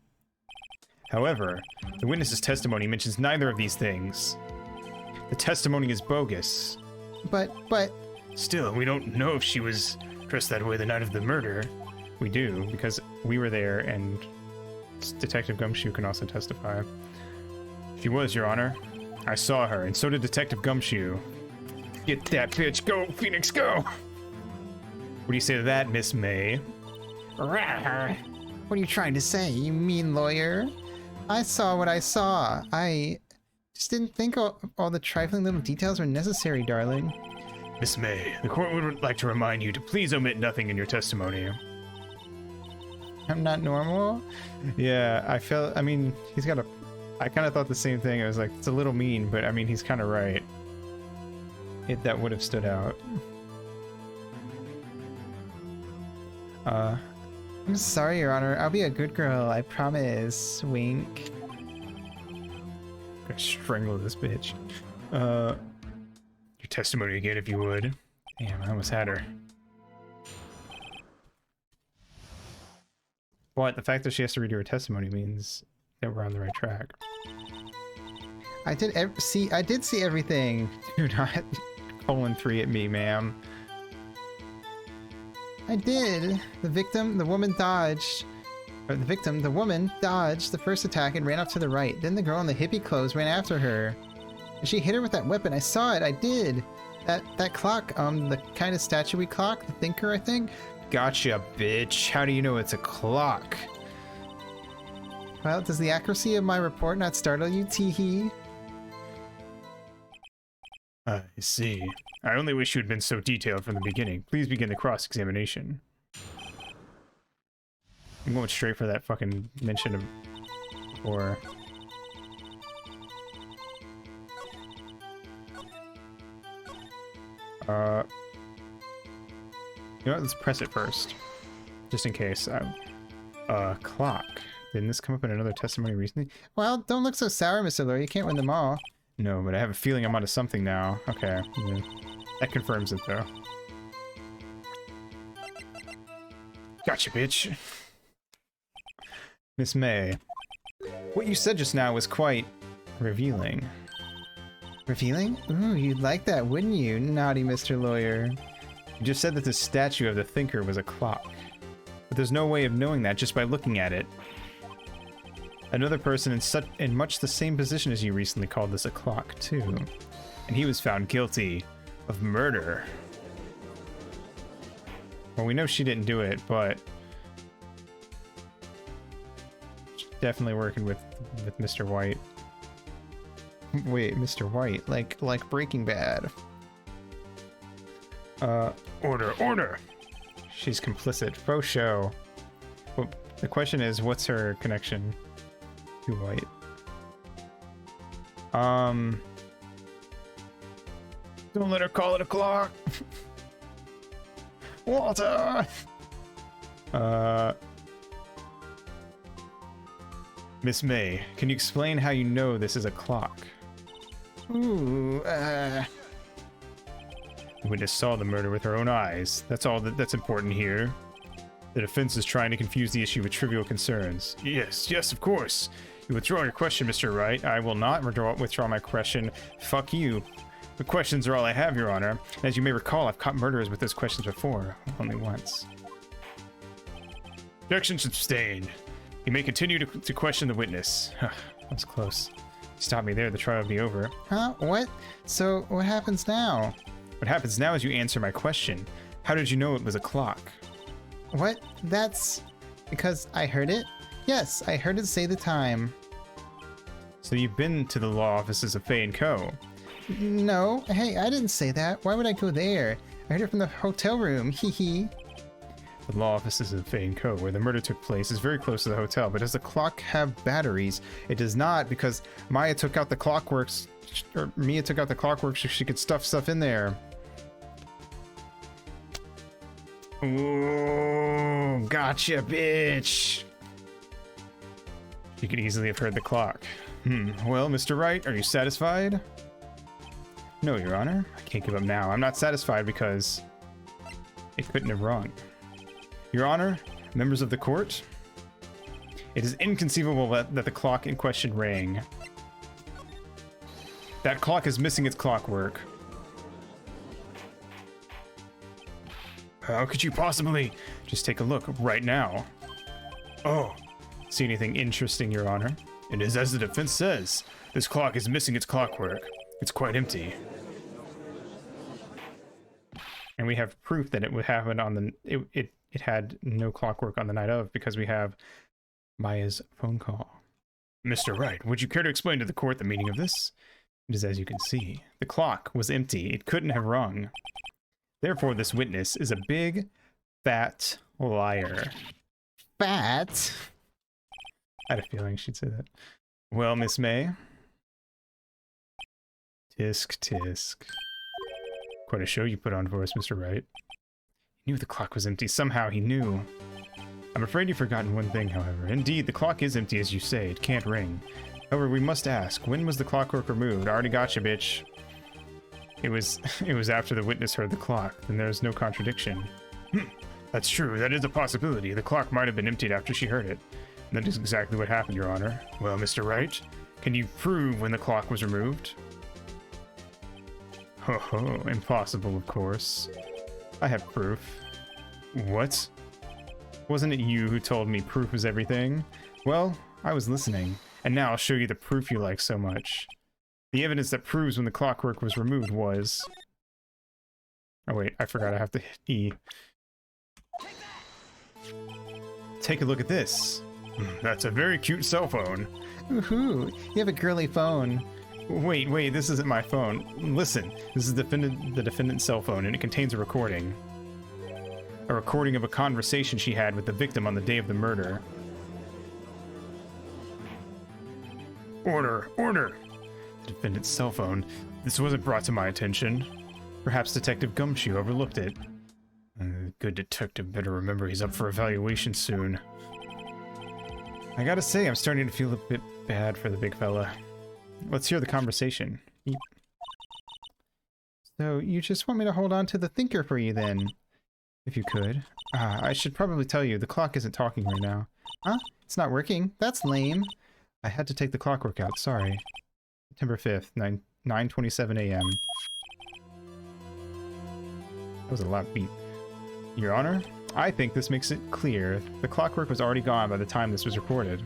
However, the witness's testimony mentions neither of these things. The testimony is bogus. But... Still, we don't know if she was dressed that way the night of the murder. We do, because we were there, and Detective Gumshoe can also testify. She was, Your Honor. I saw her, and so did Detective Gumshoe. Get that bitch! Go, Phoenix, go! What do you say to that, Miss May? What are you trying to say, you mean lawyer? I saw what I saw. I just didn't think all the trifling little details were necessary, darling. Miss May, the court would like to remind you to please omit nothing in your testimony. I'm not normal? Yeah, I mean, he's got a... I kind of thought the same thing. I was like, it's a little mean, but I mean, he's kind of right. That would have stood out. I'm sorry, Your Honor. I'll be a good girl, I promise. Wink. I'm gonna strangle this bitch. Your testimony again, if you would. Damn, I almost had her. What? The fact that she has to redo her testimony means that we're on the right track. I did see everything. Do not colon 3 at me, ma'am. I did. The woman dodged the first attack and ran off to the right. Then the girl in the hippie clothes ran after her. And she hit her with that weapon. I saw it. I did. That clock, the kind of statuary clock, the thinker, I think. Gotcha, bitch. How do you know it's a clock? Well, does the accuracy of my report not startle you, teehee? I see. I only wish you had been so detailed from the beginning. Please begin the cross-examination. I'm going straight for that fucking mention of before. You know what? Let's press it first. Just in case. Clock. Didn't this come up in another testimony recently? Well, don't look so sour, Mr. Lawyer. You can't win them all. No, but I have a feeling I'm onto something now. Okay. Yeah. That confirms it, though. Gotcha, bitch. Miss May. What you said just now was quite revealing. Revealing? Ooh, you'd like that, wouldn't you, naughty Mr. Lawyer? You just said that the statue of the thinker was a clock. But there's no way of knowing that just by looking at it. Another person in much the same position as you recently called this a clock, too. And he was found guilty of murder. Well, we know she didn't do it, but... she's definitely working with Mr. White. Wait, Mr. White? Like Breaking Bad. Order! She's complicit. Faux show. Well, the question is, what's her connection to White? Don't let her call it a clock! Walter! Miss May, can you explain how you know this is a clock? Ooh, The witness saw the murder with her own eyes. That's all that's important here. The defense is trying to confuse the issue with trivial concerns. Yes, of course. You withdraw your question, Mr. Wright. I will not withdraw my question. Fuck you. The questions are all I have, Your Honor. As you may recall, I've caught murderers with those questions before. Only once. Objection sustained. You may continue to question the witness. That's close. Stop me there, the trial will be over. Huh? What? So, what happens now? What happens now is you answer my question. How did you know it was a clock? What? That's... because I heard it? Yes, I heard it say the time. So you've been to the law offices of Fay & Co.? No. Hey, I didn't say that. Why would I go there? I heard it from the hotel room. Hee hee. The law offices of Fay & Co., where the murder took place, is very close to the hotel, but does the clock have batteries? It does not, because Mia took out the clockworks so she could stuff stuff in there. Ooh, gotcha, bitch! You could easily have heard the clock. Well, Mr. Wright, are you satisfied? No, Your Honor. I can't give up now. I'm not satisfied because it couldn't have rung. Your Honor, members of the court, it is inconceivable that the clock in question rang. That clock is missing its clockwork. How could you possibly? Just take a look right now. Oh, see anything interesting, Your Honor? It is as the defense says. This clock is missing its clockwork. It's quite empty. And we have proof that it would happen on the... It had no clockwork on the night of because we have Maya's phone call. Mr. Wright, would you care to explain to the court the meaning of this? It is as you can see. The clock was empty. It couldn't have rung. Therefore, this witness is a big, fat liar. Fat? I had a feeling she'd say that. Well, Miss May. Tisk, tisk. Quite a show you put on for us, Mr. Wright. He knew the clock was empty. Somehow he knew. I'm afraid you've forgotten one thing, however. Indeed, the clock is empty, as you say. It can't ring. However, we must ask, when was the clockwork removed? I already gotcha, bitch. It was after the witness heard the clock. Then there's no contradiction. That's true. That is a possibility. The clock might have been emptied after she heard it. And that is exactly what happened, Your Honor. Well, Mr. Wright, can you prove when the clock was removed? Ho ho, impossible, of course. I have proof. What? Wasn't it you who told me proof was everything? Well, I was listening, and now I'll show you the proof you like so much. The evidence that proves when the clockwork was removed was... Oh wait, I forgot I have to hit E. Take a look at this. That's a very cute cell phone. Woohoo, you have a girly phone. Wait, this isn't my phone. Listen, this is the defendant's cell phone, and it contains a recording. A recording of a conversation she had with the victim on the day of the murder. Order! The defendant's cell phone. This wasn't brought to my attention. Perhaps Detective Gumshoe overlooked it. Good detective better remember he's up for evaluation soon. I gotta say, I'm starting to feel a bit bad for the big fella. Let's hear the conversation. So, you just want me to hold on to the thinker for you then? If you could. I should probably tell you, the clock isn't talking right now. Huh? It's not working? That's lame. I had to take the clockwork out, sorry. September 5th, 9:27 a.m. That was a loud beat. Your Honor, I think this makes it clear. The clockwork was already gone by the time this was recorded.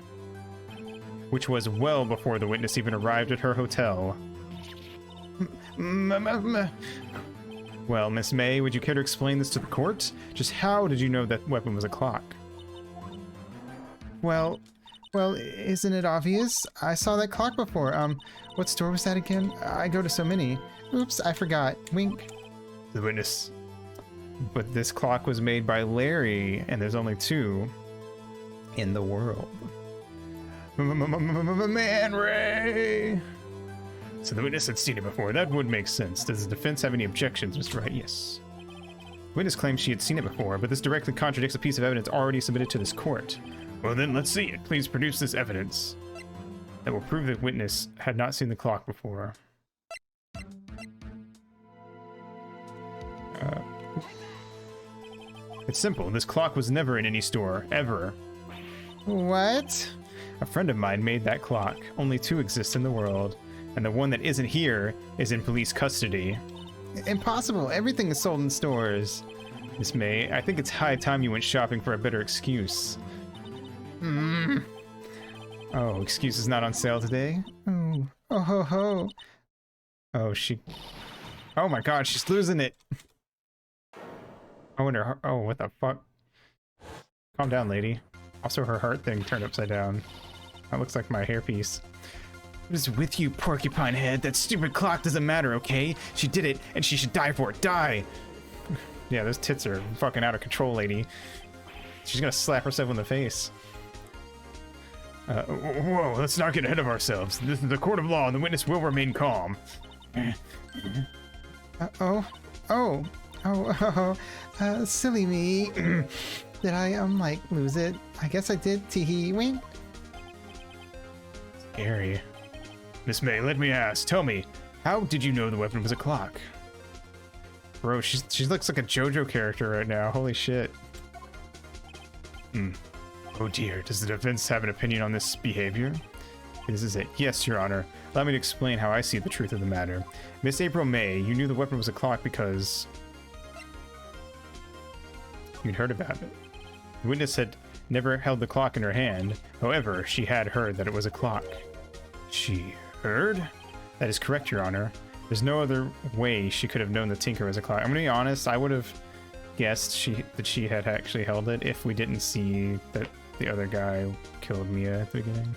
Which was well before the witness even arrived at her hotel. Well, Miss May, would you care to explain this to the court? Just how did you know that weapon was a clock? Well, isn't it obvious? I saw that clock before. What store was that again? I go to so many. Oops, I forgot. Wink. The witness. But this clock was made by Larry, and there's only 2 in the world. Man Ray! So the witness had seen it before. That would make sense. Does the defense have any objections, Mr. Wright? Yes. The witness claims she had seen it before, but this directly contradicts a piece of evidence already submitted to this court. Well then, let's see it. Please produce this evidence that will prove the witness had not seen the clock before. It's simple. This clock was never in any store, ever. What? A friend of mine made that clock. Only 2 exist in the world, and the one that isn't here is in police custody. Impossible. Everything is sold in stores. Miss May, I think it's high time you went shopping for a better excuse. Oh, excuse is not on sale today? Oh ho ho. Oh, oh my god, she's losing it. I wonder, oh, what the fuck? Calm down, lady. Also, her heart thing turned upside down. That looks like my hairpiece. What is with you, porcupine head? That stupid clock doesn't matter, okay? She did it, and she should die for it. Die! Yeah, those tits are fucking out of control, lady. She's gonna slap herself in the face. Whoa, let's not get ahead of ourselves. This is the court of law, and the witness will remain calm. Silly me. Did I, like, lose it? I guess I did. Teehee, wink. Scary. Miss May, let me ask. Tell me, how did you know the weapon was a clock? Bro, she looks like a JoJo character right now. Holy shit. Oh dear, does the defense have an opinion on this behavior? This is it. Yes, Your Honor. Allow me to explain how I see the truth of the matter. Miss April May, you knew the weapon was a clock because you'd heard about it. The witness had never held the clock in her hand. However, she had heard that it was a clock. She heard? That is correct, Your Honor. There's no other way she could have known the Tinker was a clock. I'm gonna be honest, I would have guessed that she had actually held it if we didn't see that the other guy killed Mia at the beginning.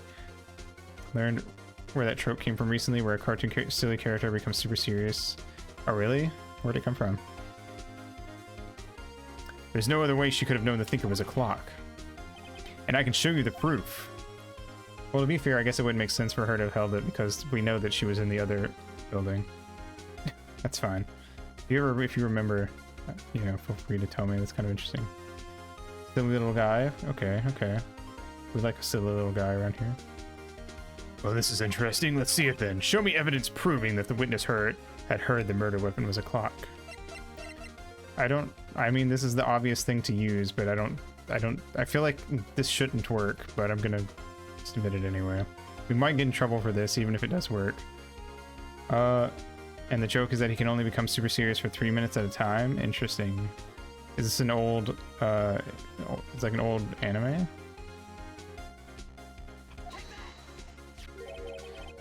Learned where that trope came from recently, where a cartoon silly character becomes super serious. Oh really? Where'd it come from? There's no other way she could have known the Thinker was a clock. And I can show you the proof. Well, to be fair, I guess it wouldn't make sense for her to have held it because we know that she was in the other building. That's fine. If you remember, you know, feel free to tell me. That's kind of interesting. Silly little guy. Okay. We like a silly little guy around here. Well, this is interesting. Let's see it then. Show me evidence proving that the witness had heard the murder weapon was a clock. I mean, this is the obvious thing to use, but I feel like this shouldn't work, but I'm gonna submit it anyway. We might get in trouble for this, even if it does work. And the joke is that he can only become super serious for 3 minutes at a time. Interesting. Is this an old, it's like an old anime?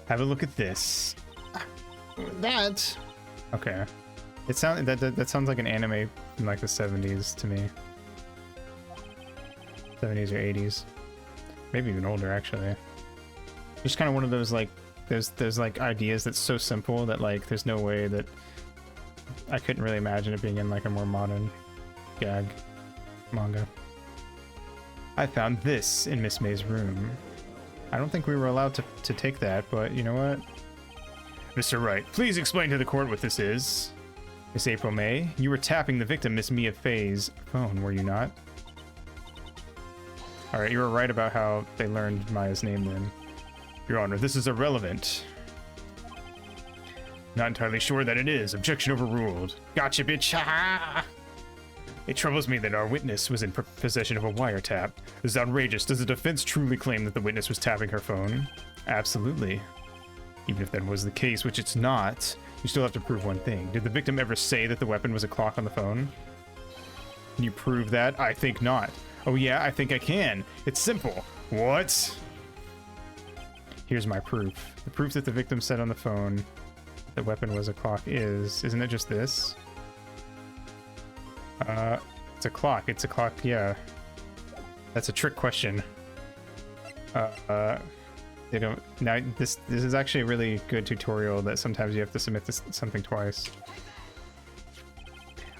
Have a look at this. That. Okay. It that sounds like an anime from like the 70s to me. 70s or 80s. Maybe even older, actually. Just kind of one of those like there's like ideas that's so simple that like there's no way that I couldn't really imagine it being in like a more modern gag manga. I found this in Miss May's room. I don't think we were allowed to take that, but you know what? Mr. Wright, please explain to the court what this is. Miss April May, you were tapping the victim, Miss Mia Fey's phone, were you not? Alright, you were right about how they learned Maya's name then. Your Honor, this is irrelevant. Not entirely sure that it is. Objection overruled. Gotcha, bitch. Ha! It troubles me that our witness was in possession of a wiretap. This is outrageous. Does the defense truly claim that the witness was tapping her phone? Absolutely. Even if that was the case, which it's not, you still have to prove one thing. Did the victim ever say that the weapon was a clock on the phone? Can you prove that? I think not. Oh yeah, I think I can. It's simple. What? Here's my proof. The proof that the victim said on the phone the weapon was a clock isn't it just this? It's a clock. It's a clock, yeah. That's a trick question. They don't... Now, this is actually a really good tutorial that sometimes you have to submit this, something twice.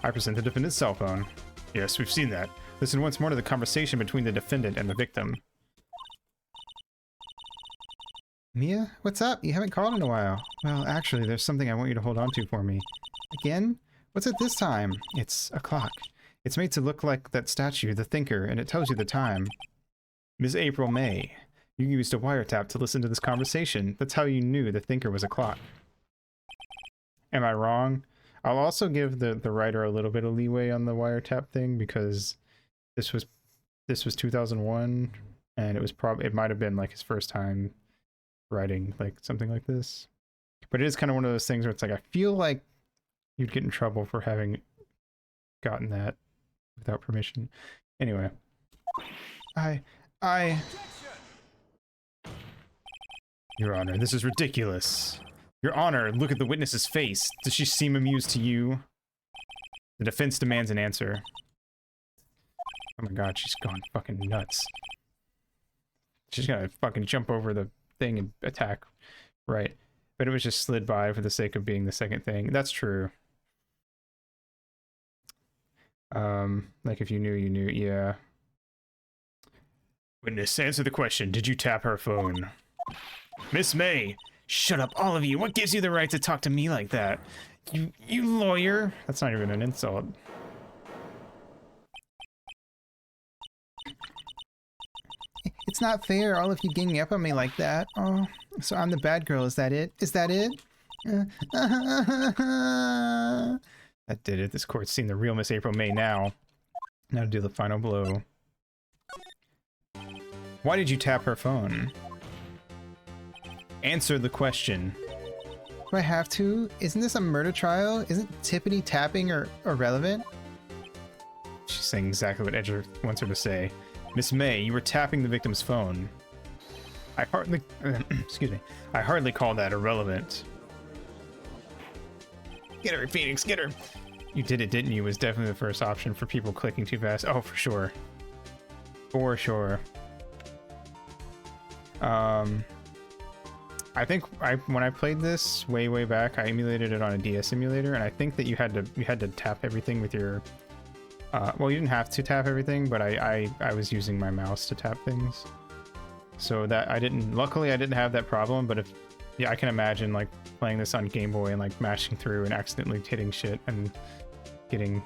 I present the defendant's cell phone. Yes, we've seen that. Listen once more to the conversation between the defendant and the victim. Mia, what's up? You haven't called in a while. Well, actually, there's something I want you to hold on to for me. Again? What's it this time? It's a clock. It's made to look like that statue, the Thinker, and it tells you the time. Ms. April May, you used a wiretap to listen to this conversation. That's how you knew the Thinker was a clock. Am I wrong? I'll also give the writer a little bit of leeway on the wiretap thing because this was 2001, and it might have been like his first time writing like something like this. But it is kind of one of those things where it's like I feel like you'd get in trouble for having gotten that without permission. Anyway, Your Honor, this is ridiculous. Your Honor, look at the witness's face. Does she seem amused to you? The defense demands an answer. Oh my god, she's gone fucking nuts. She's gonna fucking jump over the thing and attack. Right. But it was just slid by for the sake of being the second thing. That's true. Like if you knew, you knew, yeah. Witness, answer the question. Did you tap her phone? Miss May! Shut up, all of you! What gives you the right to talk to me like that? You lawyer! That's not even an insult. It's not fair, all of you ganging up on me like that. Oh, so I'm the bad girl, is that it? Is that it? That did it. This court's seen the real Miss April May now. Now to do the final blow. Why did you tap her phone? Answer the question. Do I have to? Isn't this a murder trial? Isn't tippity tapping or irrelevant? She's saying exactly what Edger wants her to say. Miss May, you were tapping the victim's phone. I hardly... excuse me. I hardly call that irrelevant. Get her, Phoenix, get her! You did it, didn't you? Was definitely the first option for people clicking too fast. Oh, for sure. For sure. I think when I played this way back, I emulated it on a DS emulator, and I think that you had to tap everything with your... well, you didn't have to tap everything, but I was using my mouse to tap things. So that luckily I didn't have that problem, but yeah, I can imagine like playing this on Game Boy and like mashing through and accidentally hitting shit and getting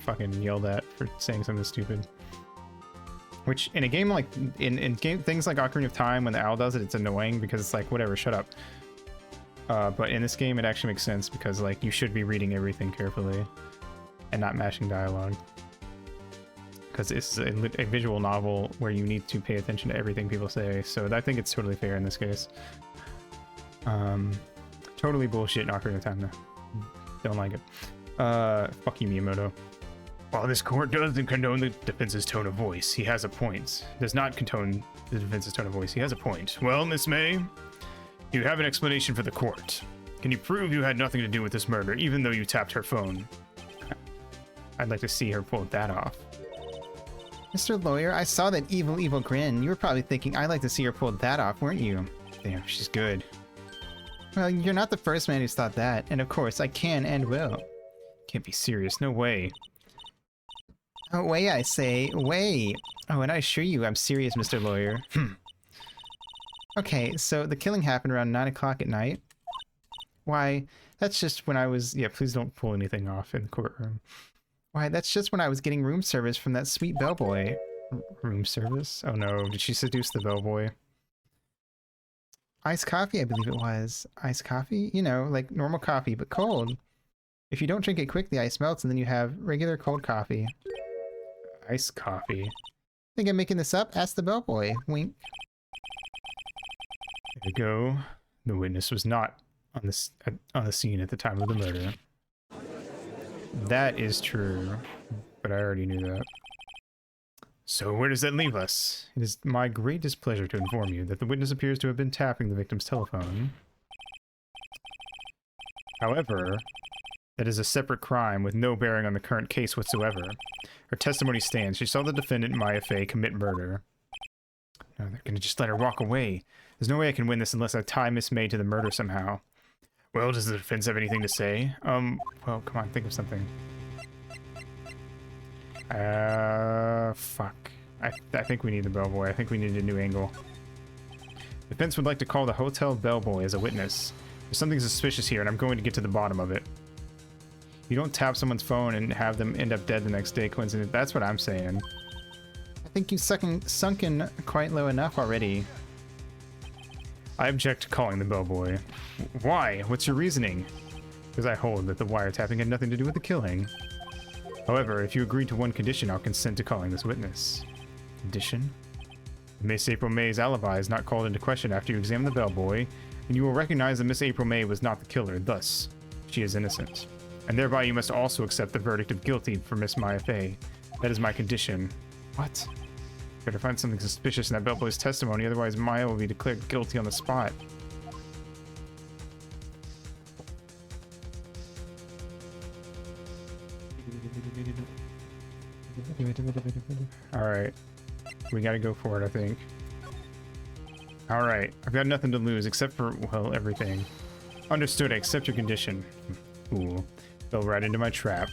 fucking yelled at for saying something stupid. Which in a game like in things like Ocarina of Time, when the owl does it, it's annoying because it's like, whatever, shut up. But in this game, it actually makes sense because like you should be reading everything carefully and not mashing dialogue. Because it's a visual novel where you need to pay attention to everything people say. So I think it's totally fair in this case. Totally bullshit in Ocarina of Time though. Don't like it. Fuck you, Miyamoto. While this court doesn't condone the defense's tone of voice, he has a point. Does not condone the defense's tone of voice, he has a point. Well, Miss May, you have an explanation for the court. Can you prove you had nothing to do with this murder, even though you tapped her phone? I'd like to see her pull that off. Mr. Lawyer, I saw that evil grin. You were probably thinking I'd like to see her pull that off, weren't you? Damn, she's good. Well, you're not the first man who's thought that, and of course, I can and will. Can't be serious, no way. Oh, wait, I say, wait. Oh, and I assure you, I'm serious, Mr. Lawyer. Okay, so the killing happened around 9 o'clock at night. Why, that's just when I was... Yeah, please don't pull anything off in the courtroom. Why, that's just when I was getting room service from that sweet bellboy. Room service? Oh no, did she seduce the bellboy? Iced coffee, I believe it was. Iced coffee? You know, like normal coffee, but cold. If you don't drink it quick, the ice melts, and then you have regular cold coffee. Iced coffee? Think I'm making this up? Ask the bellboy. Wink. There we go. The witness was not on the scene at the time of the murder. That is true, but I already knew that. So where does that leave us? It is my great displeasure to inform you that the witness appears to have been tapping the victim's telephone. However, that is a separate crime with no bearing on the current case whatsoever. Her testimony stands. She saw the defendant, Maya Fey, commit murder. No, they're gonna just let her walk away. There's no way I can win this unless I tie Miss May to the murder somehow. Well, does the defense have anything to say? Well, come on, think of something. Fuck. I think we need the bellboy. I think we need a new angle. Defense would like to call the hotel bellboy as a witness. There's something suspicious here, and I'm going to get to the bottom of it. You don't tap someone's phone and have them end up dead the next day, coincidence. That's what I'm saying. I think you've sunken quite low enough already. I object to calling the bellboy. Why? What's your reasoning? Because I hold that the wiretapping had nothing to do with the killing. However, if you agree to one condition, I'll consent to calling this witness. Condition? Miss April May's alibi is not called into question after you examine the bellboy, and you will recognize that Miss April May was not the killer, thus, she is innocent. And thereby you must also accept the verdict of guilty for Miss Maya Fey. That is my condition. What? Better find something suspicious in that bellboy's testimony, otherwise Maya will be declared guilty on the spot. Alright. We gotta go for it, I think. Alright. I've got nothing to lose except for, well, everything. Understood, I accept your condition. Ooh. Fell right into my trap.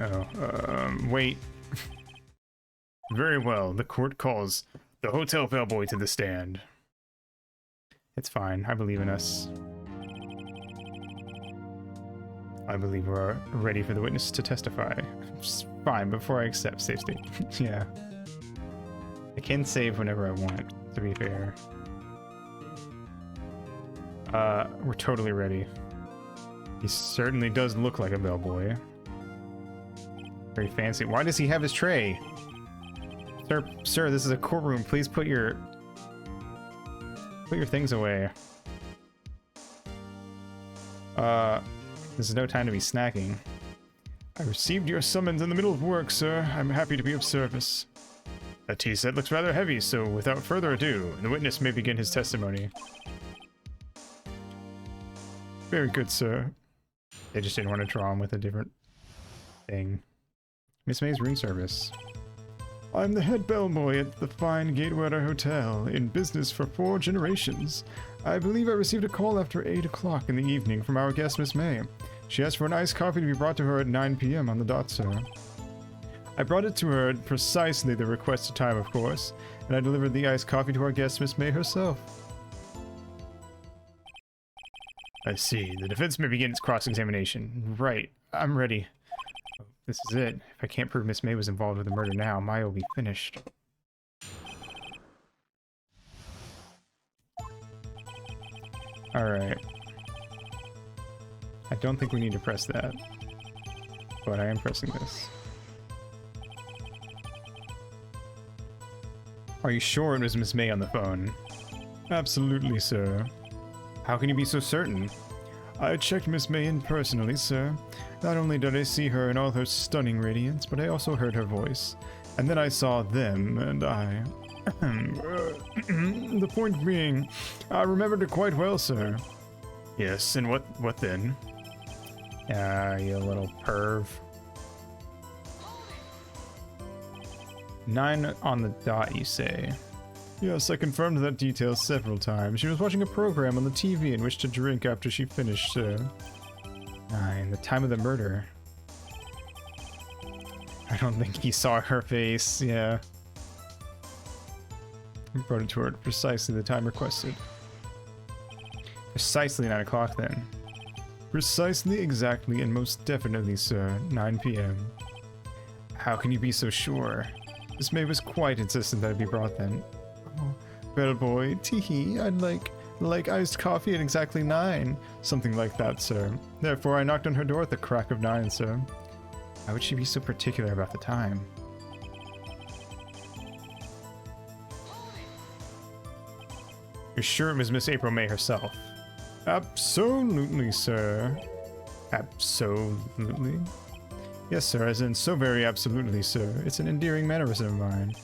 Oh, wait. Very well, the court calls the hotel bellboy to the stand. It's fine, I believe in us. I believe we're ready for the witness to testify. Just fine, before I accept, safe state. Yeah. I can save whenever I want, to be fair. We're totally ready. He certainly does look like a bellboy. Very fancy. Why does he have his tray? Sir, this is a courtroom. Please put your things away. This is no time to be snacking. I received your summons in the middle of work, sir. I'm happy to be of service. That tea set looks rather heavy, so without further ado, the witness may begin his testimony. Very good, sir. They just didn't want to draw him with a different thing. Miss May's room service. I'm the head bellboy at the fine Gatewater Hotel, in business for 4 generations. I believe I received a call after 8 o'clock in the evening from our guest, Miss May. She asked for an iced coffee to be brought to her at 9 p.m. on the dot, sir. I brought it to her at precisely the requested time, of course, and I delivered the iced coffee to our guest, Miss May herself. I see. The defense may begin its cross-examination. Right. I'm ready. This is it. If I can't prove Miss May was involved with the murder now, Maya will be finished. Alright. I don't think we need to press that. But I am pressing this. Are you sure it was Miss May on the phone? Absolutely, sir. How can you be so certain? I checked Miss May in personally, sir. Not only did I see her in all her stunning radiance, but I also heard her voice. And then I saw them, and I... The point being, I remembered her quite well, sir. Yes, and what then? You little perv. 9 on the dot, you say? Yes, I confirmed that detail several times. She was watching a program on the TV and wished to drink after she finished, sir. 9. The time of the murder. I don't think he saw her face, yeah. He brought it to her at precisely the time requested. Precisely 9 o'clock then. Precisely, exactly, and most definitely, sir. 9 p.m. How can you be so sure? Miss May was quite insistent that it be brought then. Oh, bellboy, teehee, I'd like iced coffee at exactly 9. Something like that, sir. Therefore, I knocked on her door at the crack of 9, sir. Why would she be so particular about the time? You're sure it was Miss April May herself? Absolutely, sir. Absolutely? Yes, sir, as in so very absolutely, sir. It's an endearing mannerism of mine.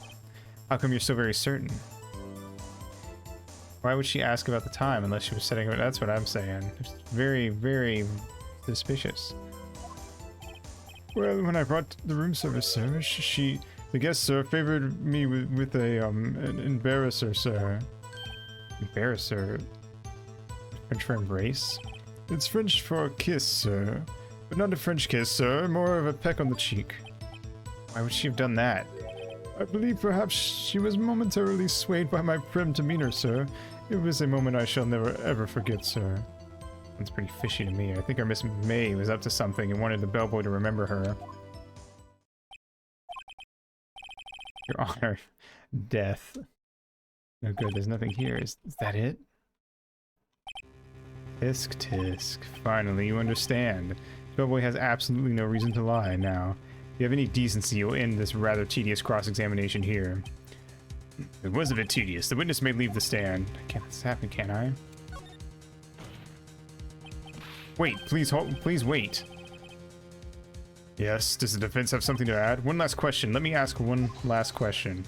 How come you're so very certain? Why would she ask about the time unless she was setting up? That's what I'm saying. It's very, very suspicious. Well, when I brought the room service, sir, the guest, sir, favored me with an embarrasser, sir. Embarrasser? French for embrace? It's French for a kiss, sir. But not a French kiss, sir, more of a peck on the cheek. Why would she have done that? I believe perhaps she was momentarily swayed by my prim demeanor, sir. It was a moment I shall never ever forget, sir. That's pretty fishy to me. I think our Miss May was up to something and wanted the bellboy to remember her. Your Honor. Death. No good, there's nothing here. Is that it? Tisk tisk. Finally, you understand. Bellboy has absolutely no reason to lie now. If you have any decency, you'll end this rather tedious cross-examination here. It was a bit tedious. The witness may leave the stand. I can't let this happen, can I? Wait, please hold. Please wait. Yes, does the defense have something to add? One last question. Let me ask one last question.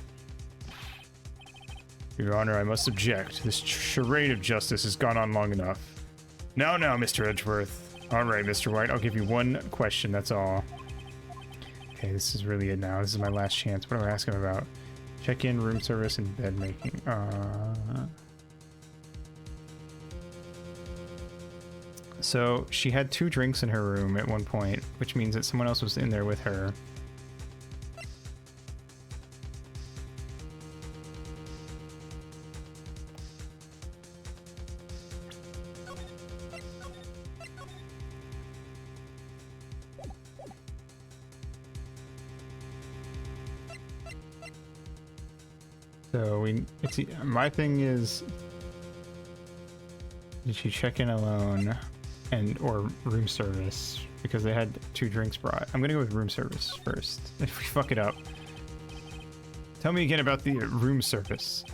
Your Honor, I must object. This charade of justice has gone on long enough. No, Mr. Edgeworth. All right, Mr. Wright, I'll give you one question, that's all. Okay, this is really it now. This is my last chance. What do I ask him about? Check-in, room service, and bed making. So, she had 2 drinks in her room at one point, which means that someone else was in there with her. So my thing is, did she check in alone or room service? Because they had 2 drinks brought. I'm gonna go with room service first. If we fuck it up. Tell me again about the room service.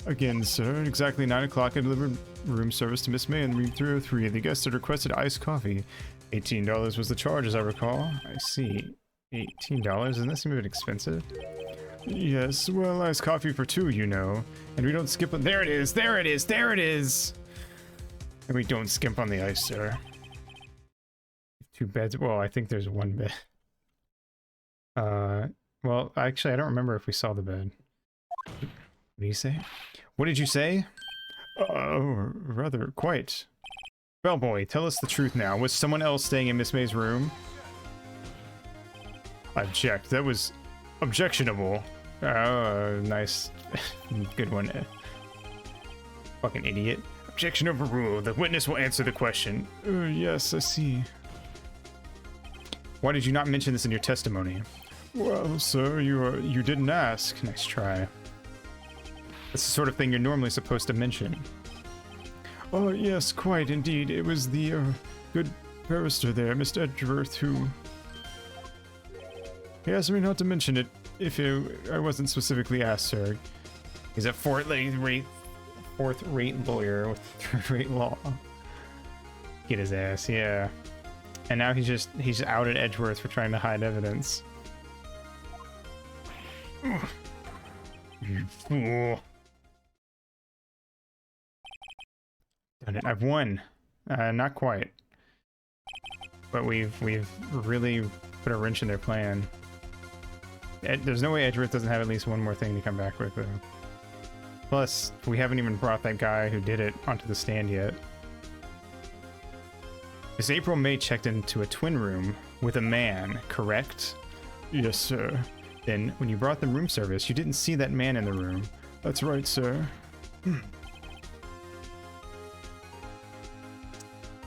Again, sir, at exactly 9 o'clock I delivered room service to Miss May in room 303. The guest had requested iced coffee. $18 was the charge, as I recall. I see. $18? Doesn't that seem a bit expensive? Yes, well, iced coffee for 2, you know. And we don't skip on— There it is! There it is! There it is! And we don't skimp on the ice, sir. 2 beds. Well, I think there's 1 bed. Well, actually, I don't remember if we saw the bed. What did you say? What did you say? Rather, quite. Bellboy, tell us the truth now. Was someone else staying in Miss May's room? I object. That was objectionable. Oh, nice. Good one. Fucking idiot. Objection overruled. The witness will answer the question. Yes, I see. Why did you not mention this in your testimony? Well, sir, you didn't ask. Nice try. That's the sort of thing you're normally supposed to mention. Oh, yes, quite indeed. It was the good barrister there, Mr. Edgeworth, who... He asked me not to mention it if I wasn't specifically asked, sir. He's a fourth-rate lawyer with 3rd-rate law. Get his ass, yeah. And now he's outed Edgeworth for trying to hide evidence. You fool. Done it. I've won. Not quite. But we've really put a wrench in their plan. There's no way Edgeworth doesn't have at least one more thing to come back with, though. Plus, we haven't even brought that guy who did it onto the stand yet. Miss April May checked into a twin room with a man, correct? Yes, sir. Then, when you brought the room service, you didn't see that man in the room. That's right, sir.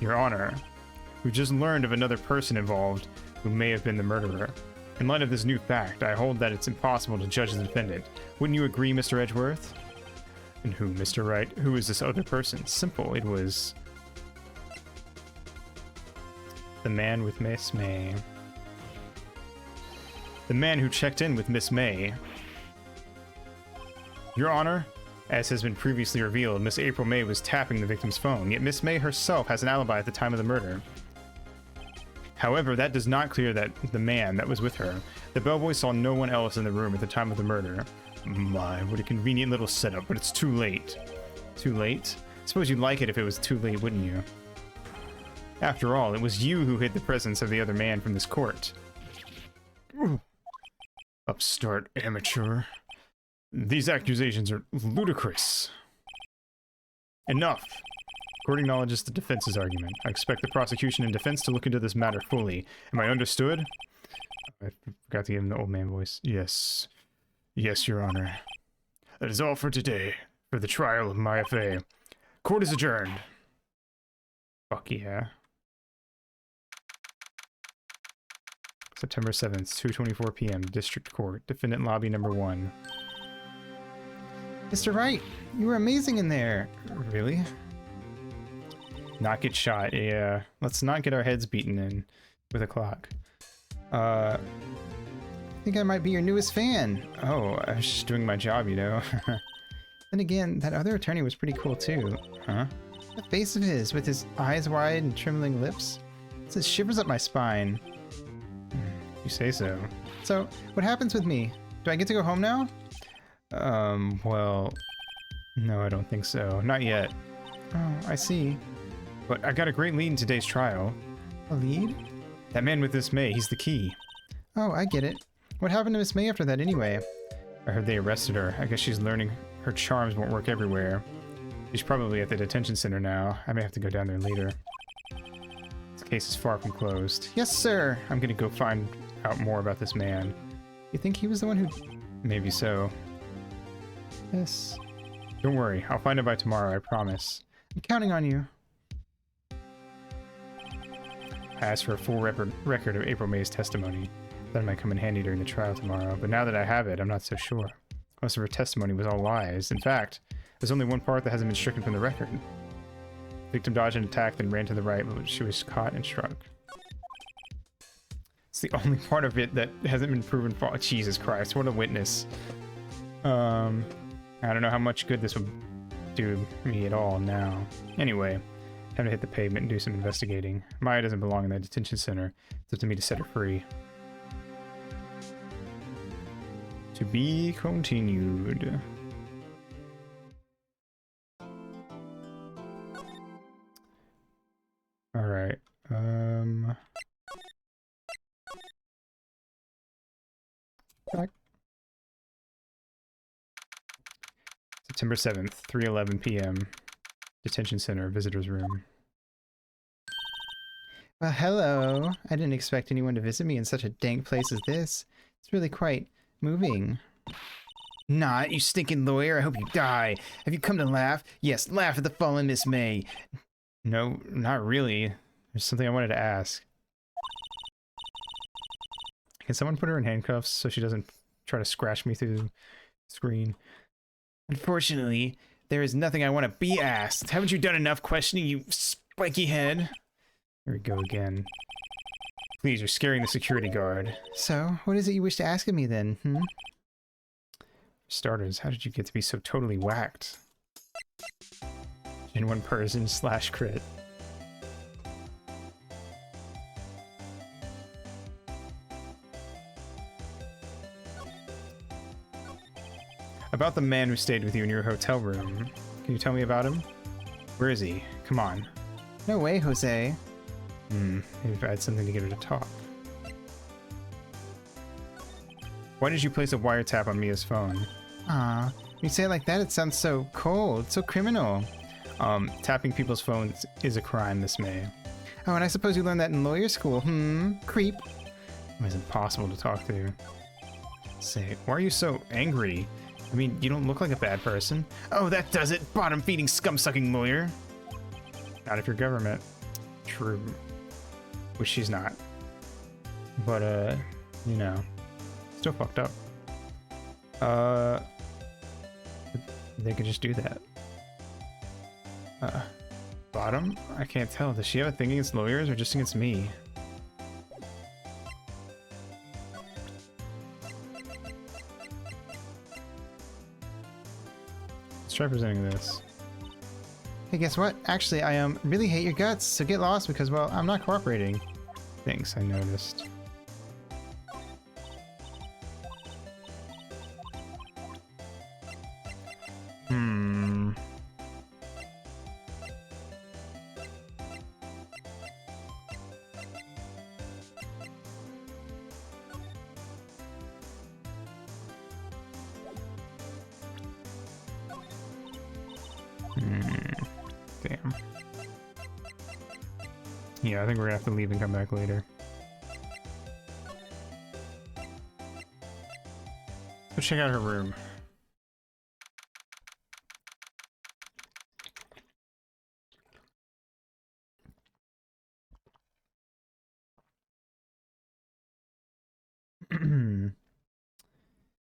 Your Honor, we just learned of another person involved who may have been the murderer. In light of this new fact, I hold that it's impossible to judge the defendant. Wouldn't you agree, Mr. Edgeworth? And who, Mr. Wright? Who is this other person? Simple, it was... the man with Miss May. The man who checked in with Miss May. Your Honor, as has been previously revealed, Miss April May was tapping the victim's phone, yet Miss May herself has an alibi at the time of the murder. However, that does not clear that the man that was with her. The bellboy saw no one else in the room at the time of the murder. My, what a convenient little setup, but it's too late. Too late? I suppose you'd like it if it was too late, wouldn't you? After all, it was you who hid the presence of the other man from this court. Upstart amateur. These accusations are ludicrous. Enough. Court acknowledges the defense's argument. I expect the prosecution and defense to look into this matter fully. Am I understood? I forgot to give him the old man voice. Yes. Yes, Your Honor. That is all for today, for the trial of my affair. Court is adjourned. Fuck yeah. September 7th, 2:24 p.m. District Court. Defendant Lobby Number 1. Mr. Wright, you were amazing in there. Really? Not get shot. Yeah. Let's not get our heads beaten in with a clock. I think I might be your newest fan. Oh, I was just doing my job, you know. Then again, that other attorney was pretty cool too. Huh? That face of his, with his eyes wide and trembling lips. It says shivers up my spine. You say so. So, what happens with me? Do I get to go home now? Well... no, I don't think so. Not yet. Oh, I see. But I got a great lead in today's trial. A lead? That man with Miss May, he's the key. Oh, I get it. What happened to Miss May after that anyway? I heard they arrested her. I guess she's learning her charms won't work everywhere. She's probably at the detention center now. I may have to go down there later. This case is far from closed. Yes, sir! I'm gonna go find out more about this man. You think he was the one who... maybe so. Yes. Don't worry, I'll find it by tomorrow, I promise. I'm counting on you. I asked for a full record of April May's testimony. That might come in handy during the trial tomorrow, but now that I have it, I'm not so sure. Most of her testimony was all lies. In fact, there's only one part that hasn't been stricken from the record. The victim dodged an attack, then ran to the right, but she was caught and struck. It's the only part of it that hasn't been proven false. Jesus Christ, what a witness. I don't know how much good this would do me at all now. Anyway, time to hit the pavement and do some investigating. Maya doesn't belong in that detention center. It's up to me to set her free. To be continued. Alright, back. September 7th, 3:11 p.m. Detention Center, visitor's room. Well, hello. I didn't expect anyone to visit me in such a dank place as this. It's really quite moving. Not, you stinking lawyer. I hope you die. Have you come to laugh? Yes, laugh at the fallen Miss May. No, not really. There's something I wanted to ask. Can someone put her in handcuffs so she doesn't try to scratch me through the screen? Unfortunately, there is nothing I want to be asked. Haven't you done enough questioning, you spiky head? Here we go again. Please, you're scaring the security guard. So, what is it you wish to ask of me then, For starters, how did you get to be so totally whacked? In one person / crit. About the man who stayed with you in your hotel room. Can you tell me about him? Where is he? Come on. No way, Jose. Maybe if I had something to get her to talk. Why did you place a wiretap on Mia's phone? Ah, You say it like that, it sounds so cold, so criminal. Tapping people's phones is a crime, Miss May. Oh, and I suppose you learned that in lawyer school, Creep. It was impossible to talk to. Say, why are you so angry? I mean, you don't look like a bad person. Oh, that does it! Bottom-feeding, scum-sucking lawyer! Not if you're government. True. Which she's not. But, you know. Still fucked up. They could just do that. Bottom? I can't tell. Does she have a thing against lawyers or just against me? Let's try presenting this. Hey, guess what? Actually, I really hate your guts, so get lost because, well, I'm not cooperating. Thanks, I noticed. Damn. Yeah, I think we're gonna have to leave and come back later. Let's check out her room.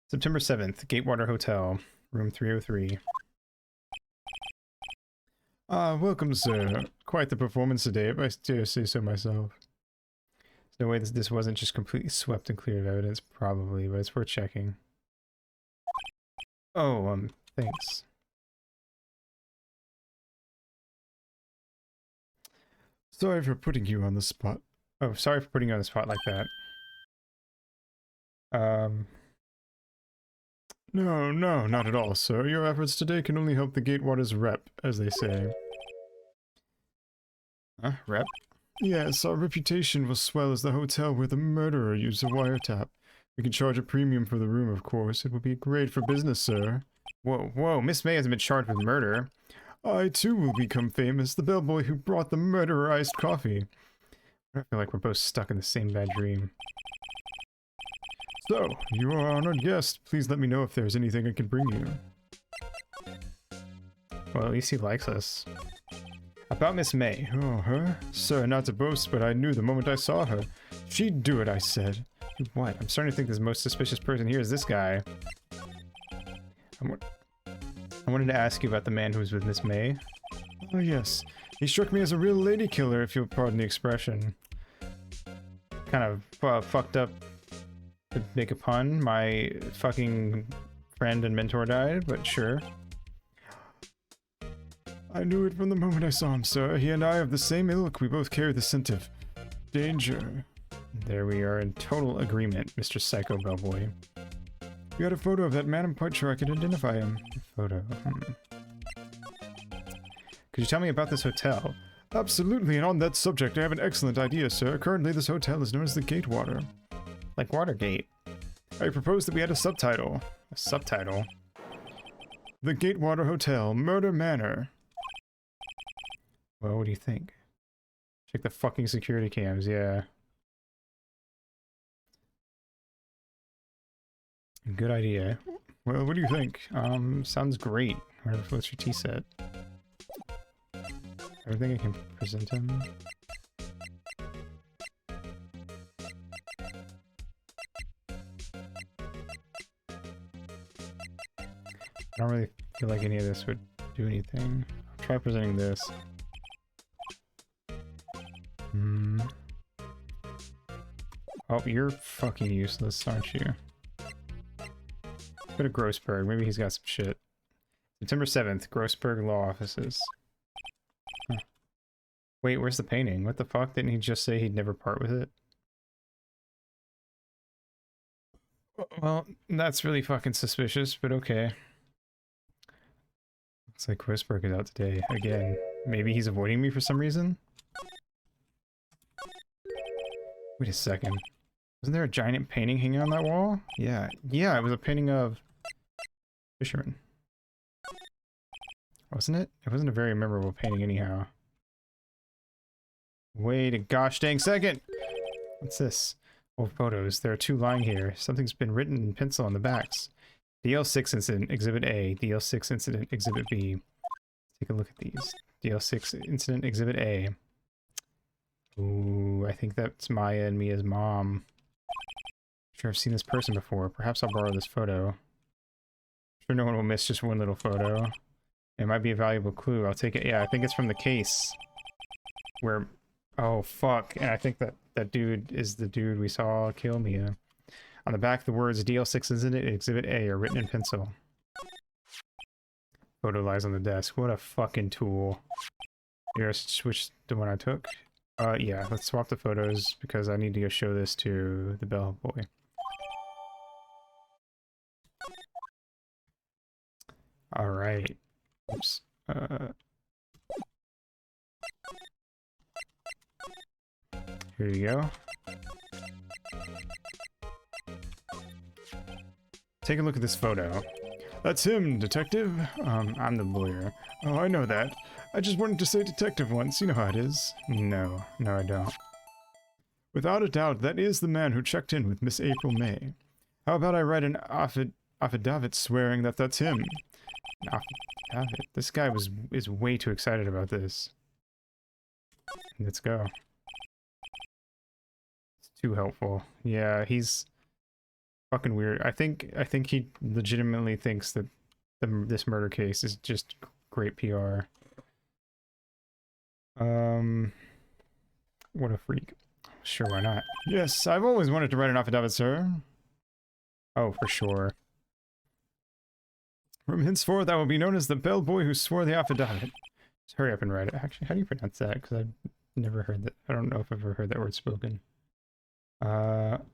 September 7th, Gatewater Hotel, room 303. Welcome, sir. Quite the performance today, if I dare say so myself. There's no way this wasn't just completely swept and clear of evidence, probably, but it's worth checking. Oh, thanks. Sorry for putting you on the spot. Oh, sorry for putting you on the spot like that. No, not at all, sir. Your efforts today can only help the Gatewater's rep, as they say. Huh? Rep? Yes, our reputation will swell as the hotel where the murderer used a wiretap. We can charge a premium for the room, of course. It would be great for business, sir. Whoa, Miss May hasn't been charged with murder. I, too, will become famous. The bellboy who brought the murderer iced coffee. I feel like we're both stuck in the same bad dream. So, you are our honored guest. Please let me know if there's anything I can bring you. Well, at least he likes us. About Miss May. Oh, her? Sir, not to boast, but I knew the moment I saw her. She'd do it, I said. What? I'm starting to think the most suspicious person here is this guy. I wanted to ask you about the man who was with Miss May. Oh, yes. He struck me as a real lady killer, if you'll pardon the expression. Kind of fucked up to make a pun. My fucking friend and mentor died, but sure. I knew it from the moment I saw him, sir. He and I have the same ilk. We both carry the scent of danger. There we are in total agreement, Mr. Psycho Bellboy. You had a photo of that man. I'm quite sure I could identify him. Photo. Could you tell me about this hotel? Absolutely, and on that subject, I have an excellent idea, sir. Currently, this hotel is known as the Gatewater. Like Watergate. I propose that we add a subtitle. A subtitle? The Gatewater Hotel, Murder Manor. Well, what do you think? Check the fucking security cams, yeah. Good idea. Well, what do you think? Sounds great. What's your tea set? Everything I can present him? I don't really feel like any of this would do anything. I'll try presenting this. Oh, you're fucking useless, aren't you? Go to Grossberg. Maybe he's got some shit. September 7th, Grossberg Law Offices. Huh. Wait, where's the painting? What the fuck? Didn't he just say he'd never part with it? Well, that's really fucking suspicious, but okay. Looks like Grossberg is out today. Again, maybe he's avoiding me for some reason? Wait a second. Wasn't there a giant painting hanging on that wall? Yeah, it was a painting of... Fisherman. wasn't it? It wasn't a very memorable painting anyhow. Wait a gosh dang second! What's this? Old photos. There are 2 lying here. Something's been written in pencil on the backs. DL6 incident, Exhibit A. DL6 incident, Exhibit B. Take a look at these. DL6 incident, Exhibit A. Ooh, I think that's Maya and Mia's mom. Sure, I've seen this person before. Perhaps I'll borrow this photo. Sure, no one will miss just one little photo. It might be a valuable clue. I'll take it. Yeah, I think it's from the case. Where... Oh, fuck. And I think that dude is the dude we saw kill Mia. On the back, the words DL6 Incident Exhibit A are written in pencil. Photo lies on the desk. What a fucking tool. Here, I switch the one I took. Yeah, let's swap the photos because I need to go show this to the bellboy. Alright. Oops. Here you go. Take a look at this photo. That's him, detective. I'm the lawyer. Oh, I know that. I just wanted to say detective once. You know how it is. No, I don't. Without a doubt, that is the man who checked in with Miss April May. How about I write an affidavit swearing that that's him? An affidavit? This guy is way too excited about this. Let's go. It's too helpful. Yeah, he's fucking weird. I think he legitimately thinks that this murder case is just great PR. What a freak. Sure, why not? Yes, I've always wanted to write an affidavit, sir. Oh, for sure. From henceforth, I will be known as the bellboy who swore the affidavit. Just hurry up and write it. Actually, how do you pronounce that? Because I've never heard that. I don't know if I've ever heard that word spoken. Affidavit.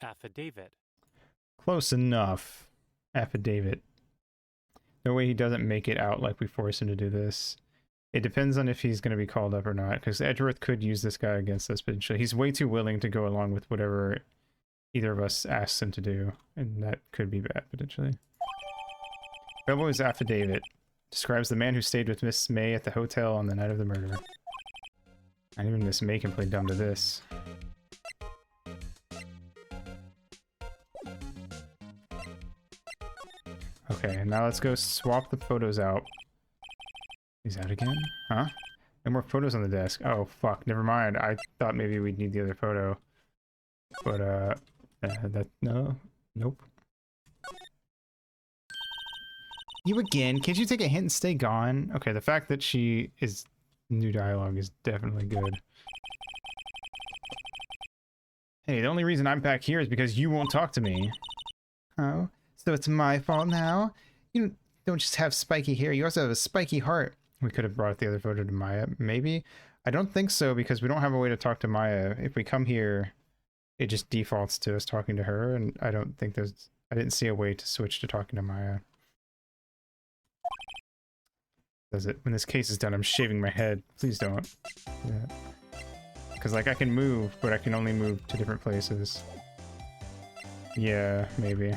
Affidavit. Close enough. Affidavit. No way he doesn't make it out like we force him to do this. It depends on if he's going to be called up or not, because Edgeworth could use this guy against us potentially. He's way too willing to go along with whatever either of us asks him to do, and that could be bad potentially. Bellboy's affidavit describes the man who stayed with Miss May at the hotel on the night of the murder. Not even Miss May can play dumb to this. Okay, now let's go swap the photos out. Is that again? Huh? No more photos on the desk. Oh, fuck. Never mind. I thought maybe we'd need the other photo. But, no. Nope. You again? Can't you take a hint and stay gone? Okay, the fact that she is new dialogue is definitely good. Hey, the only reason I'm back here is because you won't talk to me. Oh? So it's my fault now? You don't just have spiky hair, you also have a spiky heart. We could have brought the other photo to Maya, maybe? I don't think so, because we don't have a way to talk to Maya. If we come here, it just defaults to us talking to her, and I don't think there's... I didn't see a way to switch to talking to Maya. Does it? When this case is done, I'm shaving my head. Please don't. Yeah. Because, like, I can move, but I can only move to different places. Yeah, maybe.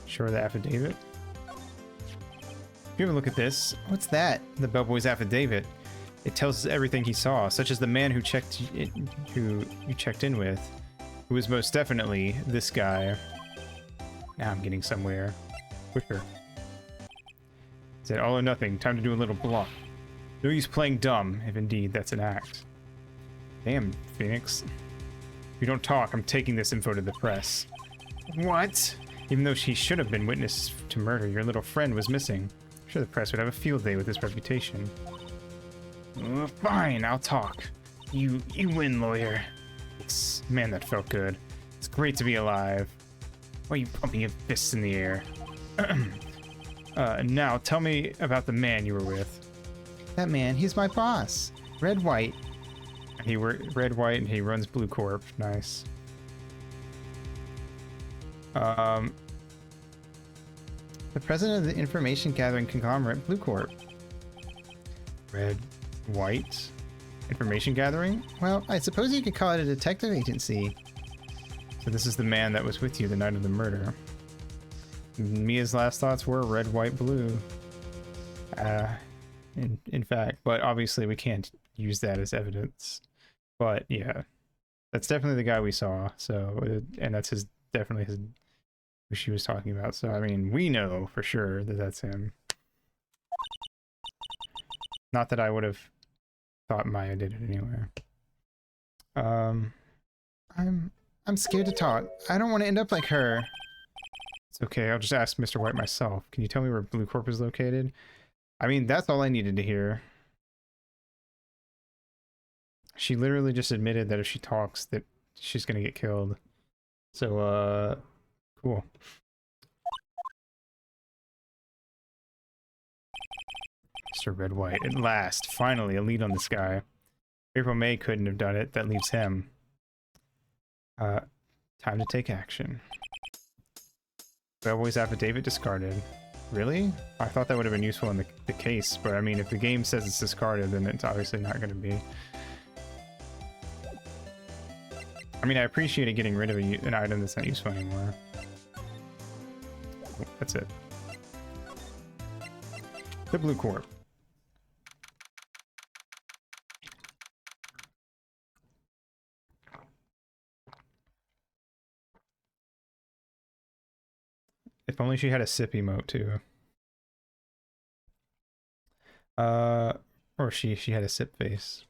Sure, the affidavit. If you have a look at this, what's that? The bellboy's affidavit. It tells us everything he saw, such as the man who you checked in with, who was most definitely this guy. Now I'm getting somewhere. Quicker. Is it all or nothing? Time to do a little bluff. No use playing dumb, if indeed that's an act. Damn, Phoenix. If you don't talk, I'm taking this info to the press. What? Even though she should have been witness to murder, your little friend was missing. I'm sure the press would have a field day with this reputation. Fine, I'll talk. You win, lawyer. Man, that felt good. It's great to be alive. Why are you pumping your fists in the air? Now, tell me about the man you were with. That man, he's my boss. Red, White. He Red, White, and he runs Blue Corp. Nice. The president of the information gathering conglomerate, Blue Corp. Red, White? Information gathering? Well, I suppose you could call it a detective agency. So this is the man that was with you the night of the murder. Mia's last thoughts were red, white, blue. In fact, but obviously we can't use that as evidence. But yeah, that's definitely the guy we saw. So, and that's definitely who she was talking about. So, I mean, we know for sure that that's him. Not that I would have thought Maya did it anyway. I'm scared to talk. I don't want to end up like her. It's okay, I'll just ask Mr. White myself. Can you tell me where Blue Corp is located? I mean, that's all I needed to hear. She literally just admitted that if she talks, that she's gonna get killed. So, cool. Mr. Red White, at last, finally, a lead on this guy. April May couldn't have done it, that leaves him. Time to take action. Bellboy's affidavit discarded. Really? I thought that would have been useful in the case, but I mean, if the game says it's discarded, then it's obviously not going to be. I mean, I appreciated getting rid of an item that's not useful anymore. Oh, that's it. The Blue Corp. If only she had a sip emote too. Or she had a sip face.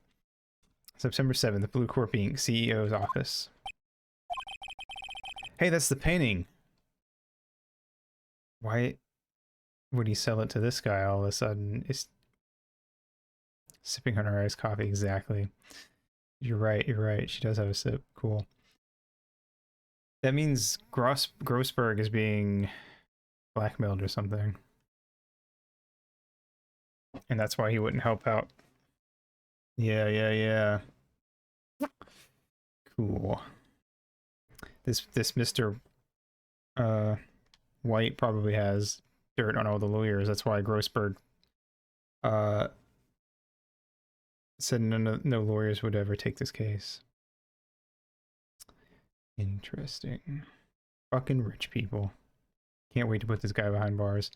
September 7th, the Blue Corp Inc. CEO's office. Hey, that's the painting. Why would he sell it to this guy all of a sudden? It's sipping on her iced coffee, exactly. You're right, you're right. She does have a sip. Cool. That means Grossberg is being blackmailed or something. And that's why he wouldn't help out. Yeah. Cool. This Mr. White probably has dirt on all the lawyers. That's why Grossberg said no lawyers would ever take this case. Interesting. Fucking rich people. Can't wait to put this guy behind bars.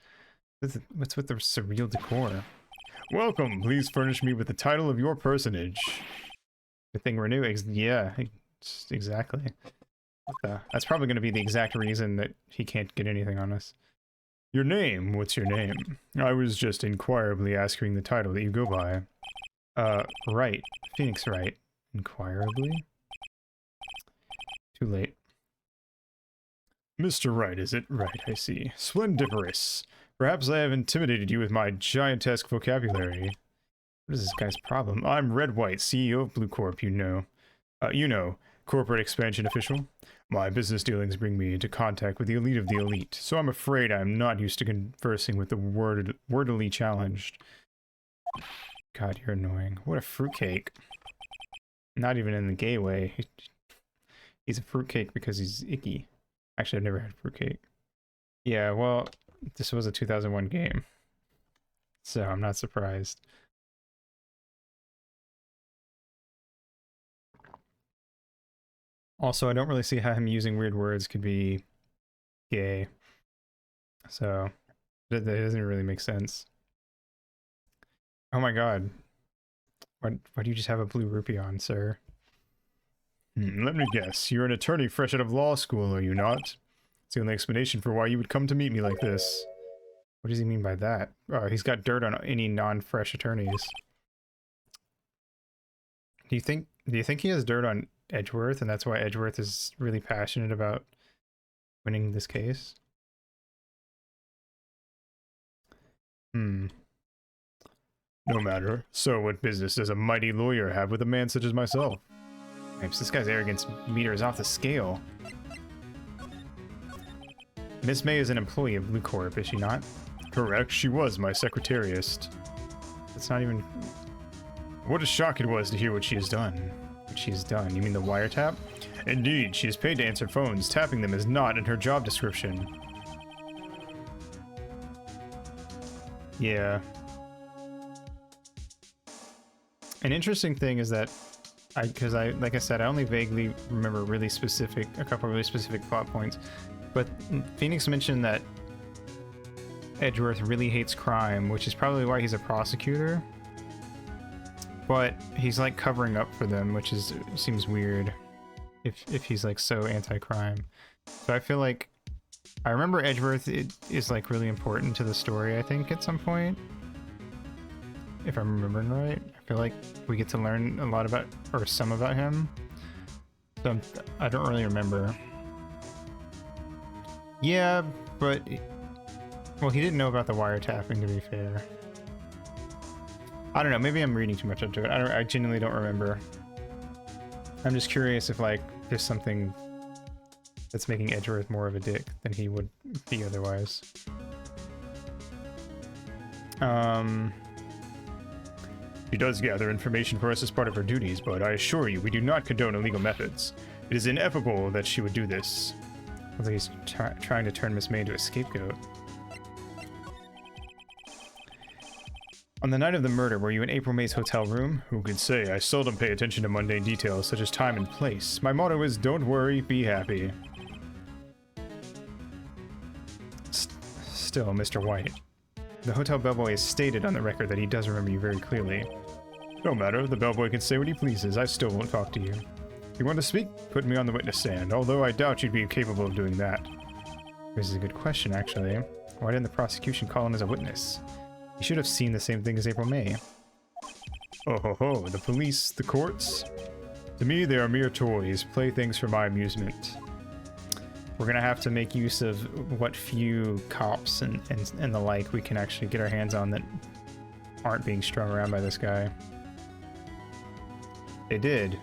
What's with the surreal decor? Welcome. Please furnish me with the title of your personage. Good thing we're new. Yeah, exactly. That's probably going to be the exact reason that he can't get anything on us. Your name? What's your name? I was just inquirably asking the title that you go by. Wright. Phoenix Wright. Inquirably? Too late. Mr. Wright, is it? Right, I see. Splendiferous. Perhaps I have intimidated you with my giantesque vocabulary. What is this guy's problem? I'm Red White, CEO of Blue Corp, you know. Corporate expansion official. My business dealings bring me into contact with the elite of the elite, so I'm afraid I'm not used to conversing with the wordily challenged. God, you're annoying. What a fruitcake. Not even in the gay way. He's a fruitcake because he's icky. Actually, I've never had fruitcake. Yeah, well, this was a 2001 game, so I'm not surprised. Also, I don't really see how him using weird words could be gay. So, that doesn't really make sense. Oh my god. Why do you just have a blue rupee on, sir? Let me guess. You're an attorney fresh out of law school, are you not? It's the only explanation for why you would come to meet me like this. What does he mean by that? Oh, he's got dirt on any non-fresh attorneys. Do you think he has dirt on Edgeworth, and that's why Edgeworth is really passionate about winning this case? No matter. So what business does a mighty lawyer have with a man such as myself? Perhaps this guy's arrogance meter is off the scale. Miss May is an employee of Blue Corp, is she not? Correct, she was my secretariat. That's not even... What a shock it was to hear what she has done. What she has done? You mean the wiretap? Indeed, she is paid to answer phones. Tapping them is not in her job description. Yeah. An interesting thing is that because like I said, I only vaguely remember a couple really specific plot points, but Phoenix mentioned that Edgeworth really hates crime, which is probably why he's a prosecutor. But he's like covering up for them, which seems weird if he's like so anti-crime. So I feel like I remember Edgeworth is like really important to the story, I think, at some point. If I'm remembering right. I feel like we get to learn a lot about, or some about him. So I don't really remember. Yeah, but... Well, he didn't know about the wiretapping, to be fair. I don't know, maybe I'm reading too much into it. I genuinely don't remember. I'm just curious if, like, there's something that's making Edgeworth more of a dick than he would be otherwise. She does gather information for us as part of her duties, but I assure you, we do not condone illegal methods. It is inevitable that she would do this. I think he's trying to turn Miss May into a scapegoat. On the night of the murder, were you in April May's hotel room? Who could say? I seldom pay attention to mundane details such as time and place. My motto is, don't worry, be happy. Still, Mr. White. The hotel bellboy has stated on the record that he does remember you very clearly. No matter, the bellboy can say what he pleases. I still won't talk to you. If you want to speak, put me on the witness stand, although I doubt you'd be capable of doing that. This is a good question, actually. Why didn't the prosecution call him as a witness? He should have seen the same thing as April May. Oh ho ho, the police, the courts? To me, they are mere toys, playthings for my amusement. We're gonna have to make use of what few cops and the like we can actually get our hands on that aren't being strung around by this guy. They did.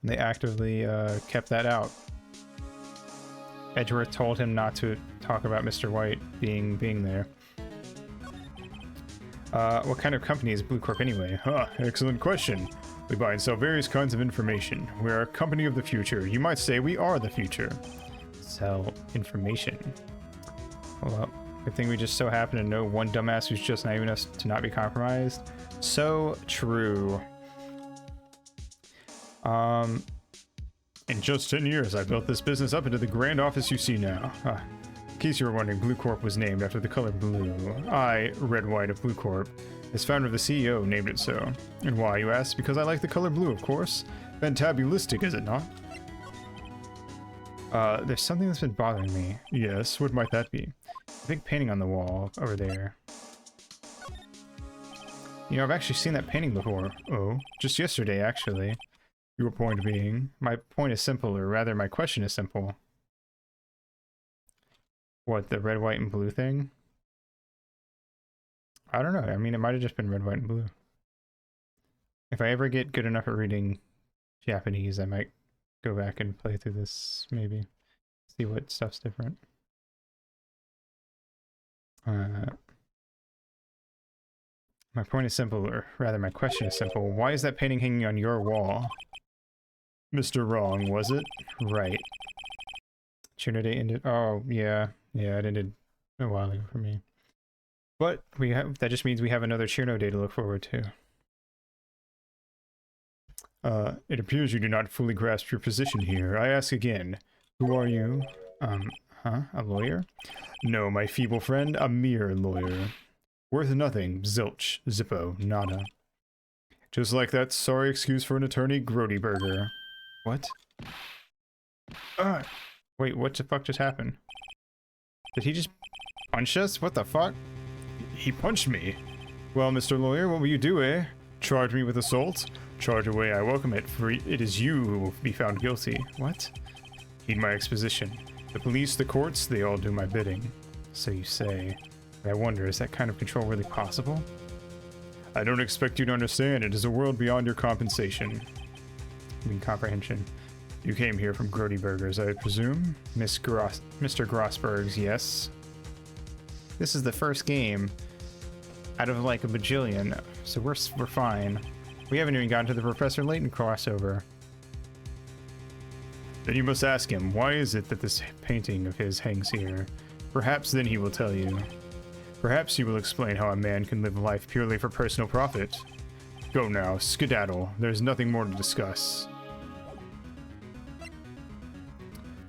They actively kept that out. Edgeworth told him not to talk about Mr. White being there. What kind of company is Blue Corp anyway? Huh, excellent question. We buy and sell various kinds of information. We're a company of the future. You might say we are the future. Sell information. Well, good thing we just so happen to know one dumbass who's just naive enough to not be compromised. So true. In just 10 years, I built this business up into the grand office you see now. In case you were wondering, Blue Corp was named after the color blue. I, Red White of Blue Corp, as founder of the CEO, named it so. And why, you ask? Because I like the color blue, of course. Fantabulistic, is it not? There's something that's been bothering me. Yes, what might that be? A big painting on the wall over there. You know, I've actually seen that painting before. Oh, just yesterday, actually. Your point being? My point is simple, or rather, my question is simple. What, the red, white, and blue thing? I don't know. I mean, it might have just been red, white, and blue. If I ever get good enough at reading Japanese, I might go back and play through this, maybe. See what stuff's different. My point is simple, or rather, my question is simple. Why is that painting hanging on your wall? Mr. Wrong, was it? Right. Tuner day ended. Oh, yeah. Yeah, it ended a while ago for me. But we have, that just means we have another Cherno day to look forward to. It appears you do not fully grasp your position here. I ask again, who are you? A lawyer? No, my feeble friend, a mere lawyer. Worth nothing, zilch, zippo, nada. Just like that sorry excuse for an attorney, Grody Burger. What? Wait, what the fuck just happened? Did he just punch us? What the fuck? He punched me. Well, Mr. Lawyer, what will you do, eh? Charge me with assault? Charge away, I welcome it, for it is you who will be found guilty. What? Heed my exposition. The police, the courts, they all do my bidding. So you say. But I wonder, is that kind of control really possible? I don't expect you to understand. It is a world beyond your compensation. I mean, comprehension. You came here from Grody Burgers, I presume? Mr. Grossberg's, yes. This is the first game out of like a bajillion, so we're fine. We haven't even gotten to the Professor Layton crossover. Then you must ask him, why is it that this painting of his hangs here? Perhaps then he will tell you. Perhaps you will explain how a man can live life purely for personal profit. Go now, skedaddle. There's nothing more to discuss.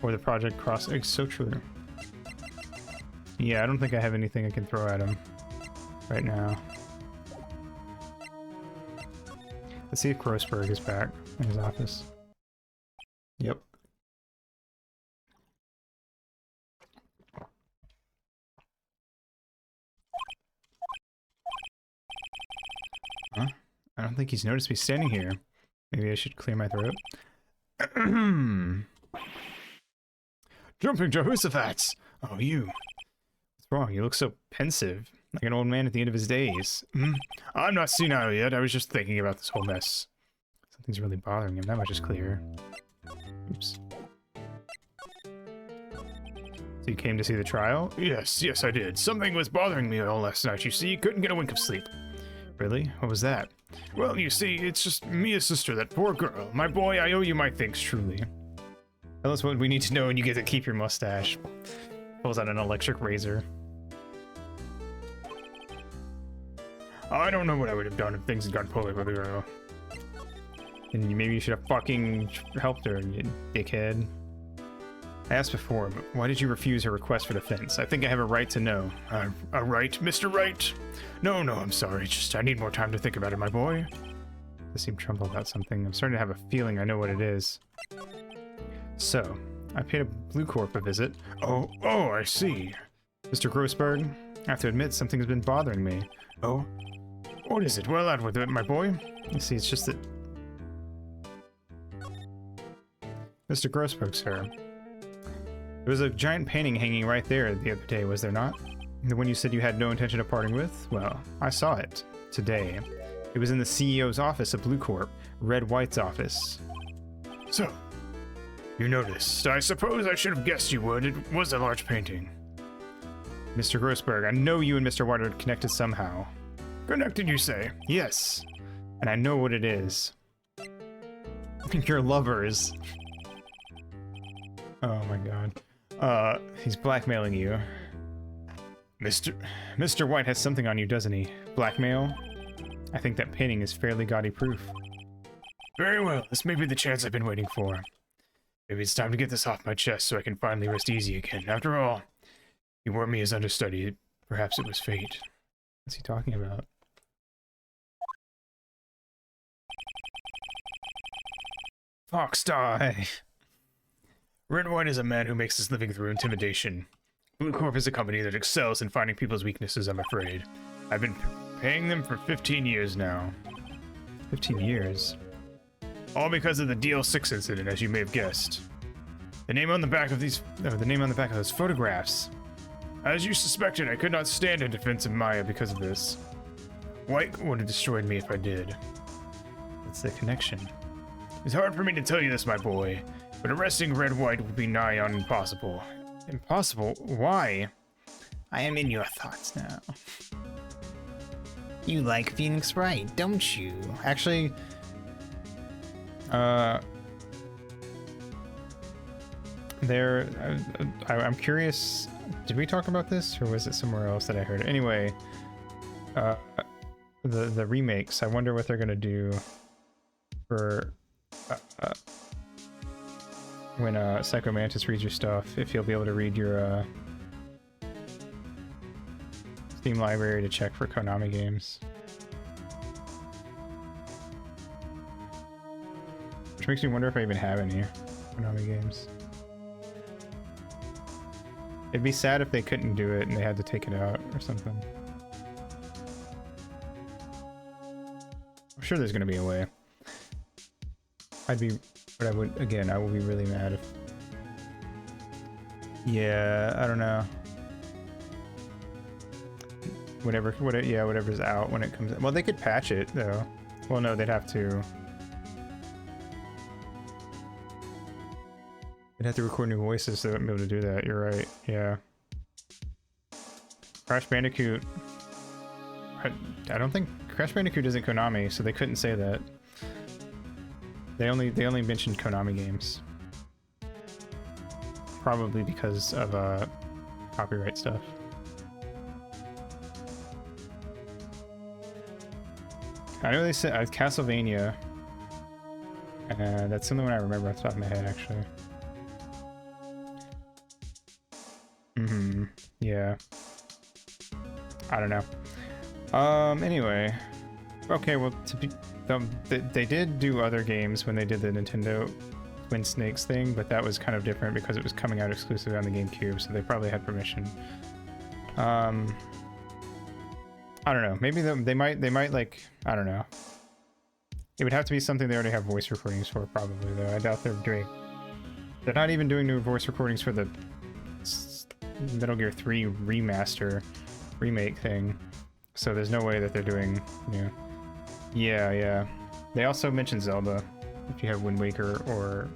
Or the Project Cross Eggs, so true. Yeah, I don't think I have anything I can throw at him right now. Let's see if Grossberg is back in his office. Yep. Huh? I don't think he's noticed me standing here. Maybe I should clear my throat. Jumping Jehoshaphat! Oh, you. What's wrong? You look so pensive, like an old man at the end of his days. I'm not senile yet. I was just thinking about this whole mess. Something's really bothering him. That much is clear. Oops. So you came to see the trial? Yes, I did. Something was bothering me all last night, you see. Couldn't get a wink of sleep. Really? What was that? Well, you see, it's just Mia's sister, that poor girl. My boy, I owe you my thanks, truly. Tell us what we need to know and you get to keep your mustache. Pulls out an electric razor. I don't know what I would have done if things had gone poorly with the girl. And maybe you should have fucking helped her, you dickhead. I asked before, but why did you refuse her request for defense? I think I have a right to know. A right? Mr. Wright? No, I'm sorry. Just, I need more time to think about it, my boy. I seem troubled about something. I'm starting to have a feeling I know what it is. So, I paid a Blue Corp a visit. Oh, I see. Mr. Grossberg, I have to admit, something's been bothering me. Oh? What is it? Well, out with it, my boy. You see, it's just that... Mr. Grossberg, sir. There was a giant painting hanging right there the other day, was there not? The one you said you had no intention of parting with? Well, I saw it. Today. It was in the CEO's office at Blue Corp. Red White's office. So, you noticed. I suppose I should have guessed you would. It was a large painting. Mr. Grossberg, I know you and Mr. White are connected somehow. Connected, you say? Yes. And I know what it is. You're lovers. Oh my god. He's blackmailing you. Mr. White has something on you, doesn't he? Blackmail? I think that painting is fairly gaudy proof. Very well, this may be the chance I've been waiting for. Maybe it's time to get this off my chest so I can finally rest easy again. After all, you wore me as understudy. Perhaps it was fate. What's he talking about? Fox die! Red White is a man who makes his living through intimidation. Blue Corp is a company that excels in finding people's weaknesses, I'm afraid. I've been paying them for 15 years now. 15 years? All because of the DL6 incident, as you may have guessed. The name on the back of those photographs. As you suspected, I could not stand in defense of Maya because of this. White would have destroyed me if I did. That's the connection. It's hard for me to tell you this, my boy, but arresting Red White would be nigh on impossible. Impossible? Why? I am in your thoughts now. You like Phoenix Wright, don't you? Actually, I'm curious, did we talk about this, or was it somewhere else that I heard it? Anyway, the remakes, I wonder what they're gonna do for when Psycho Mantis reads your stuff, if you'll be able to read your Steam library to check for Konami games. Which makes me wonder if I even have any Konami games. It'd be sad if they couldn't do it and they had to take it out or something. I'm sure there's gonna be a way. But I would, again, I will be really mad if... Yeah, I don't know. Whatever's out when it comes... Well, they could patch it, though. Well, no, they'd have to... They'd have to record new voices so they wouldn't be able to do that. You're right, yeah. Crash Bandicoot... I don't think... Crash Bandicoot isn't Konami, so they couldn't say that. They only mentioned Konami games. Probably because of copyright stuff. I know they said Castlevania. That's the only one I remember off the top of my head, actually. Yeah. I don't know. Anyway. Okay, well, they did do other games when they did the Nintendo Twin Snakes thing, but that was kind of different because it was coming out exclusively on the GameCube, so they probably had permission. I don't know. Maybe they might like, I don't know. It would have to be something they already have voice recordings for, probably, though. I doubt they're doing... They're not even doing new voice recordings for the Metal Gear 3 remaster remake thing, so there's no way that they're doing new. Yeah. They also mentioned Zelda, if you have Wind Waker or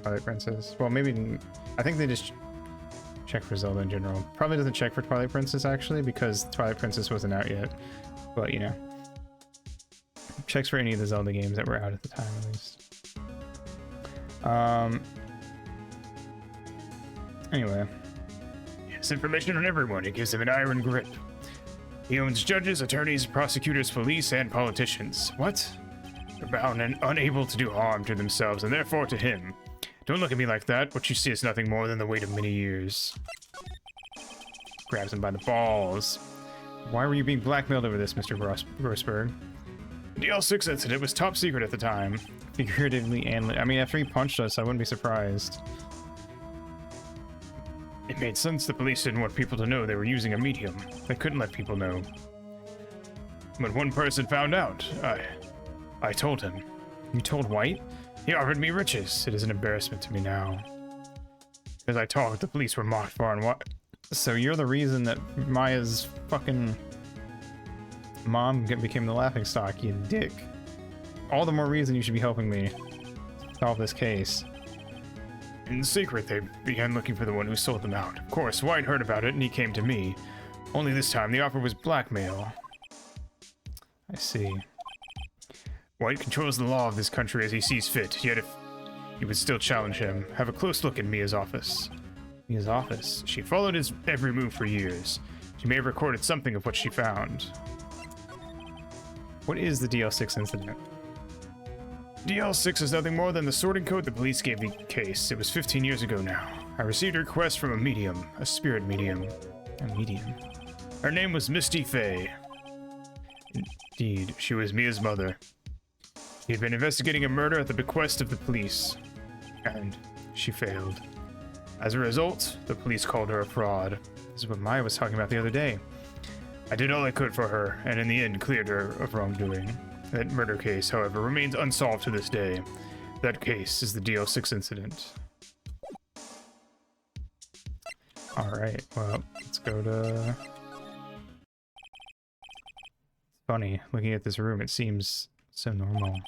Twilight Princess. Well, maybe... I think they just check for Zelda in general. Probably doesn't check for Twilight Princess, actually, because Twilight Princess wasn't out yet. But, you know. Checks for any of the Zelda games that were out at the time, at least. Anyway. He has information on everyone. It gives him an iron grip. He owns judges, attorneys, prosecutors, police, and politicians. What? They're bound and unable to do harm to themselves, and therefore to him. Don't look at me like that. What you see is nothing more than the weight of many years. Grabs him by the balls. Why were you being blackmailed over this, Mr. Grossberg? The DL6 incident was top secret at the time. Figuratively and... I mean, after he punched us, I wouldn't be surprised. It made sense the police didn't want people to know they were using a medium. They couldn't let people know. But one person found out. I told him. You told White? He offered me riches. It is an embarrassment to me now. As I talked, the police were mocked far and wide. So you're the reason that Maya's fucking mom became the laughingstock, you dick. All the more reason you should be helping me solve this case. In secret, they began looking for the one who sold them out. Of course, White heard about it and he came to me. Only this time, the offer was blackmail. I see. White controls the law of this country as he sees fit, yet if you would still challenge him, have a close look in Mia's office. Mia's office? She followed his every move for years. She may have recorded something of what she found. What is the DL6 incident? DL6 is nothing more than the sorting code the police gave the case. It was 15 years ago now. I received a request from a medium, a spirit medium. A medium? Her name was Misty Fey. Indeed, she was Mia's mother. She had been investigating a murder at the bequest of the police, and she failed. As a result, the police called her a fraud. This is what Maya was talking about the other day. I did all I could for her, and in the end cleared her of wrongdoing. That murder case, however, remains unsolved to this day. That case is the DL6 incident. Alright, well, let's go to... It's funny, looking at this room, it seems so normal.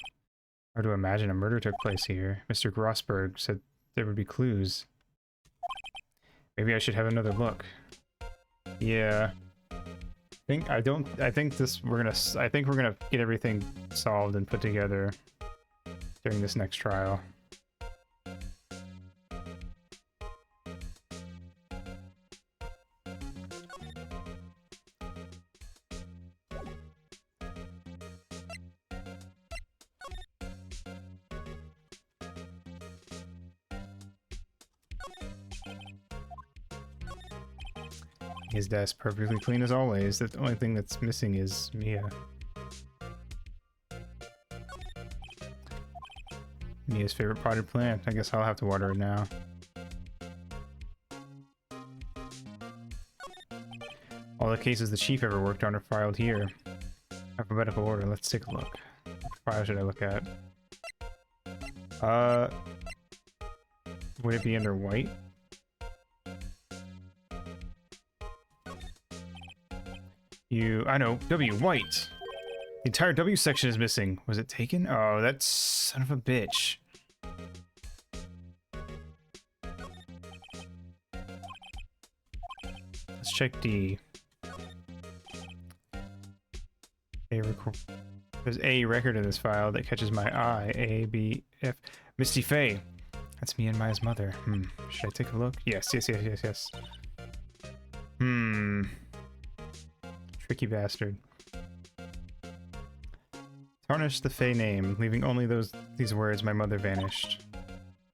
Hard to imagine a murder took place here. Mr. Grossberg said there would be clues. Maybe I should have another look. Yeah. I think we're gonna get everything solved and put together during this next trial. His desk perfectly clean as always. The only thing that's missing is Mia. Mia's favorite potted plant. I guess I'll have to water it now. All the cases the chief ever worked on are filed here. Alphabetical order. Let's take a look. Which file should I look at? Would it be under White? I know, W, White. The entire W section is missing. Was it taken? Oh, that son of a bitch. Let's check D. There's a record in this file that catches my eye. A, B, F. Misty Fey. That's me and Maya's mother. Should I take a look? Yes. Tricky bastard. Tarnished the Fey name, leaving only these words, my mother vanished.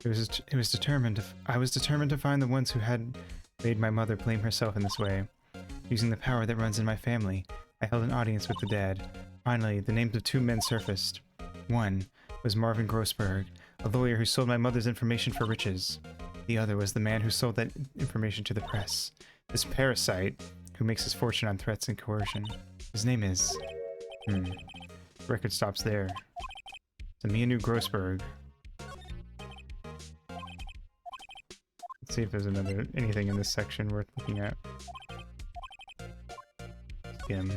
I was determined to find the ones who had made my mother blame herself in this way. Using the power that runs in my family, I held an audience with the dead. Finally, the names of 2 men surfaced. One was Marvin Grossberg, a lawyer who sold my mother's information for riches. The other was the man who sold that information to the press. This parasite, who makes his fortune on threats and coercion. His name is... The record stops there. Samianu Grossberg. Let's see if there's anything in this section worth looking at. Skim.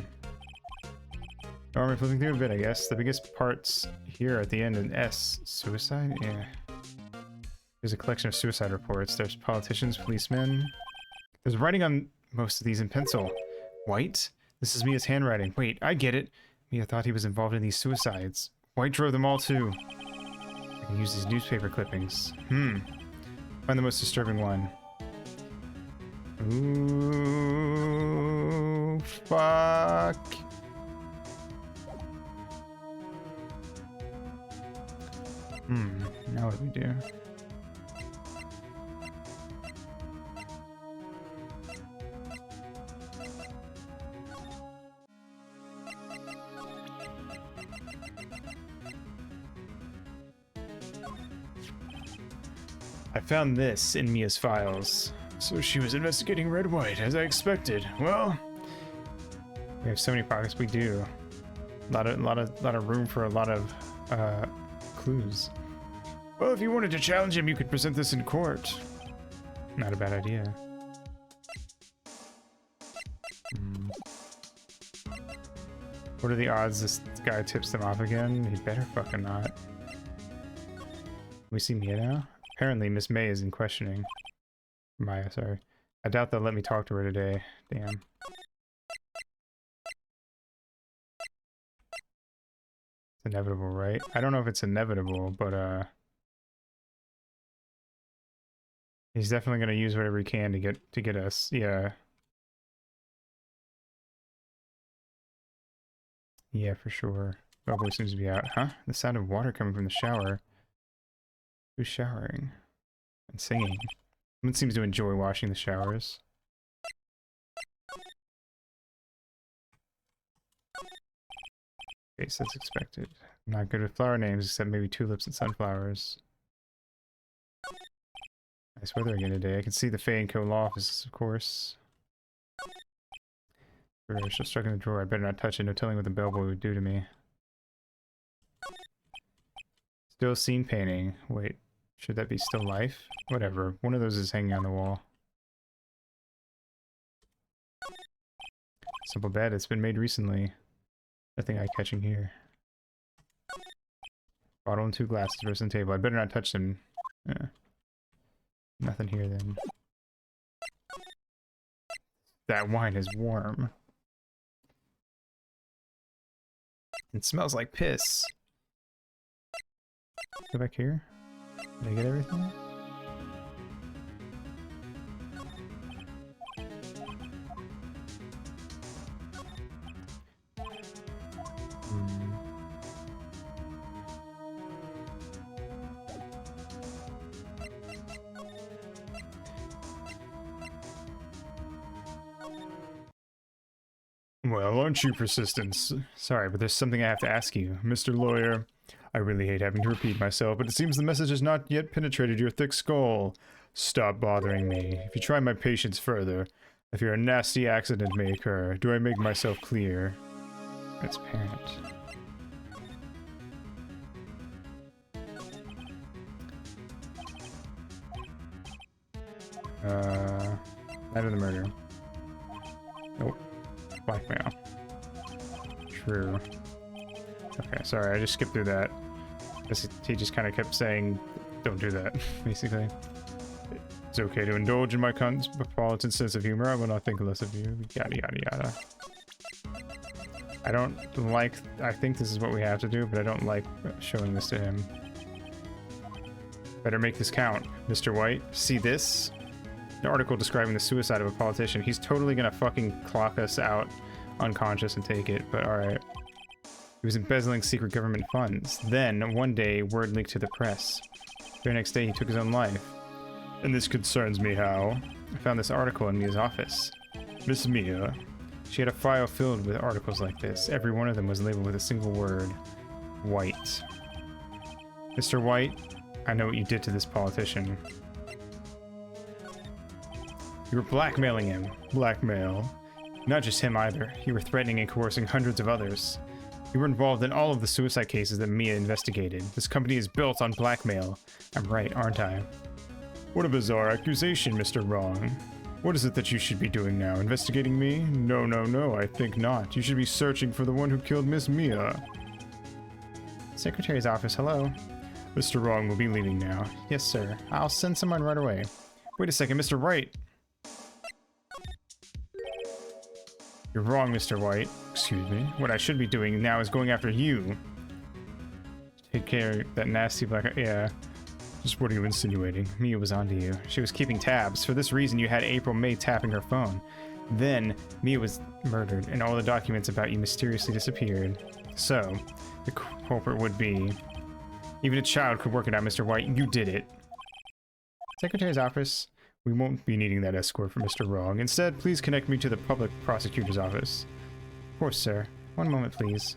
Normally flipping through a bit, I guess. The biggest parts here at the end in S. Suicide? Yeah. There's a collection of suicide reports. There's politicians, policemen. There's writing on most of these in pencil. White? This is Mia's handwriting. Wait, I get it. Mia thought he was involved in these suicides. White drove them all too. I can use these newspaper clippings. Find the most disturbing one. Ooh, fuck. Now what do we do? I found this in Mia's files. So she was investigating Red White, as I expected. Well, we have so many pockets. We do. A lot of room for a lot of clues. Well, if you wanted to challenge him, you could present this in court. Not a bad idea. What are the odds this guy tips them off again? He better fucking not. We see Mia now? Apparently Miss May is in questioning. Maya, sorry. I doubt they'll let me talk to her today. Damn. It's inevitable, right? I don't know if it's inevitable, but he's definitely gonna use whatever he can to get us. Yeah. Yeah, for sure. Bellboy seems to be out. Huh? The sound of water coming from the shower. Who's showering? And singing. Someone seems to enjoy washing the showers. Okay, so that's expected. Not good with flower names, except maybe tulips and sunflowers. Nice weather again today. I can see the Faye & Co. law offices, of course. Still stuck in the drawer. I better not touch it. No telling what the bellboy would do to me. Still scene painting. Wait, should that be still life? Whatever. One of those is hanging on the wall. Simple bed. It's been made recently. Nothing eye-catching here. Bottle and 2 glasses rest on the table. I better not touch them. Nothing here then. That wine is warm. It smells like piss. Go back here. Did I get everything? well, aren't you persistent? Sorry, but there's something I have to ask you. Mr. Lawyer, I really hate having to repeat myself, but it seems the message has not yet penetrated your thick skull. Stop bothering me. If you try my patience further, I fear a nasty accident may occur. Do I make myself clear? Transparent. Night of the murder. Nope. Blackmail. True. Okay, sorry, I just skipped through that. He just kind of kept saying, don't do that, basically. It's okay to indulge in my cosmopolitan sense of humor. I will not think less of you. Yada, yada, yada. I don't like... I think this is what we have to do, but I don't like showing this to him. Better make this count. Mr. White, see this? An article describing the suicide of a politician. He's totally gonna fucking clock us out unconscious and take it, but alright. He was embezzling secret government funds. Then, one day, word leaked to the press. The very next day, he took his own life. And this concerns me how? I found this article in Mia's office. Miss Mia. She had a file filled with articles like this. Every one of them was labeled with a single word. White. Mr. White, I know what you did to this politician. You were blackmailing him. Blackmail. Not just him either. You were threatening and coercing hundreds of others. You were involved in all of the suicide cases that Mia investigated. This company is built on blackmail. I'm right, aren't I? What a bizarre accusation, Mr. Wrong. What is it that you should be doing now? Investigating me? No, I think not. You should be searching for the one who killed Miss Mia. Secretary's office, hello. Mr. Wrong will be leaving now. Yes, sir. I'll send someone right away. Wait a second, Mr. Wright. You're wrong, Mr. White. Excuse me. What I should be doing now is going after you. Take care of that nasty black... Yeah. Just what are you insinuating? Mia was onto you. She was keeping tabs. For this reason, you had April May tapping her phone. Then, Mia was murdered, and all the documents about you mysteriously disappeared. So, the culprit would be... Even a child could work it out, Mr. White. You did it. Secretary's office. We won't be needing that escort from Mr. Wrong. Instead, please connect me to the public prosecutor's office. Of course, sir. One moment, please.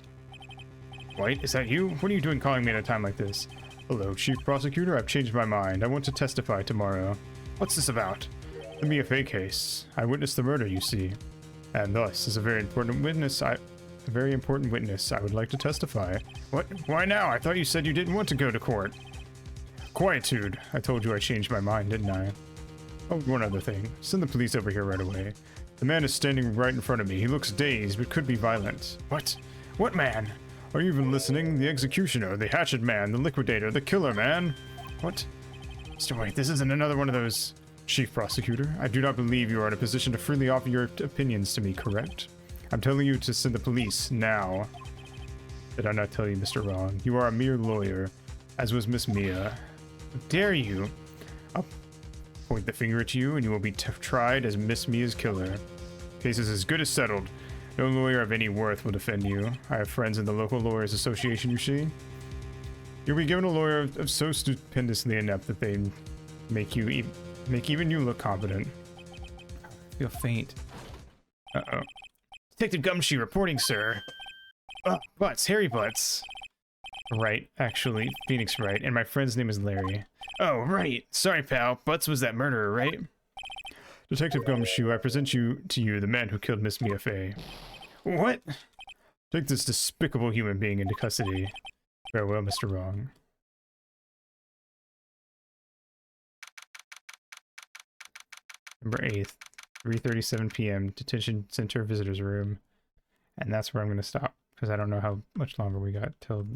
White, is that you? What are you doing calling me at a time like this? Hello, Chief Prosecutor. I've changed my mind. I want to testify tomorrow. What's this about? The Mia Fey case. I witnessed the murder, you see. And thus, as a very important witness, I would like to testify. What? Why now? I thought you said you didn't want to go to court. Quietude. I told you I changed my mind, didn't I? Oh, one other thing. Send the police over here right away. The man is standing right in front of me. He looks dazed, but could be violent. What? What man? Are you even listening? The executioner, the hatchet man, the liquidator, the killer man. What? Mr. White, this isn't another one of those... Chief Prosecutor, I do not believe you are in a position to freely offer your opinions to me, correct? I'm telling you to send the police, now. Did I not tell you, Mr. Wrong? You are a mere lawyer, as was Miss Mia. How dare you? I'll point the finger at you, and you will be tried as Miss Mia's killer. Case is as good as settled. No lawyer of any worth will defend you. I have friends in the local lawyers association, you see. You'll be given a lawyer of so stupendously inept that they make even you look competent. I feel faint. Uh-oh. Detective Gumshoe reporting, sir. Butts, Harry Butts. Right, actually, Phoenix Wright, and my friend's name is Larry. Oh, right. Sorry, pal. Butts was that murderer, right? Detective Gumshoe, I present to you the man who killed Miss Mia Fey. What? Take this despicable human being into custody. Farewell, Mr. Wrong. November 8th, 3:37 p.m., Detention Center Visitors Room. And that's where I'm going to stop, because I don't know how much longer we got till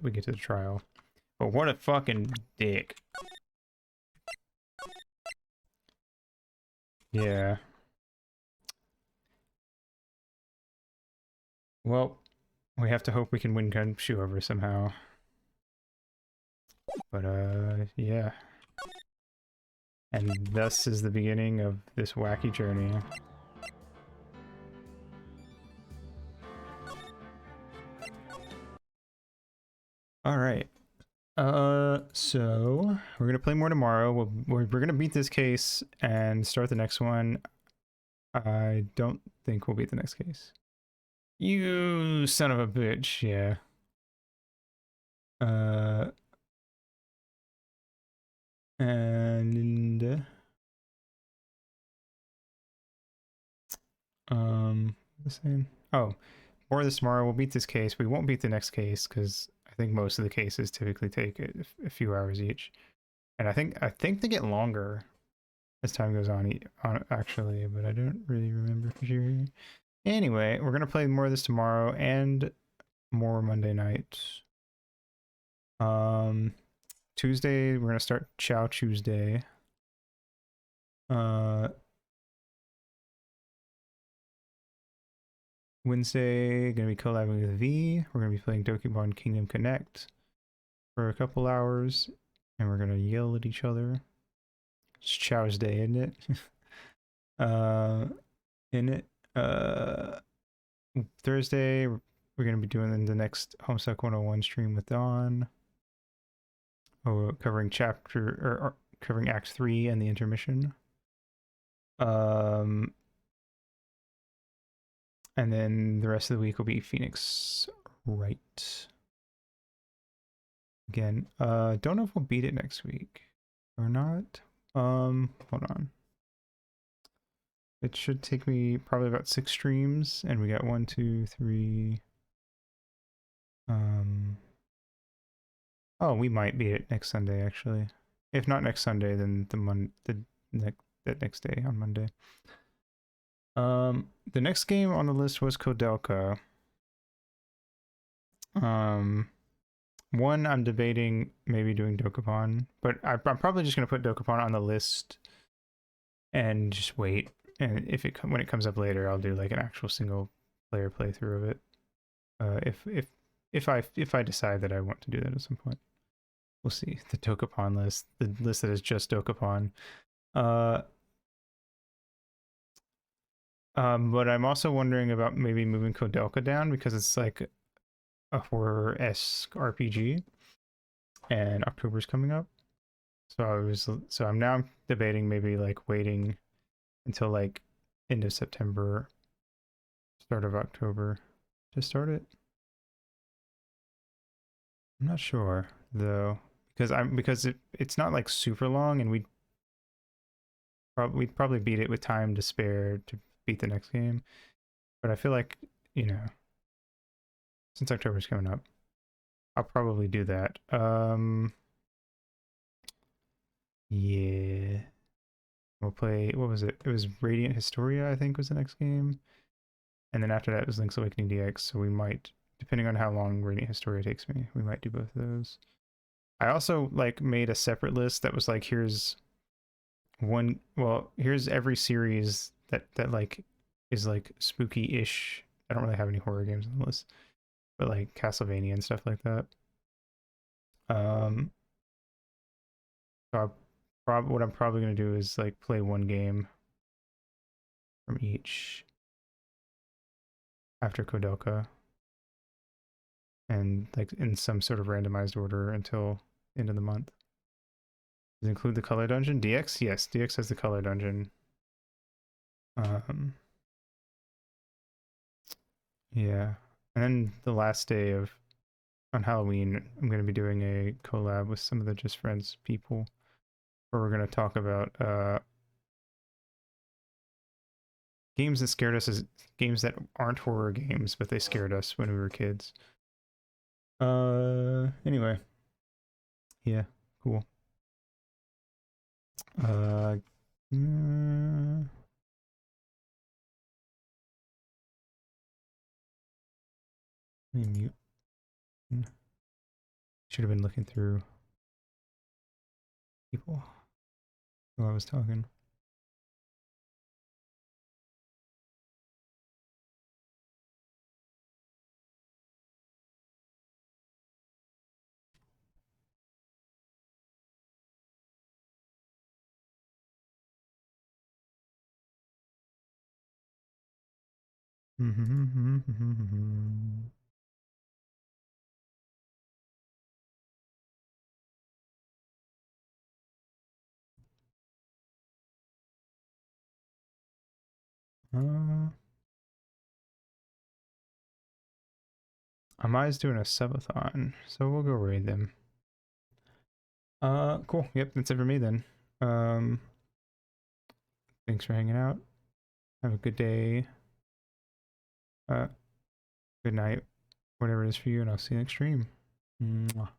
we get to the trial. But what a fucking dick. Yeah. Well, we have to hope we can win Gumshoe over somehow. But, yeah. And thus is the beginning of this wacky journey. Alright. So we're gonna play more tomorrow. We're gonna beat this case and start the next one. I don't think we'll beat the next case. You son of a bitch, yeah. And the same. Oh, more of this tomorrow. We'll beat this case. We won't beat the next case because I think most of the cases typically take a few hours each, and I think they get longer as time goes on actually, but I don't really remember for sure. Anyway, we're gonna play more of this tomorrow and more Monday night. Tuesday we're gonna start Chow Tuesday. Wednesday gonna be collabing with V. We're gonna be playing Dokimon Kingdom Connect for a couple hours, and we're gonna yell at each other. It's Chow's Day, isn't it? Thursday we're gonna be doing in the next Homestuck 101 stream with Dawn. Covering or covering Act 3 and the intermission. And then the rest of the week will be Phoenix Wright. Again, don't know if we'll beat it next week or not. Hold on. It should take me probably about 6 streams, and we got 1, 2, 3. Oh, we might beat it next Sunday actually. If not next Sunday, then that next day on Monday. The next game on the list was Kodelka. One, I'm debating maybe doing Dokapon, but I'm probably just gonna put Dokapon on the list and just wait. And when it comes up later, I'll do like an actual single player playthrough of it. If I decide that I want to do that at some point, we'll see. The Dokapon list, the list that is just Dokapon. But I'm also wondering about maybe moving Kodelka down because it's like a horror-esque RPG, and October's coming up. So I'm now debating maybe like waiting until like end of September, start of October to start it. I'm not sure though, because it's not like super long, and we'd probably beat it with time to spare to beat the next game. But I feel like, you know, since October's coming up, I'll probably do that. Yeah. We'll play, what was it? It was Radiant Historia, I think was the next game. And then after that was Link's Awakening DX, so we might, depending on how long Radiant Historia takes me, we might do both of those. I also like made a separate list that was like, here's every series that like is like spooky-ish. I don't really have any horror games on the list, but like Castlevania and stuff like that. So what I'm probably gonna do is like play one game from each after Kodelka, and like in some sort of randomized order until end of the month. Does it include the color dungeon? DX? Yes, DX has the color dungeon. Yeah. And then the last day on Halloween, I'm going to be doing a collab with some of the Just Friends people, where we're going to talk about games that scared us, as games that aren't horror games, but they scared us when we were kids. Anyway. Yeah, cool. Let me mute. Should have been looking through people while I was talking. Amaya's doing a subathon, so we'll go raid them. Cool. Yep, that's it for me then. Thanks for hanging out. Have a good day. Good night, whatever it is for you, and I'll see you next stream. Mwah.